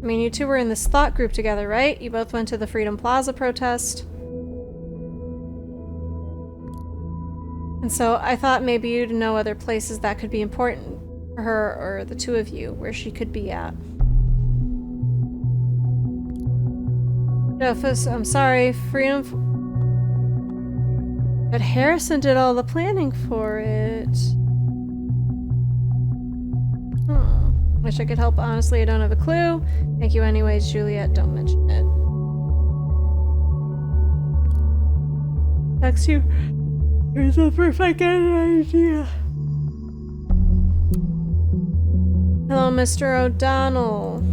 I mean, you two were in this thought group together, right? You both went to the Freedom Plaza protest. And so I thought maybe you'd know other places that could be important for her or the two of you, where she could be at. Rufus, I'm sorry, Freedom... But Harrison did all the planning for it. Wish I could help, honestly, I don't have a clue. Thank you anyways, Juliet, don't mention it. Text you. Here's a perfect idea. Hello, Mr. O'Donnell.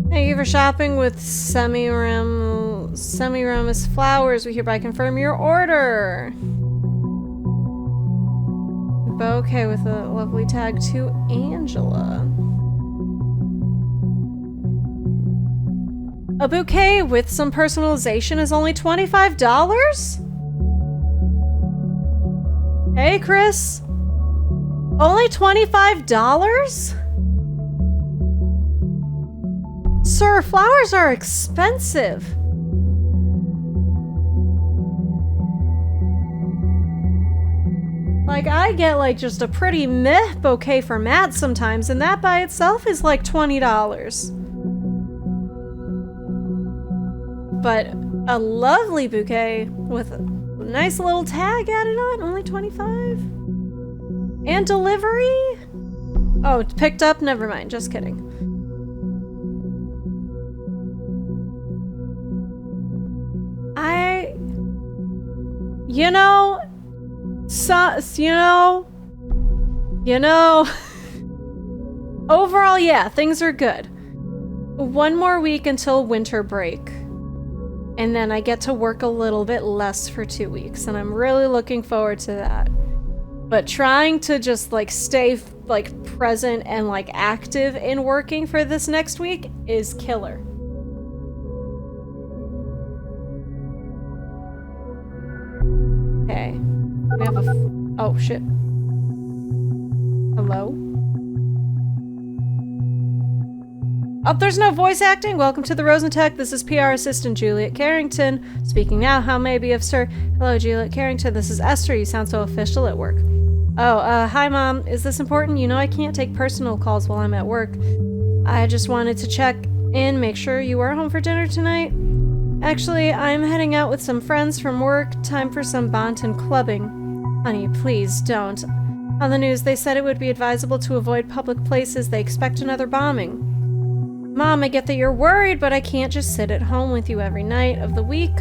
Thank you for shopping with Semiramis Flowers. We hereby confirm your order. Bouquet with a lovely tag to Angela. A bouquet with some personalization is only $25? Hey, Chris. Only $25? Sir, flowers are expensive. Like, I get like just a pretty meh bouquet for Matt sometimes, and that by itself is like $20. But a lovely bouquet with a nice little tag added on, only $25? And delivery? Oh, it's picked up? Never mind, just kidding. Overall, yeah, things are good. One more week until winter break. And then I get to work a little bit less for 2 weeks, and I'm really looking forward to that. But trying to just, like, stay, like, present and, like, active in working for this next week is killer. Okay. We have a... oh, shit. Hello? Oh, there's no voice acting? Welcome to the Rosentech. This is PR Assistant Juliet Carrington. Speaking now, how may I be of sir? Hello, Juliet Carrington. This is Esther. You sound so official at work. Oh, hi, Mom. Is this important? You know I can't take personal calls while I'm at work. I just wanted to check in, make sure you are home for dinner tonight. Actually, I'm heading out with some friends from work. Time for some Bonton clubbing. Honey, please don't. On the news, they said it would be advisable to avoid public places. They expect another bombing. Mom, I get that you're worried, but I can't just sit at home with you every night of the week.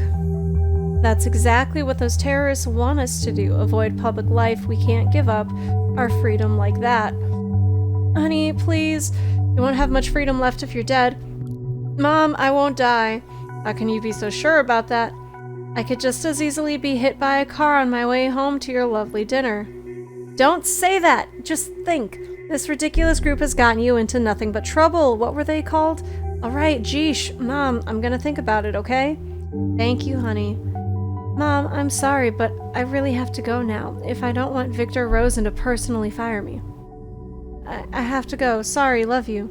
That's exactly what those terrorists want us to do. Avoid public life. We can't give up our freedom like that. Honey, please. You won't have much freedom left if you're dead. Mom, I won't die. How can you be so sure about that? I could just as easily be hit by a car on my way home to your lovely dinner. Don't say that! Just think. This ridiculous group has gotten you into nothing but trouble. What were they called? Alright, geesh. Mom, I'm gonna think about it, okay? Thank you, honey. Mom, I'm sorry, but I really have to go now. If I don't want Victor Rosen to personally fire me. I have to go. Sorry, love you.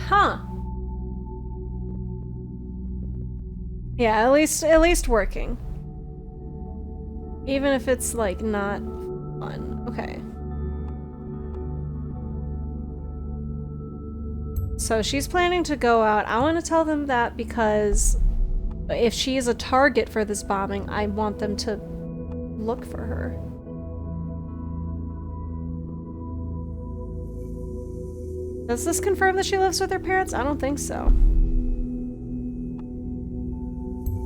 Huh. Yeah, at least working. Even if it's, like, not fun. Okay. So she's planning to go out. I want to tell them that because if she is a target for this bombing, I want them to look for her. Does this confirm that she lives with her parents? I don't think so.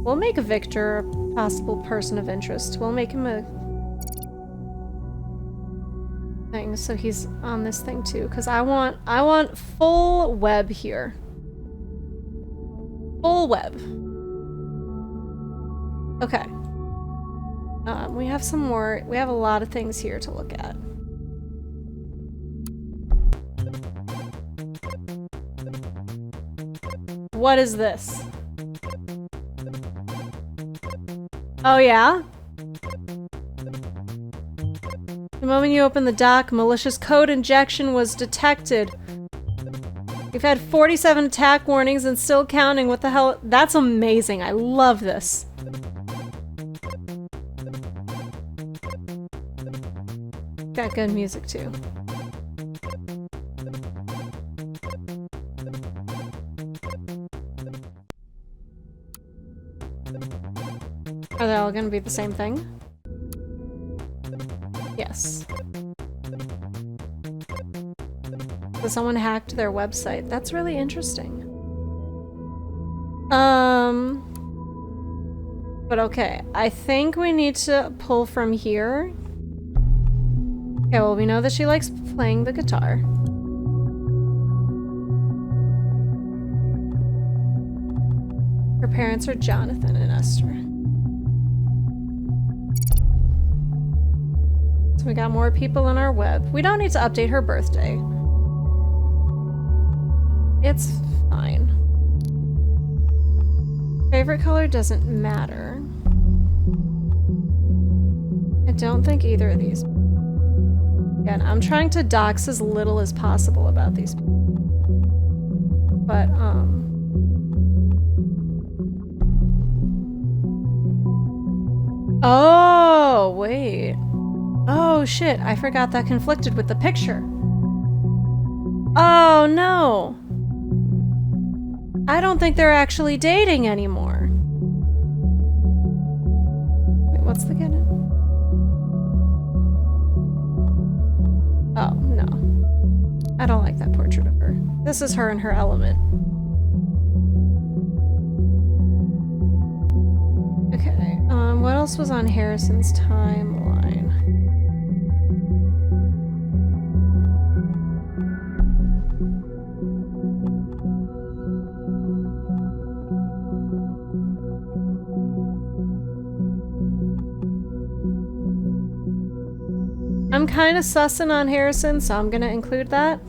We'll make Victor a possible person of interest. We'll make him a thing so he's on this thing too, because I want full web here. Full web. Okay. We have some more. We have a lot of things here to look at. What is this? Oh, yeah? moment you open the dock, malicious code injection was detected. We've had 47 attack warnings and still counting. What the hell? That's amazing. I love this. Got good music too. Are they all gonna be the same thing? Yes. So someone hacked their website. That's really interesting. But okay, I think we need to pull from here. Okay, well, we know that she likes playing the guitar. Her parents are Jonathan and Esther. So we got more people in our web. We don't need to update her birthday. It's fine. Favorite color doesn't matter. I don't think either of these. Again, I'm trying to dox as little as possible about these people. But, oh, wait. Oh, shit. I forgot that conflicted with the picture. Oh, no. I don't think they're actually dating anymore. Wait, what's the get in? Oh, no. I don't like that portrait of her. This is her in her element. Okay, what else was on Harrison's timeline? I'm kind of sussing on Harrison, so I'm gonna include that.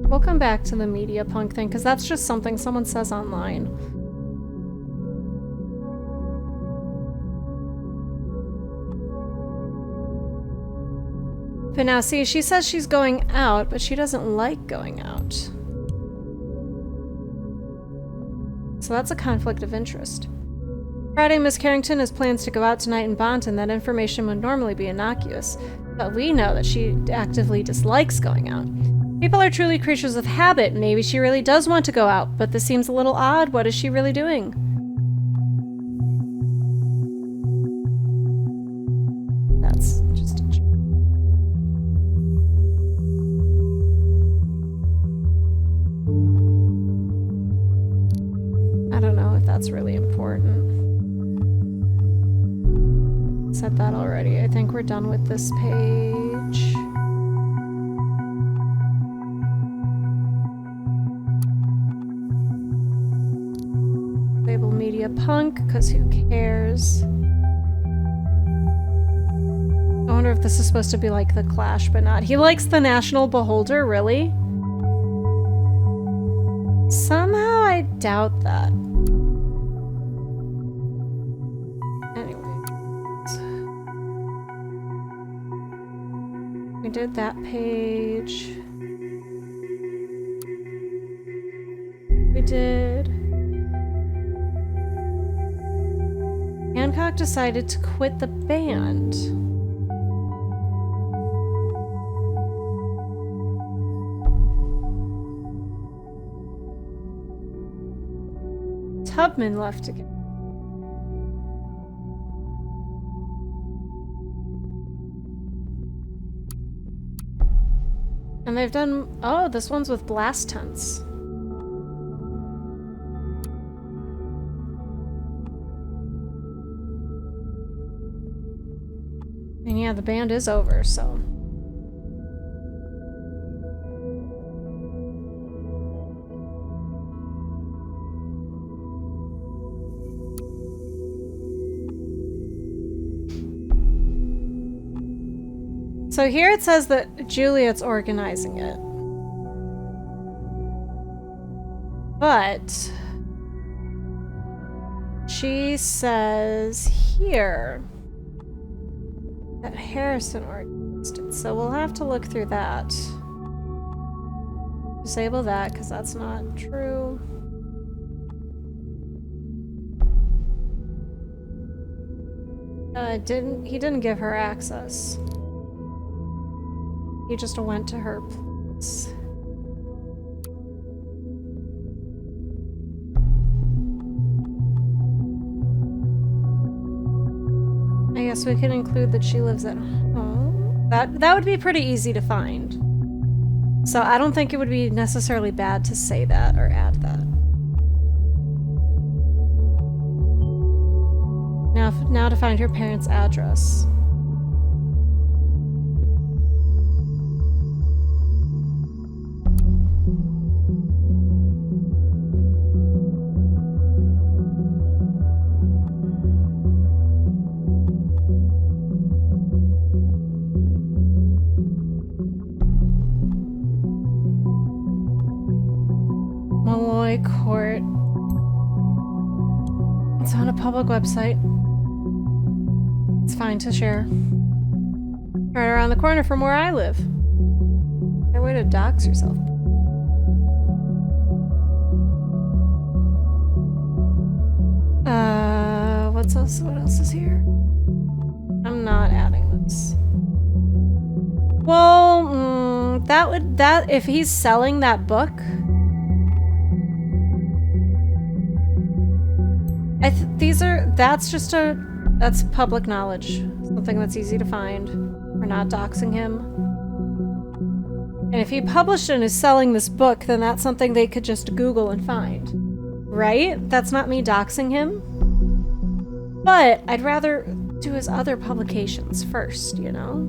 We'll come back to the media punk thing, because that's just something someone says online. But now, see, she says she's going out, but she doesn't like going out. So that's a conflict of interest. Friday, Miss Carrington has plans to go out tonight in Bonton. That information would normally be innocuous, but we know that she actively dislikes going out. People are truly creatures of habit. Maybe she really does want to go out, but this seems a little odd. What is she really doing? That's just a joke. I don't know if that's really important. Said that already. I think we're done with this page. Label media punk, because who cares? I wonder if this is supposed to be like the Clash, but not. He likes the National Beholder, really? Somehow I doubt that. Anyway. We did that page. We did. Hancock decided to quit the band. Tubman left again. And they've done... Oh, this one's with blast tents. And yeah, the band is over, so... So here it says that Juliet's organizing it. But she says here that Harrison organized it, so we'll have to look through that. Disable that because that's not true. He didn't give her access. He just went to her place. I guess we can include that she lives at home. That would be pretty easy to find. So I don't think it would be necessarily bad to say that or add that. Now to find her parents' address. Malloy Court. It's on a public website. It's fine to share. Right around the corner from where I live. Fair way to dox yourself. What's else? What else is here? I'm not adding this. Well, that if he's selling that book, that's public knowledge. Something that's easy to find. We're not doxing him. And if he published and is selling this book, then that's something they could just Google and find. Right? That's not me doxing him. But I'd rather do his other publications first, you know?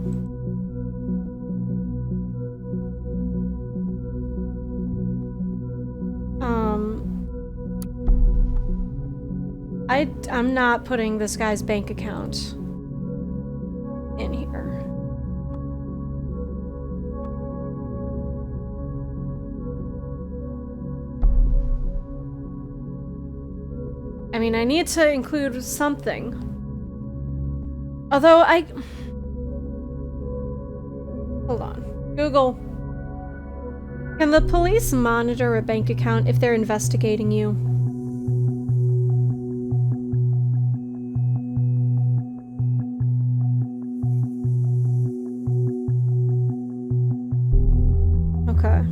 I'm not putting this guy's bank account in here. I mean, I need to include something. Although hold on. Google. Can the police monitor a bank account if they're investigating you? Okay.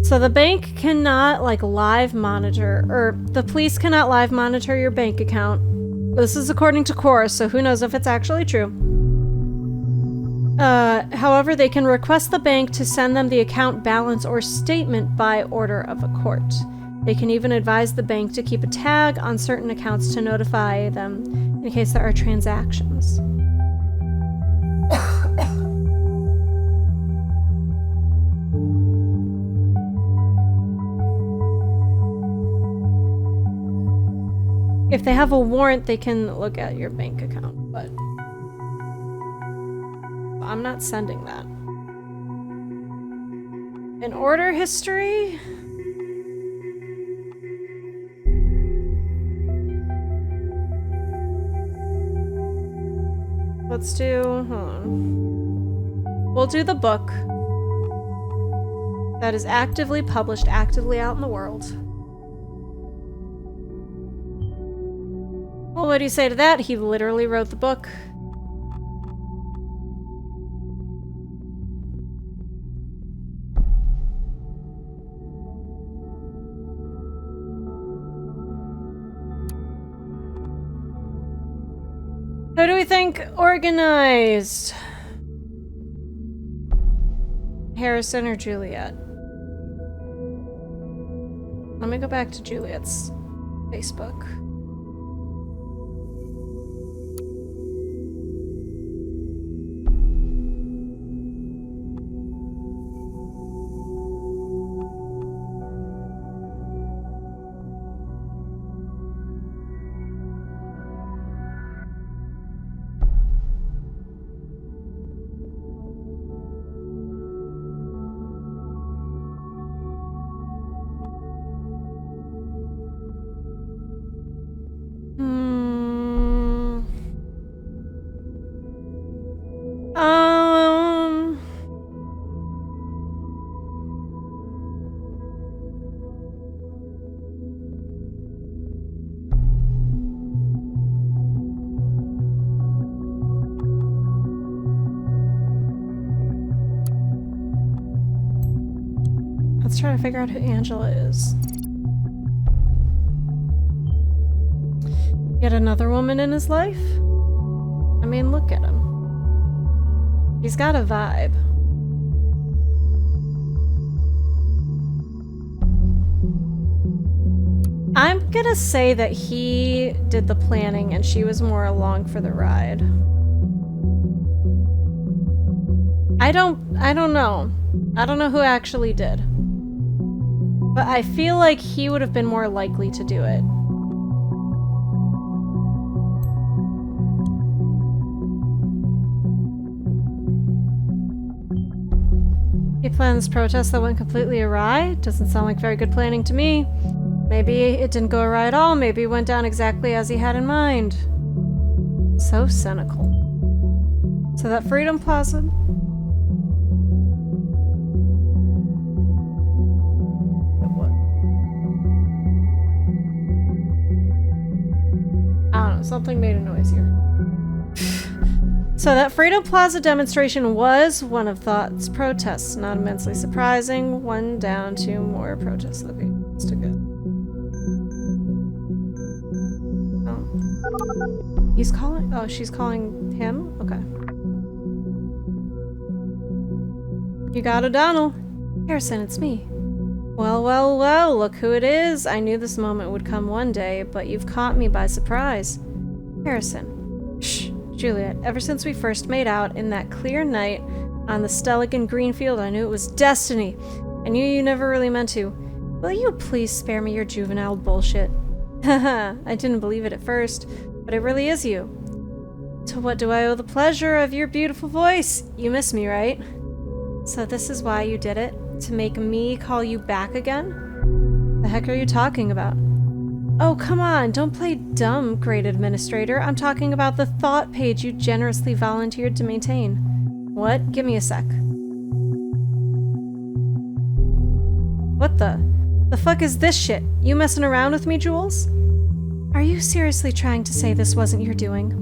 So the bank cannot, like, live monitor, or the police cannot live monitor your bank account. This is according to Quora, so who knows if it's actually true. However, they can request the bank to send them the account balance or statement by order of a court. They can even advise the bank to keep a tag on certain accounts to notify them in case there are transactions. If they have a warrant, they can look at your bank account, but I'm not sending that. An order history? Let's do, hold on. We'll do the book that is actively published, actively out in the world. Well, what do you say to that? He literally wrote the book. Who do we think organized? Harrison or Juliet? Let me go back to Juliet's Facebook. Let's try to figure out who Angela is. Yet another woman in his life? I mean, look at him. He's got a vibe. I'm gonna say that he did the planning and she was more along for the ride. I don't know. I don't know who actually did. But I feel like he would have been more likely to do it. He planned this protest that went completely awry? Doesn't sound like very good planning to me. Maybe it didn't go awry at all. Maybe it went down exactly as he had in mind. So cynical. So that Freedom Plaza... What? I don't know. Something made a noise here. So that Freedom Plaza demonstration was one of Thought's protests. Not immensely surprising. 1 down, 2 more protest locations to go. Oh. He's calling? Oh, she's calling him? Okay. You got O'Donnell. Harrison, it's me. Well, well, well, look who it is. I knew this moment would come one day, but you've caught me by surprise. Harrison. Shh. Juliet, ever since we first made out in that clear night on the Stelligan green field, I knew it was destiny. I knew you never really meant to. Will you please spare me your juvenile bullshit? Haha, I didn't believe it at first, but it really is you. To what do I owe the pleasure of your beautiful voice? You miss me, right? So this is why you did it? To make me call you back again? The heck are you talking about? Oh, come on, don't play dumb, great administrator. I'm talking about the thought page you generously volunteered to maintain. What? Give me a sec. What the fuck is this shit? You messing around with me, Jules? Are you seriously trying to say this wasn't your doing?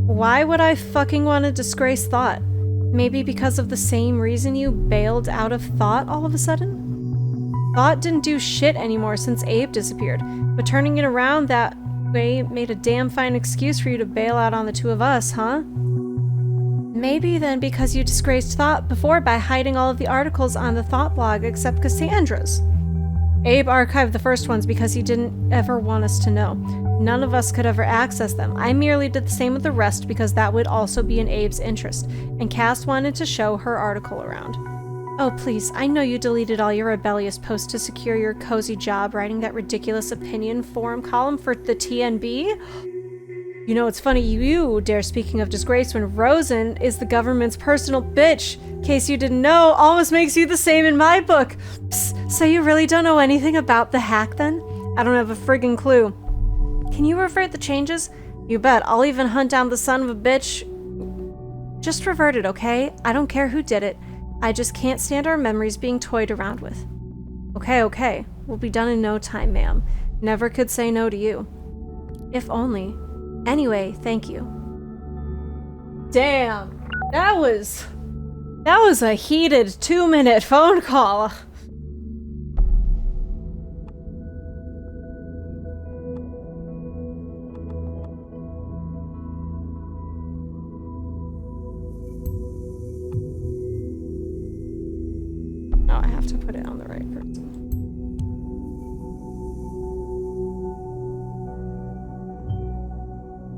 Why would I fucking want to disgrace Thought? Maybe because of the same reason you bailed out of Thought all of a sudden? Thought didn't do shit anymore since Abe disappeared, but turning it around that way made a damn fine excuse for you to bail out on the two of us, huh? Maybe then because you disgraced Thought before by hiding all of the articles on the Thought blog except Cassandra's. Abe archived the first ones because he didn't ever want us to know. None of us could ever access them. I merely did the same with the rest because that would also be in Abe's interest, and Cass wanted to show her article around. Oh please, I know you deleted all your rebellious posts to secure your cozy job writing that ridiculous opinion forum column for the TNB? You know, it's funny you dare speaking of disgrace when Rosen is the government's personal bitch. In case you didn't know, almost makes you the same in my book. Psst, so you really don't know anything about the hack then? I don't have a friggin' clue. Can you revert the changes? You bet, I'll even hunt down the son of a bitch. Just revert it, okay? I don't care who did it. I just can't stand our memories being toyed around with. Okay. We'll be done in no time, ma'am. Never could say no to you. If only. Anyway, thank you. Damn. That was a heated 2-minute phone call. I have to put it on the right person.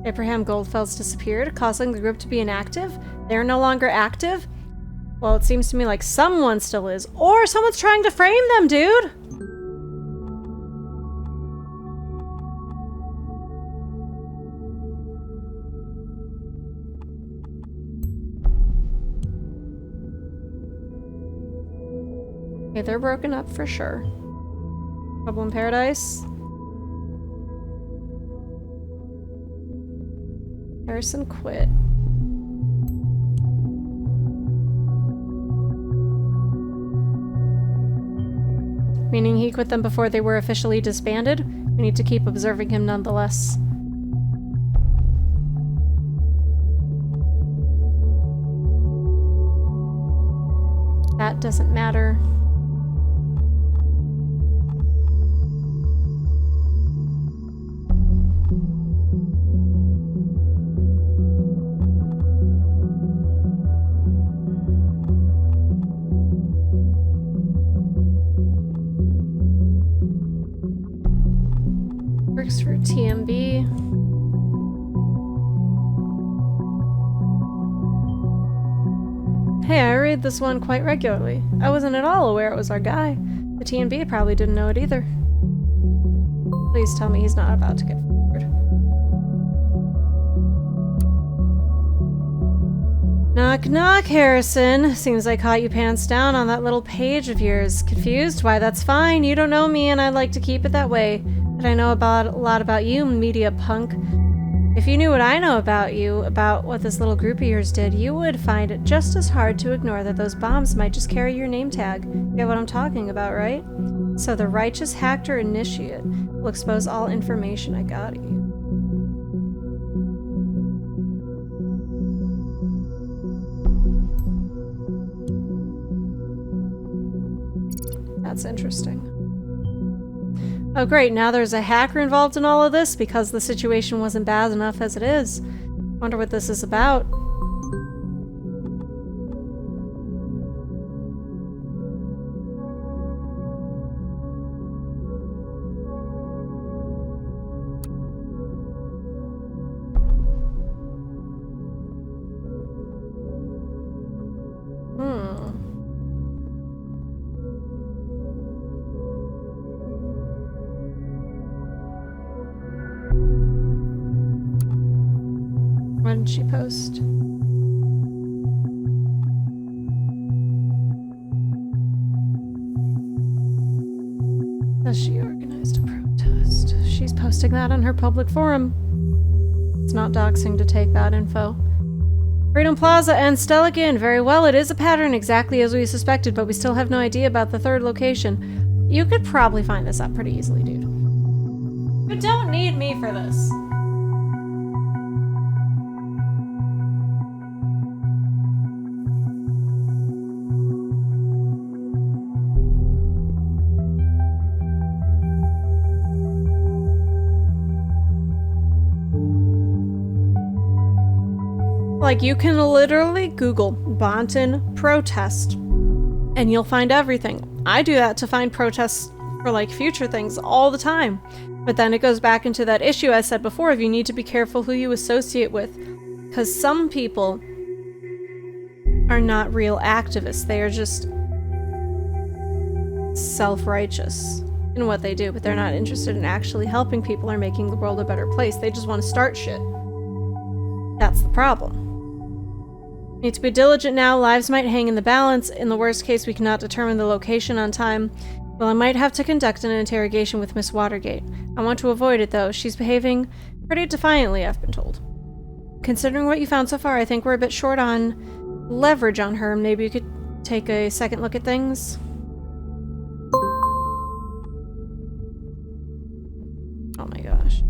Abraham Goldfeld's disappeared, causing the group to be inactive? They're no longer active? Well, it seems to me like someone still is. Or someone's trying to frame them, dude! Okay, they're broken up for sure. Trouble in Paradise. Harrison quit. Meaning he quit them before they were officially disbanded? We need to keep observing him nonetheless. That doesn't matter. Works for TMB. Hey, I read this one quite regularly. I wasn't at all aware it was our guy. The TMB probably didn't know it either. Please tell me he's not about to get fired. Knock knock, Harrison. Seems I caught you pants down on that little page of yours. Confused? Why, that's fine. You don't know me and I'd like to keep it that way. But I know a lot about you, media punk. If you knew what I know about you, about what this little group of yours did, you would find it just as hard to ignore that those bombs might just carry your name tag. You get what I'm talking about, right? So the righteous hacker initiate will expose all information I got of you. That's interesting. Oh great, now there's a hacker involved in all of this because the situation wasn't bad enough as it is. Wonder what this is about. When did she post? Has she organized a protest? She's posting that on her public forum. It's not doxing to take that info. Freedom Plaza and Stelican. Very well, it is a pattern exactly as we suspected, but we still have no idea about the third location. You could probably find this out pretty easily, dude. You don't need me for this. Like, you can literally Google Bonton protest and you'll find everything. I do that to find protests for like future things all the time. But then it goes back into that issue I said before of you need to be careful who you associate with. Because some people are not real activists. They are just self-righteous in what they do, but they're not interested in actually helping people or making the world a better place. They just want to start shit. That's the problem. Need to be diligent now. Lives might hang in the balance. In the worst case, we cannot determine the location on time. Well, I might have to conduct an interrogation with Miss Watergate. I want to avoid it, though. She's behaving pretty defiantly, I've been told. Considering what you found so far, I think we're a bit short on leverage on her. Maybe you could take a second look at things? Oh my gosh.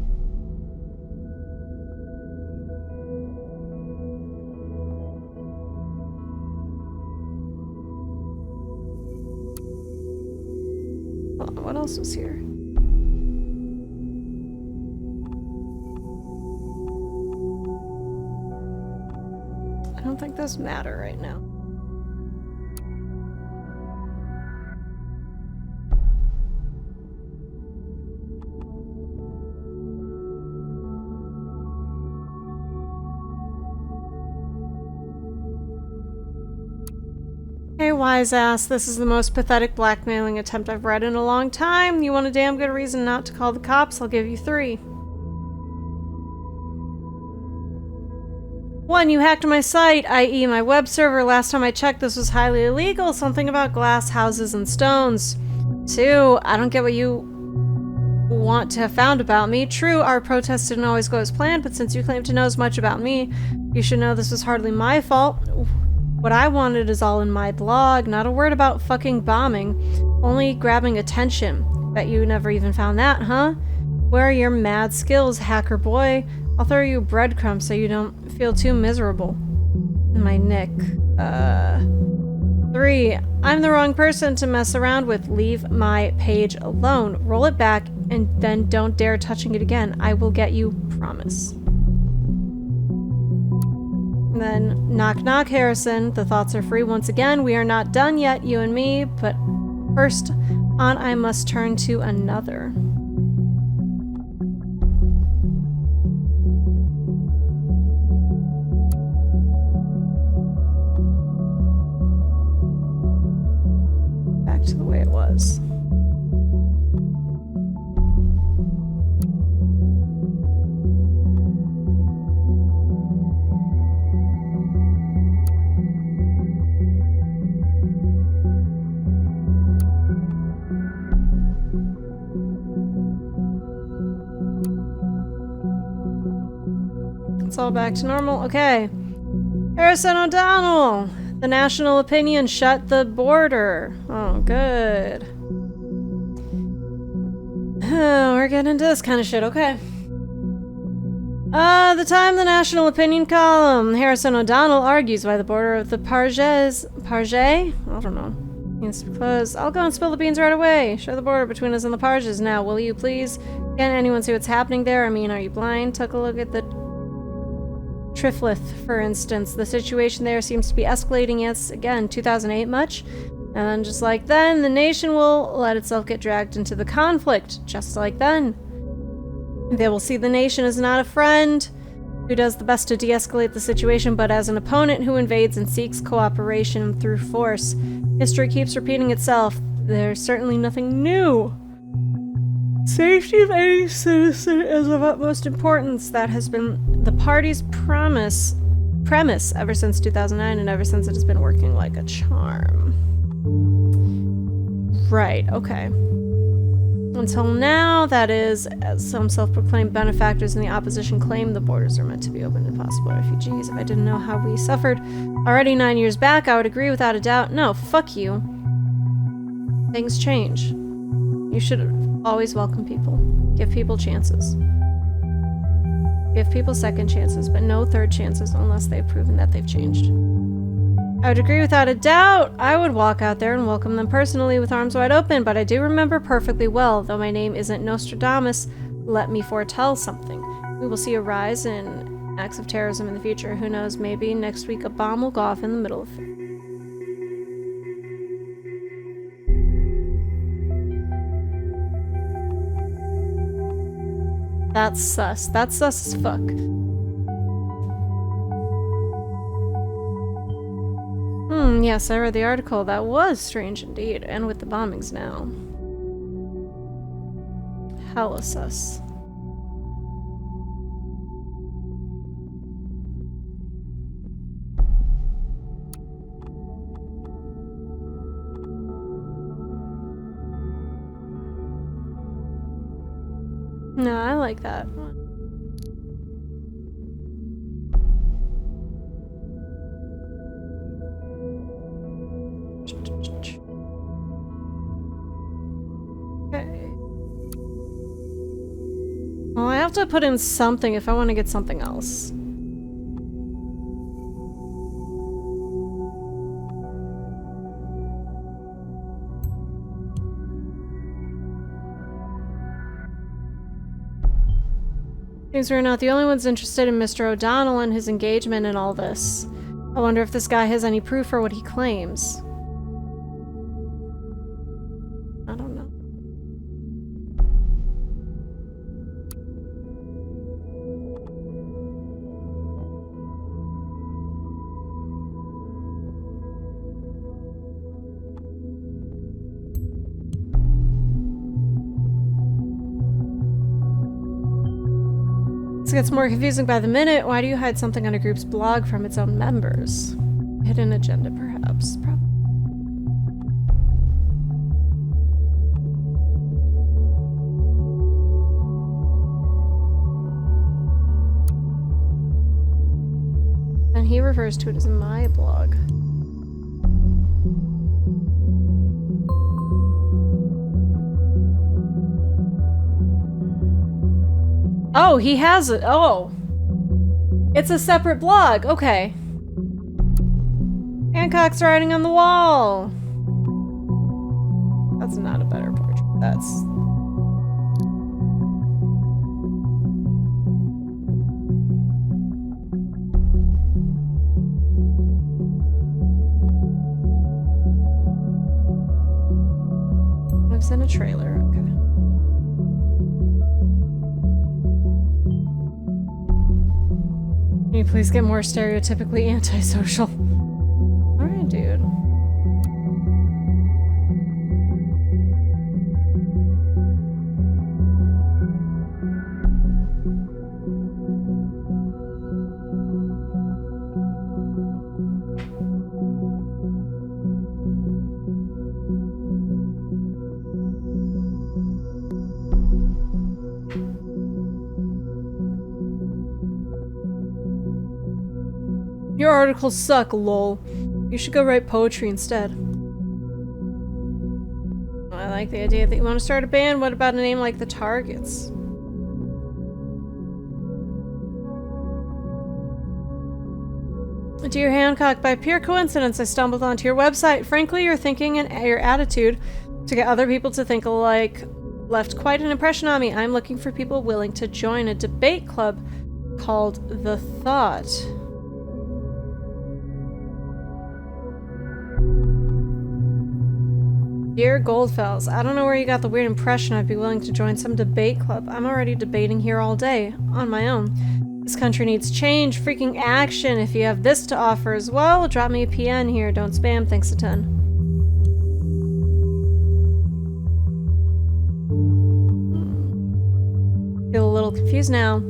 What else was here? I don't think those matter right now. Hey, wise ass, this is the most pathetic blackmailing attempt I've read in a long time. You want a damn good reason not to call the cops? I'll give you 3. 1, you hacked my site, i.e. my web server. Last time I checked, this was highly illegal. Something about glass houses and stones. 2, I don't get what you want to have found about me. True, our protest didn't always go as planned, but since you claim to know as much about me, you should know this was hardly my fault. What I wanted is all in my blog, not a word about fucking bombing, only grabbing attention. Bet you never even found that, huh? Where are your mad skills, hacker boy? I'll throw you breadcrumbs so you don't feel too miserable. My nick. 3, I'm the wrong person to mess around with. Leave my page alone. Roll it back and then don't dare touching it again. I will get you, promise. And then, knock knock, Harrison. The thoughts are free once again. We are not done yet, you and me, but first on I must turn to another. it's all back to normal. Okay. Harrison O'Donnell! The national opinion shut the border. Oh, good. We're getting into this kind of shit, okay. The time the national opinion column. Harrison O'Donnell argues why the border of the Parge? I don't know. Means to close. I'll go and spill the beans right away. Show the border between us and the Parges now, will you please? Can't anyone see what's happening there? I mean, are you blind? Take a look at the Triflith, for instance. The situation there seems to be escalating. Yes, again, 2008 much? And just like then, the nation will let itself get dragged into the conflict. Just like then. They will see the nation as not a friend who does the best to de-escalate the situation, but as an opponent who invades and seeks cooperation through force. History keeps repeating itself. There's certainly nothing new. Safety of any citizen is of utmost importance. That has been the party's premise ever since 2009, and ever since it has been working like a charm. Right, okay. Until now, that is, as some self-proclaimed benefactors in the opposition claim, the borders are meant to be open to possible refugees. If I didn't know how we suffered already 9 years back, I would agree without a doubt. No, fuck you. Things change. You should always welcome people. Give people chances. Give people second chances, but no third chances unless they've proven that they've changed. I would agree without a doubt. I would walk out there and welcome them personally with arms wide open, but I do remember perfectly well, though my name isn't Nostradamus, let me foretell something. We will see a rise in acts of terrorism in the future. Who knows, maybe next week a bomb will go off in the middle of it. That's sus. That's sus as fuck. Yes, I read the article. That was strange indeed. And with the bombings now. Hella sus. No, I like that one. Okay. Well, I have to put in something if I want to get something else. Seems we're not the only ones interested in Mr. O'Donnell and his engagement in all this. I wonder if this guy has any proof for what he claims. I don't know. This gets more confusing by the minute. Why do you hide something on a group's blog from its own members? Hidden agenda, perhaps. And he refers to it as my blog. Oh, he has it. Oh. It's a separate blog. Okay. Hancock's writing on the wall. That's not a better portrait. That's... lives in a trailer. Okay. Can you please get more stereotypically antisocial? Alright, dude. Your articles suck, lol. You should go write poetry instead. I like the idea that you want to start a band. What about a name like The Targets? Dear Hancock, by pure coincidence, I stumbled onto your website. Frankly, your thinking and your attitude to get other people to think alike left quite an impression on me. I'm looking for people willing to join a debate club called The Thought. Dear Goldfells, I don't know where you got the weird impression I'd be willing to join some debate club. I'm already debating here all day, on my own. This country needs change, freaking action. If you have this to offer as well, drop me a PN here. Don't spam. Thanks a ton. Feel a little confused now.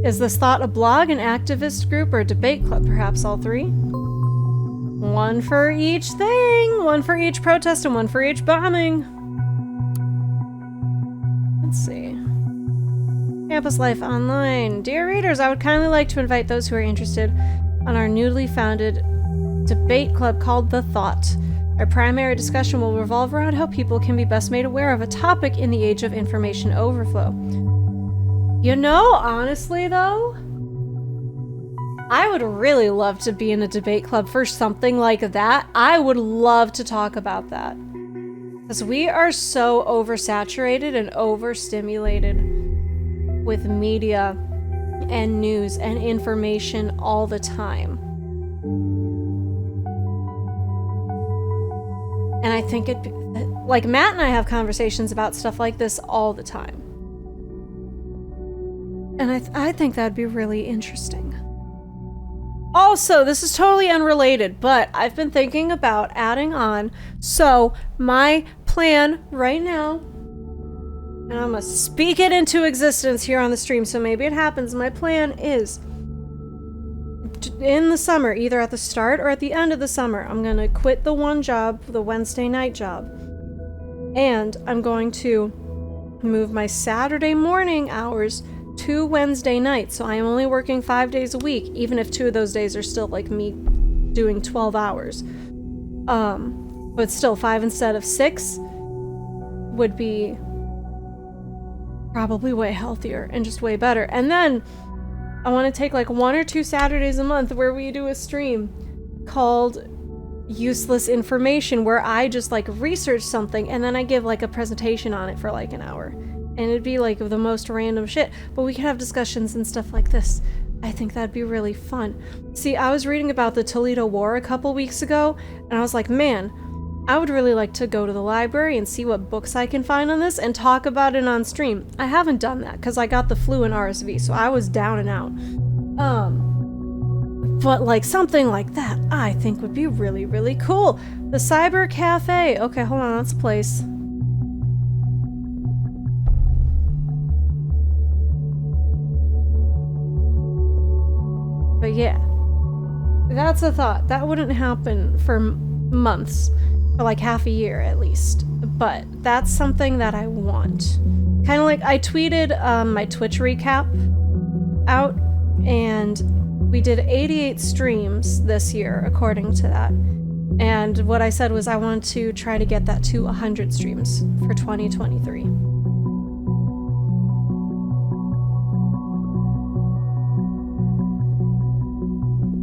Is this Thought a blog, an activist group, or a debate club? Perhaps all three? One for each thing! One for each protest and one for each bombing. Let's see. Campus Life Online. Dear readers, I would kindly like to invite those who are interested on our newly founded debate club called The Thought. Our primary discussion will revolve around how people can be best made aware of a topic in the age of information overflow. You know, honestly though, I would really love to be in a debate club for something like that. I would love to talk about that. Because we are so oversaturated and overstimulated with media and news and information all the time. And I think like Matt and I have conversations about stuff like this all the time. And I think that'd be really interesting. Also, this is totally unrelated, but I've been thinking about adding on. So my plan right now, and I'm gonna speak it into existence here on the stream, so maybe it happens. My plan is, in the summer, either at the start or at the end of the summer, I'm gonna quit the one job, the Wednesday night job, and I'm going to move my Saturday morning hours to Wednesday night. So I am only working 5 days a week, even if 2 of those days are still like me doing 12 hours. But still 5 instead of 6 would be probably way healthier and just way better. And then I want to take like 1 or 2 Saturdays a month where we do a stream called Useless Information, where I just like research something and then I give like a presentation on it for like an hour. And it'd be like the most random shit, but we could have discussions and stuff like this. I think that'd be really fun. See, I was reading about the Toledo War a couple weeks ago, and I was like, man, I would really like to go to the library and see what books I can find on this and talk about it on stream. I haven't done that because I got the flu and RSV, so I was down and out. But like something like that, I think would be really, really cool. The Cyber Cafe. Okay, hold on, that's a place. But yeah, that's a thought. That wouldn't happen for months, for like half a year at least. But that's something that I want. Kind of like I tweeted my Twitch recap out, and we did 88 streams this year, according to that. And what I said was I want to try to get that to 100 streams for 2023.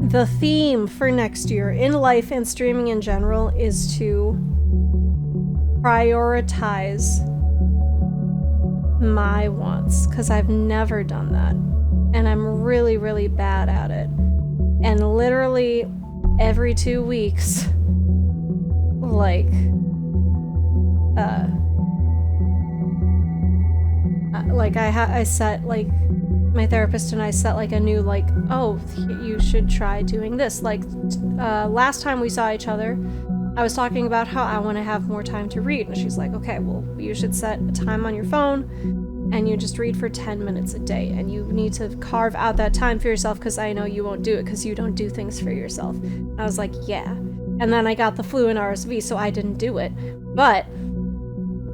The theme for next year in life and streaming in general is to prioritize my wants, because I've never done that. And I'm really, really bad at it. And literally every 2 weeks, I set like my therapist and I set like a new like, oh, you should try doing this. Like last time we saw each other, I was talking about how I want to have more time to read, and she's like, okay, well, you should set a time on your phone and you just read for 10 minutes a day, and you need to carve out that time for yourself because I know you won't do it because you don't do things for yourself. And I was like, yeah. And then I got the flu and RSV, so I didn't do it. But,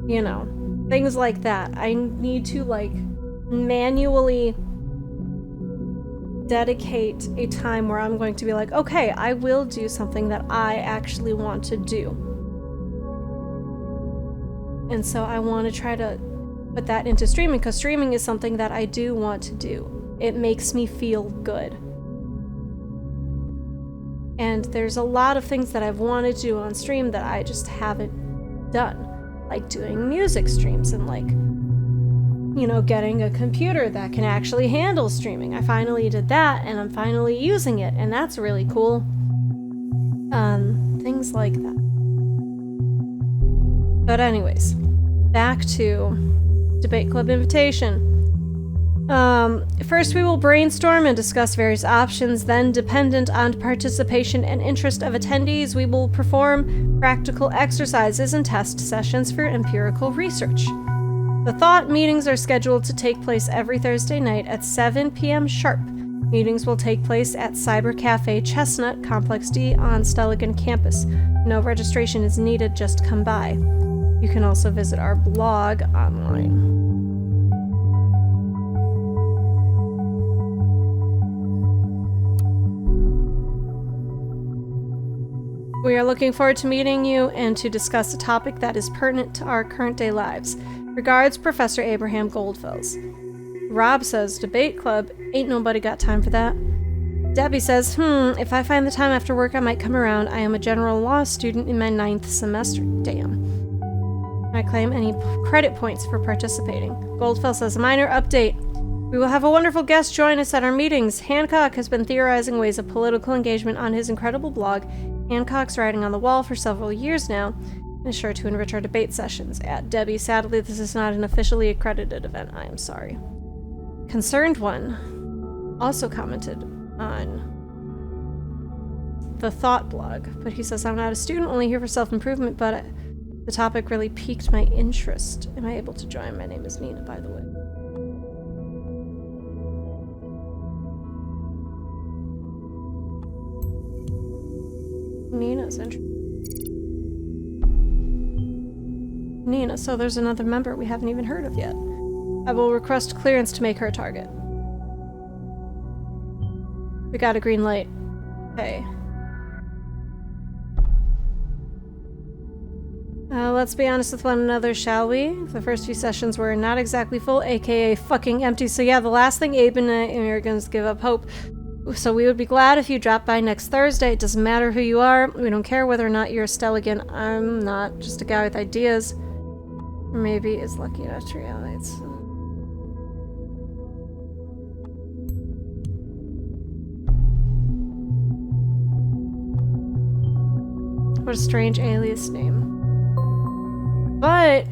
you know, things like that. I need to like manually dedicate a time where I'm going to be like, okay, I will do something that I actually want to do. And so I want to try to put that into streaming, because streaming is something that I do want to do. It makes me feel good. And there's a lot of things that I've wanted to do on stream that I just haven't done. Like doing music streams and like, you know, getting a computer that can actually handle streaming. I finally did that and I'm finally using it, and that's really cool. Things like that. But anyways, back to Debate Club invitation. First we will brainstorm and discuss various options, then dependent on participation and interest of attendees, we will perform practical exercises and test sessions for empirical research. The thought meetings are scheduled to take place every Thursday night at 7 p.m. sharp. Meetings will take place at Cyber Cafe Chestnut, Complex D on Stelligan campus. No registration is needed, just come by. You can also visit our blog online. We are looking forward to meeting you and to discuss a topic that is pertinent to our current day lives. Regards, Professor Abraham Goldfells. Rob says, Debate Club, ain't nobody got time for that. Debbie says, if I find the time after work I might come around. I am a general law student in my 9th semester. Damn. I claim any credit points for participating. Goldfells says, a minor update. We will have a wonderful guest join us at our meetings. Hancock has been theorizing ways of political engagement on his incredible blog, Hancock's Writing on the Wall, for several years now, and is sure to enrich our debate sessions. At Debbie, sadly, this is not an officially accredited event. I am sorry. Concerned One also commented on the Thought blog, but he says, I'm not a student, only here for self-improvement, but the topic really piqued my interest. Am I able to join? My name is Nina, by the way. Nina's interesting. Nina, so there's another member we haven't even heard of yet. I will request clearance to make her a target. We got a green light. Okay. Let's be honest with one another, shall we? The first few sessions were not exactly full, aka fucking empty, so yeah, the last thing Abe and I are gonna give up hope. So we would be glad if you drop by next Thursday. It doesn't matter who you are. We don't care whether or not you're a Stelligan. I'm not. Just a guy with ideas. Or maybe is lucky enough to realize. What a strange alias name. But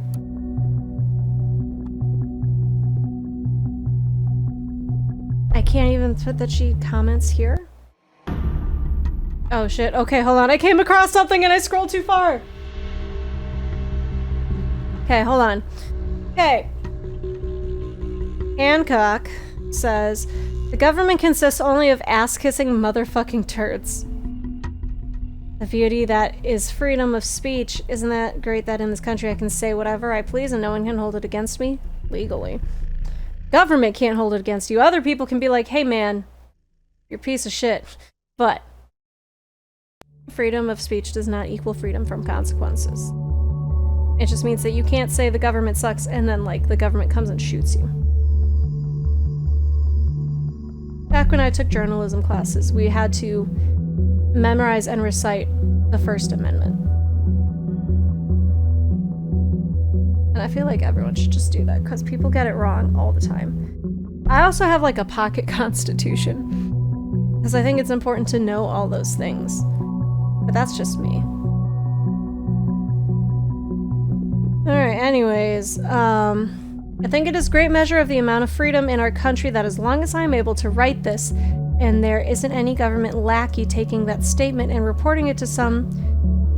I can't even put that she comments here. Oh shit, okay, hold on. I came across something and I scrolled too far. Okay, hold on. Okay. Hancock says, the government consists only of ass-kissing motherfucking turds. The beauty that is freedom of speech. Isn't that great that in this country I can say whatever I please and no one can hold it against me? Legally. Government can't hold it against you. Other people can be like, hey man, you're a piece of shit. But freedom of speech does not equal freedom from consequences. It just means that you can't say the government sucks and then like the government comes and shoots you. Back when I took journalism classes, we had to memorize and recite the First Amendment. And I feel like everyone should just do that, because people get it wrong all the time. I also have like a pocket constitution, because I think it's important to know all those things. But that's just me. Alright, anyways, I think it is great measure of the amount of freedom in our country that as long as I am able to write this, and there isn't any government lackey taking that statement and reporting it to some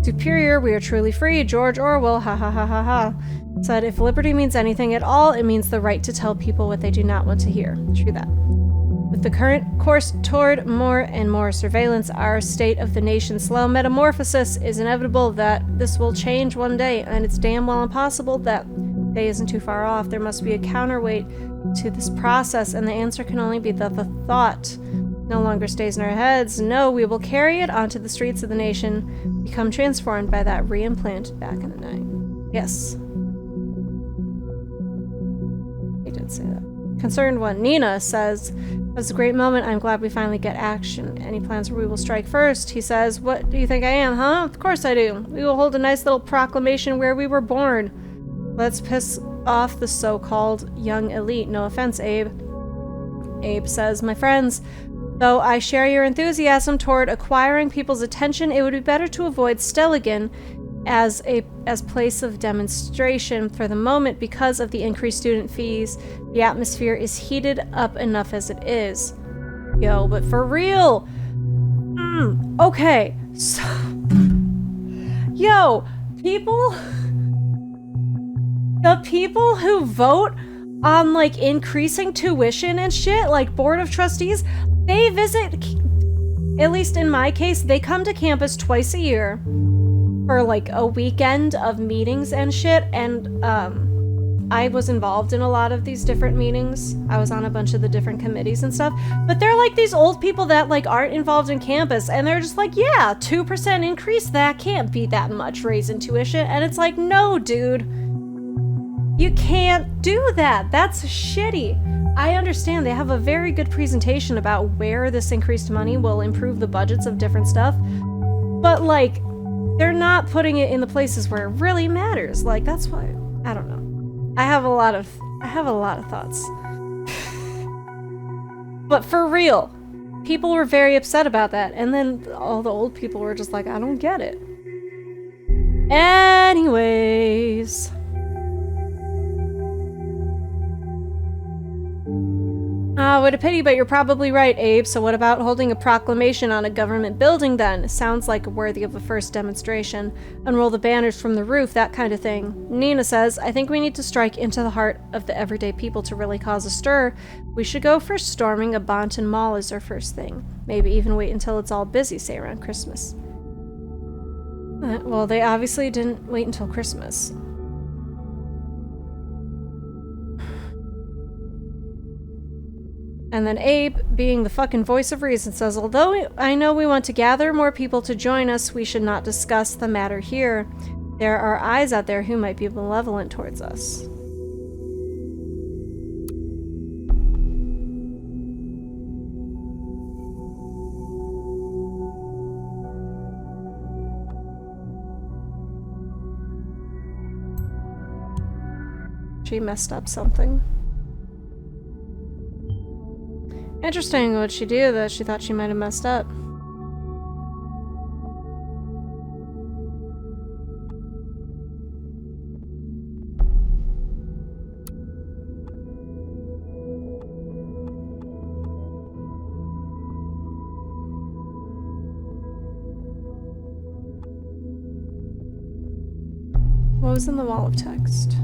superior, we are truly free. George Orwell, ha ha ha ha ha, said, if liberty means anything at all, it means the right to tell people what they do not want to hear. True that. With the current course toward more and more surveillance, our state of the nation's slow metamorphosis is inevitable that this will change one day, and it's damn well impossible that day isn't too far off. There must be a counterweight to this process, and the answer can only be that the thought no longer stays in our heads. No, we will carry it onto the streets of the nation, become transformed by that reimplanted back in the night. Yes. He did say that. Concerned one, Nina, says, "That's a great moment. I'm glad we finally get action. Any plans where we will strike first?" He says, "What do you think I am, huh? Of course I do. We will hold a nice little proclamation where we were born. Let's piss off the so-called young elite. No offense, Abe." Abe says, "My friends, though I share your enthusiasm toward acquiring people's attention, it would be better to avoid Stelligan as place of demonstration for the moment because of the increased student fees. The atmosphere is heated up enough as it is." Yo, but for real. Okay, so yo, the people who vote on like increasing tuition and shit, like board of trustees, they visit, at least in my case, they come to campus twice a year for like a weekend of meetings and shit, and I was involved in a lot of these different meetings. I was on a bunch of the different committees and stuff, but they're like these old people that like aren't involved in campus, and they're just like, yeah, 2% increase, that can't be that much raise in tuition, and it's like, no, dude, you can't do that. That's shitty. I understand they have a very good presentation about where this increased money will improve the budgets of different stuff, but like, they're not putting it in the places where it really matters. Like, that's why, I don't know. I have a lot of thoughts. But for real, people were very upset about that, and then all the old people were just like, I don't get it. Anyways. What a pity, but you're probably right, Abe. So what about holding a proclamation on a government building then? Sounds like worthy of a first demonstration. Unroll the banners from the roof, that kind of thing. Nina says, I think we need to strike into the heart of the everyday people to really cause a stir. We should go for storming a Bonton Mall as our first thing. Maybe even wait until it's all busy, say around Christmas. Well, they obviously didn't wait until Christmas. And then Abe, being the fucking voice of reason, says, although I know we want to gather more people to join us, we should not discuss the matter here. There are eyes out there who might be malevolent towards us. She messed up something. Interesting, what'd she do that she thought she might have messed up? What was in the wall of text?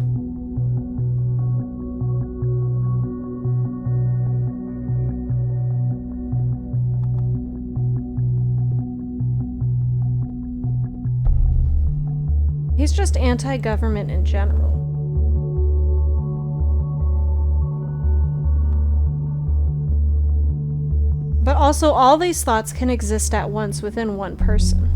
He's just anti-government in general. But also, all these thoughts can exist at once within one person.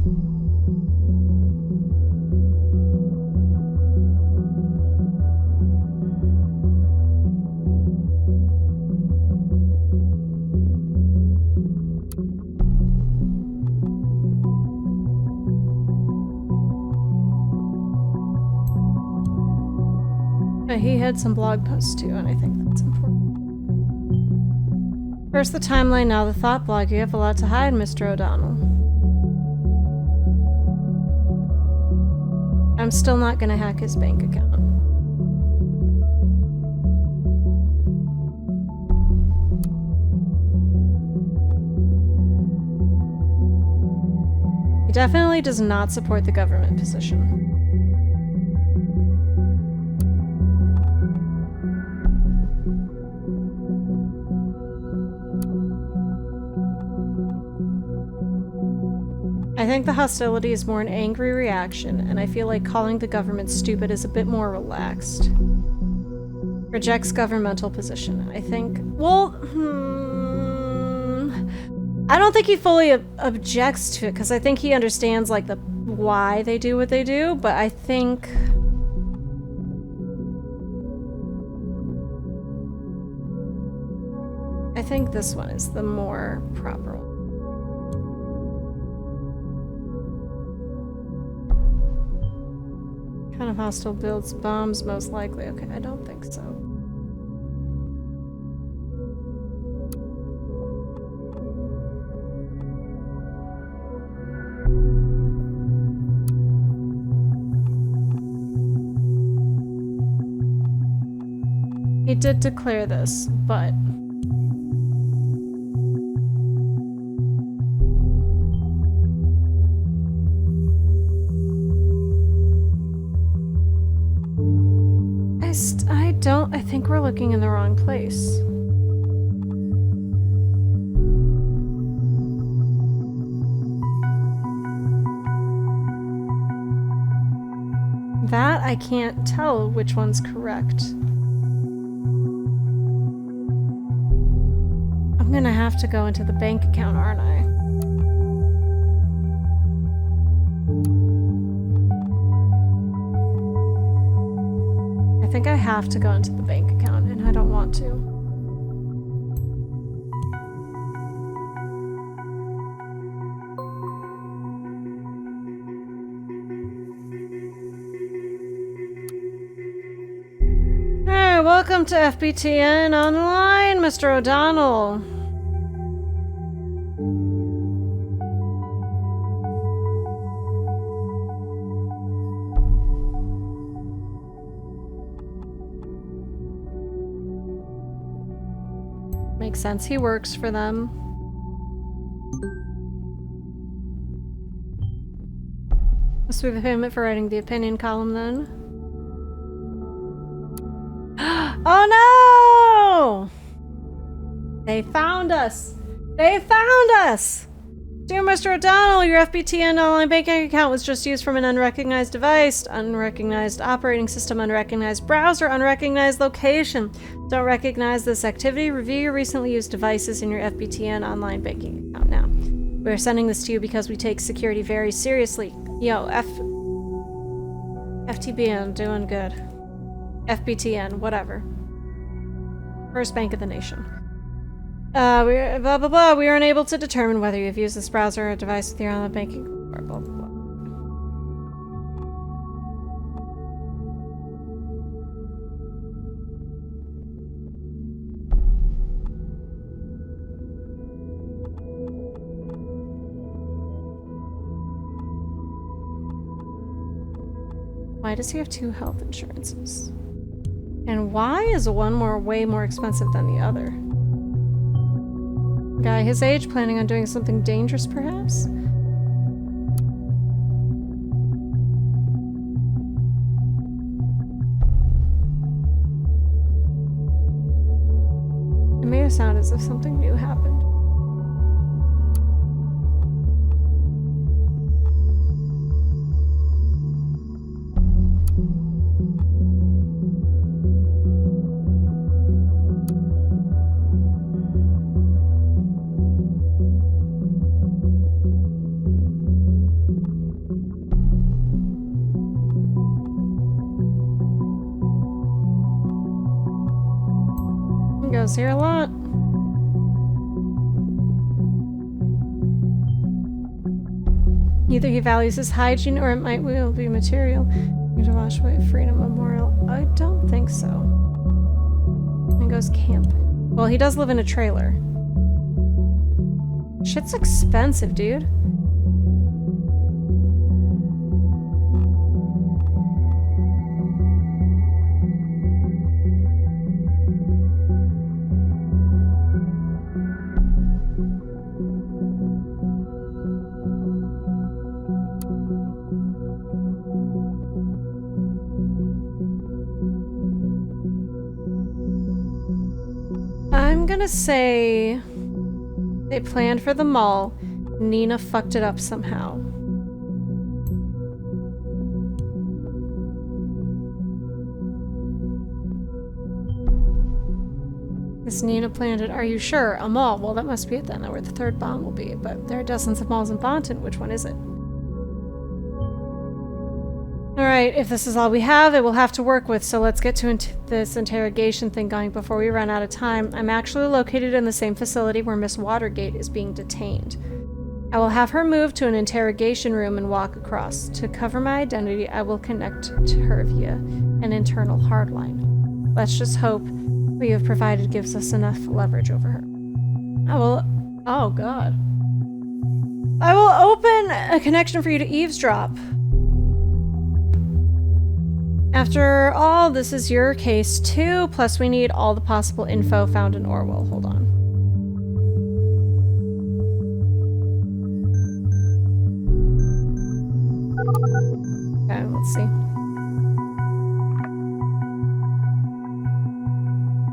He had some blog posts too, and I think that's important. First the timeline, now the thought blog. You have a lot to hide, Mr. O'Donnell. I'm still not gonna hack his bank account. He definitely does not support the government position. I think the hostility is more an angry reaction, and I feel like calling the government stupid is a bit more relaxed. Rejects governmental position. I think, well, I don't think he fully objects to it, because I think he understands, like, the why they do what they do, but I think... I think this one is the more proper one. Kind of hostile builds bombs, most likely. Okay, I don't think so. He did declare this, but... I think we're looking in the wrong place. That I can't tell which one's correct. I'm gonna have to go into the bank account, aren't I? I think I have to go into the bank account, and I don't want to. Hey, welcome to FBTN Online, Mr. O'Donnell. Makes sense, he works for them. Must be the payment for writing the opinion column then. Oh no! They found us! They found us! Dear Mr. O'Donnell, your FBTN online banking account was just used from an unrecognized device, unrecognized operating system, unrecognized browser, unrecognized location. Don't recognize this activity? Review your recently used devices in your FBTN online banking account now. We are sending this to you because we take security very seriously. Yo, FTBN, doing good. FBTN, whatever. First bank of the nation. We're blah blah blah. We are unable to determine whether you've used this browser or device with your online banking or blah blah blah. Why does he have 2 health insurances? And why is one way more expensive than the other? Guy his age planning on doing something dangerous, perhaps? It made a sound as if something new happened. Goes here a lot. Either he values his hygiene or it might will be material. You to wash away Freedom Memorial. I don't think so. And goes camping. Well, he does live in a trailer. Shit's expensive, dude. I'm gonna say they planned for the mall. Nina fucked it up somehow. This Nina planted. Are you sure? A mall. Well, that must be it then, where the third bomb will be. But there are dozens of malls in Bonton. Which one is it? Alright, if this is all we have, it will have to work with, so let's get to this interrogation thing going before we run out of time. I'm actually located in the same facility where Miss Watergate is being detained. I will have her moved to an interrogation room and walk across. To cover my identity, I will connect to her via an internal hardline. Let's just hope what you have provided gives us enough leverage over her. I will... Oh, God. I will open a connection for you to eavesdrop. After all, this is your case too, plus we need all the possible info found in Orwell. Hold on. Okay, let's see.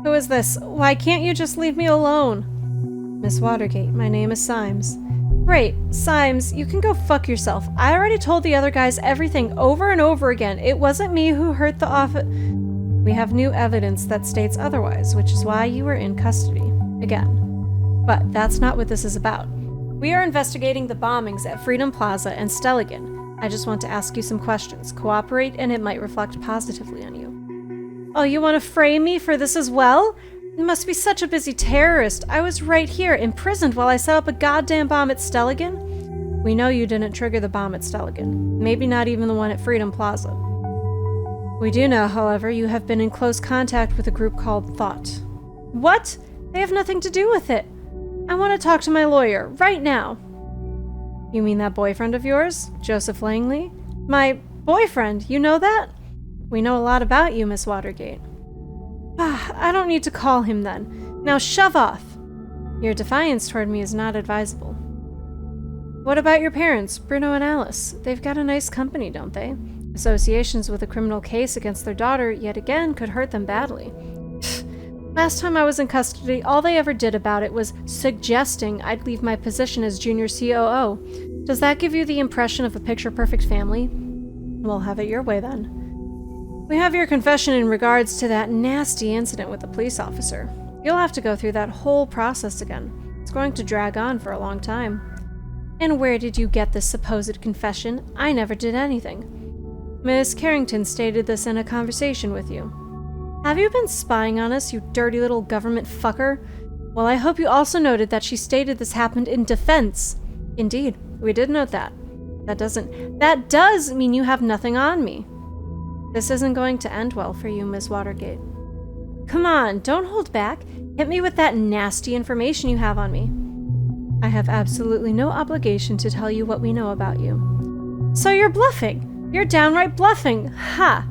Who is this? Why can't you just leave me alone? Miss Watergate, my name is Symes. Great, Symes, you can go fuck yourself. I already told the other guys everything over and over again. It wasn't me who hurt the office. We have new evidence that states otherwise, which is why you were in custody. Again. But that's not what this is about. We are investigating the bombings at Freedom Plaza and Stelligan. I just want to ask you some questions. Cooperate and it might reflect positively on you. Oh, you want to frame me for this as well? You must be such a busy terrorist. I was right here, imprisoned while I set up a goddamn bomb at Stelligan. We know you didn't trigger the bomb at Stelligan. Maybe not even the one at Freedom Plaza. We do know, however, you have been in close contact with a group called Thought. What? They have nothing to do with it. I want to talk to my lawyer, right now. You mean that boyfriend of yours? Joseph Langley? My boyfriend? You know that? We know a lot about you, Miss Watergate. I don't need to call him then. Now shove off. Your defiance toward me is not advisable. What about your parents, Bruno and Alice? They've got a nice company, don't they? Associations with a criminal case against their daughter, yet again, could hurt them badly. Last time I was in custody, all they ever did about it was suggesting I'd leave my position as junior COO. Does that give you the impression of a picture-perfect family? We'll have it your way then. We have your confession in regards to that nasty incident with the police officer. You'll have to go through that whole process again. It's going to drag on for a long time. And where did you get this supposed confession? I never did anything. Miss Carrington stated this in a conversation with you. Have you been spying on us, you dirty little government fucker? Well, I hope you also noted that she stated this happened in defense. Indeed, we did note that. That does mean you have nothing on me. This isn't going to end well for you, Miss Watergate. Come on, don't hold back. Hit me with that nasty information you have on me. I have absolutely no obligation to tell you what we know about you. So you're bluffing. You're downright bluffing. Ha!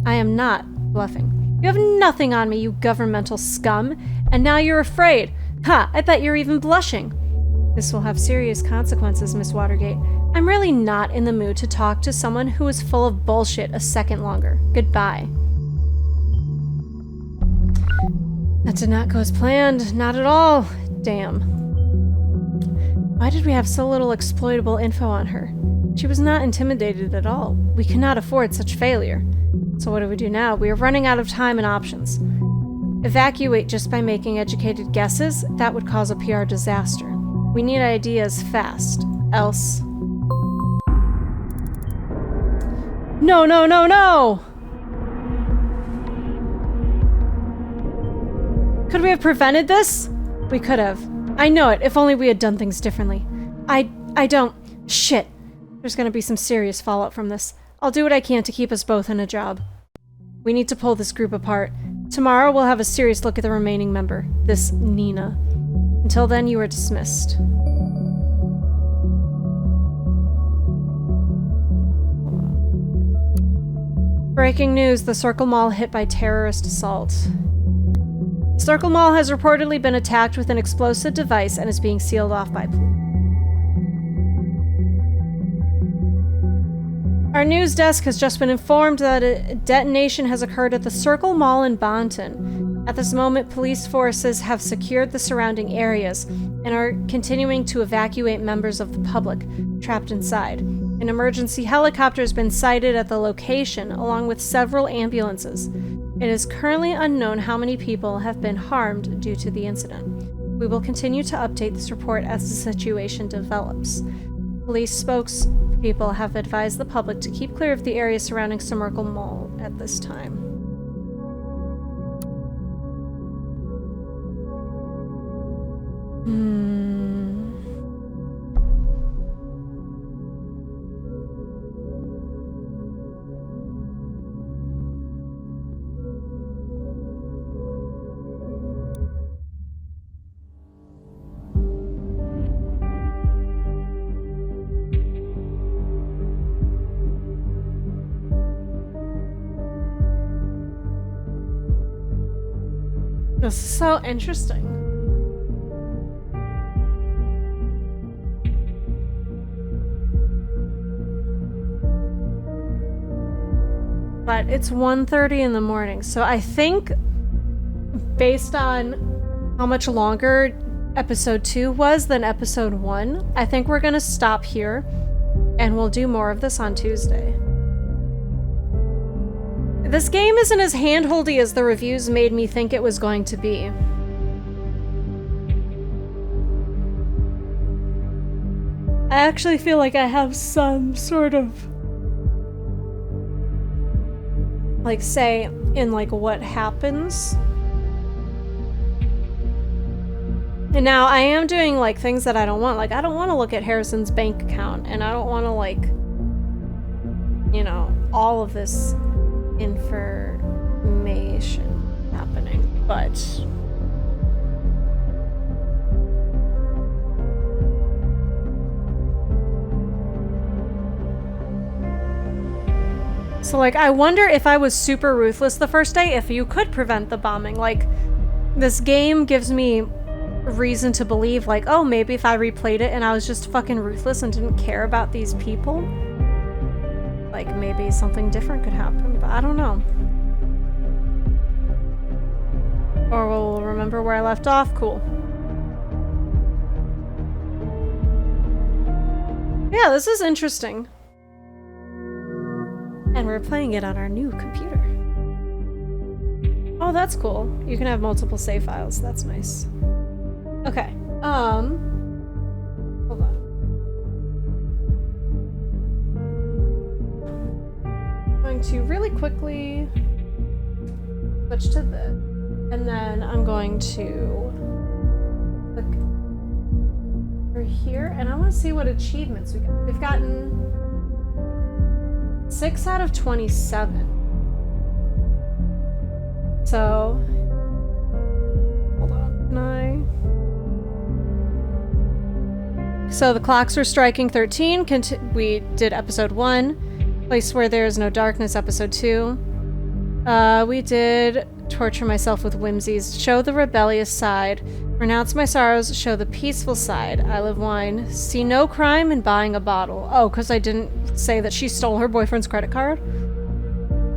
I am not bluffing. You have nothing on me, you governmental scum. And now you're afraid. Ha! I bet you're even blushing. This will have serious consequences, Miss Watergate. I'm really not in the mood to talk to someone who is full of bullshit a second longer. Goodbye. That did not go as planned. Not at all. Damn. Why did we have so little exploitable info on her? She was not intimidated at all. We cannot afford such failure. So what do we do now? We are running out of time and options. Evacuate just by making educated guesses? That would cause a PR disaster. We need ideas fast. Else... No, no, no, no! Could we have prevented this? We could have. I know it, if only we had done things differently. I don't... Shit. There's gonna be some serious fallout from this. I'll do what I can to keep us both in a job. We need to pull this group apart. Tomorrow we'll have a serious look at the remaining member, this Nina. Until then, you are dismissed. Breaking news, the Circle Mall hit by terrorist assault. Circle Mall has reportedly been attacked with an explosive device and is being sealed off by police. Our news desk has just been informed that a detonation has occurred at the Circle Mall in Bonton. At this moment, police forces have secured the surrounding areas and are continuing to evacuate members of the public trapped inside. An emergency helicopter has been sighted at the location, along with several ambulances. It is currently unknown how many people have been harmed due to the incident. We will continue to update this report as the situation develops. Police spokespeople have advised the public to keep clear of the area surrounding Summerkle Mall at this time. This is so interesting. But it's 1:30 in the morning, so I think based on how much longer episode 2 was than episode 1, I think we're gonna stop here and we'll do more of this on Tuesday. This game isn't as handholdy as the reviews made me think it was going to be. I actually feel like I have some sort of like say in like what happens. And now I am doing like things that I don't want. Like I don't want to look at Harrison's bank account, and I don't want to like, you know, all of this information happening, but so like I wonder if I was super ruthless the first day, if you could prevent the bombing. Like this game gives me reason to believe like, oh, maybe if I replayed it and I was just fucking ruthless and didn't care about these people, like maybe something different could happen, but I don't know. Or we'll remember where I left off. Cool. Yeah, this is interesting. And we're playing it on our new computer. Oh, that's cool. You can have multiple save files. That's nice. Okay. Hold on. I'm going to really quickly switch to this, and then I'm going to look over here, and I want to see what achievements we got. We've gotten 6 out of 27. So, hold on, can I? So the clocks were striking 13. We did episode 1. Place where there is no darkness, episode 2. We did torture myself with whimsies. Show the rebellious side. Renounce my sorrows. Show the peaceful side. I love wine. See no crime in buying a bottle. Oh, because I didn't say that she stole her boyfriend's credit card.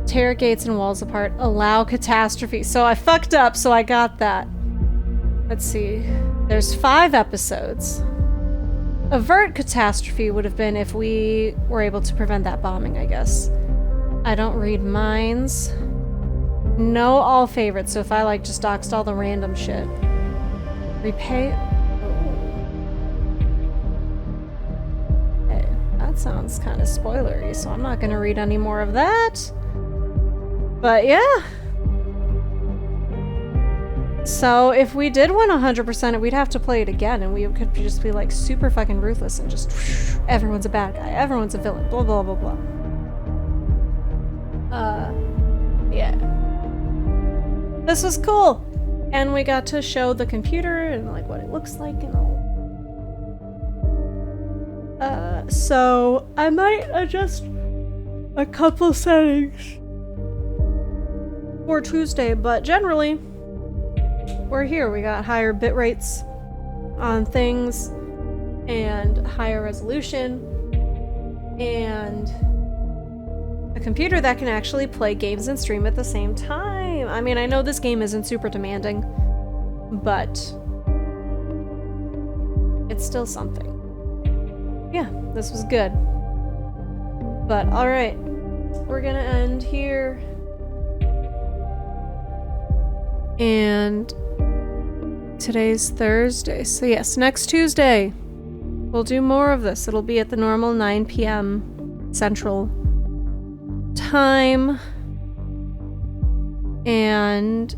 Tear gates and walls apart. Allow catastrophe. So I fucked up, so I got that. Let's see. There's 5 episodes. Avert catastrophe would have been if we were able to prevent that bombing, I guess. I don't read minds. No all favorites, so if I like just doxed all the random shit. Repay. Hey, that sounds kind of spoilery, so I'm not gonna read any more of that. But yeah. So if we did win 100%, we'd have to play it again, and we could just be like super fucking ruthless and just everyone's a bad guy, everyone's a villain, blah blah blah blah. Yeah. This was cool, and we got to show the computer and like what it looks like and all. So I might adjust a couple settings for Tuesday, but generally we're here. We got higher bit rates on things and higher resolution and a computer that can actually play games and stream at the same time. I mean, I know this game isn't super demanding, but it's still something. Yeah, this was good. But alright, we're gonna end here. And today's Thursday. So yes, next Tuesday we'll do more of this. It'll be at the normal 9 p.m. Central Time. And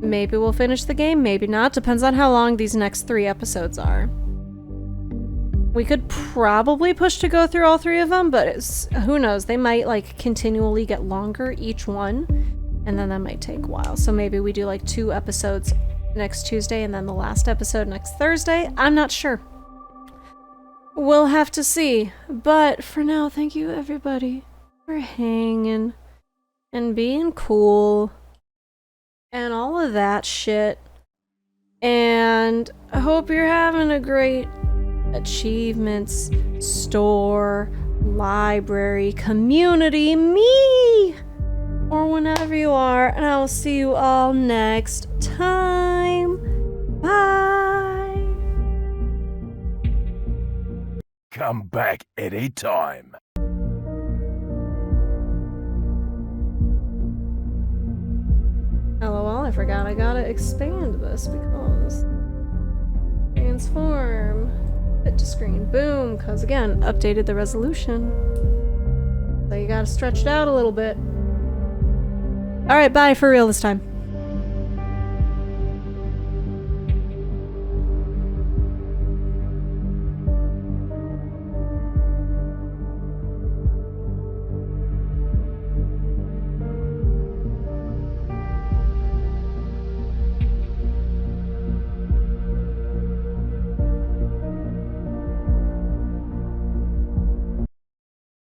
maybe we'll finish the game, maybe not. Depends on how long these next 3 episodes are. We could probably push to go through all 3 of them, but who knows? They might like continually get longer each one, and then that might take a while. So maybe we do like 2 episodes next Tuesday and then the last episode next Thursday. I'm not sure. We'll have to see. But for now, thank you everybody for hanging and being cool and all of that shit. And I hope you're having a great achievements, store, library, community, me, or whenever you are, and I will see you all next time. Bye. Come back anytime. LOL, I forgot I gotta expand this because transform. Fit to screen. Boom. Because again, updated the resolution. So you gotta stretch it out a little bit. Alright, bye for real this time.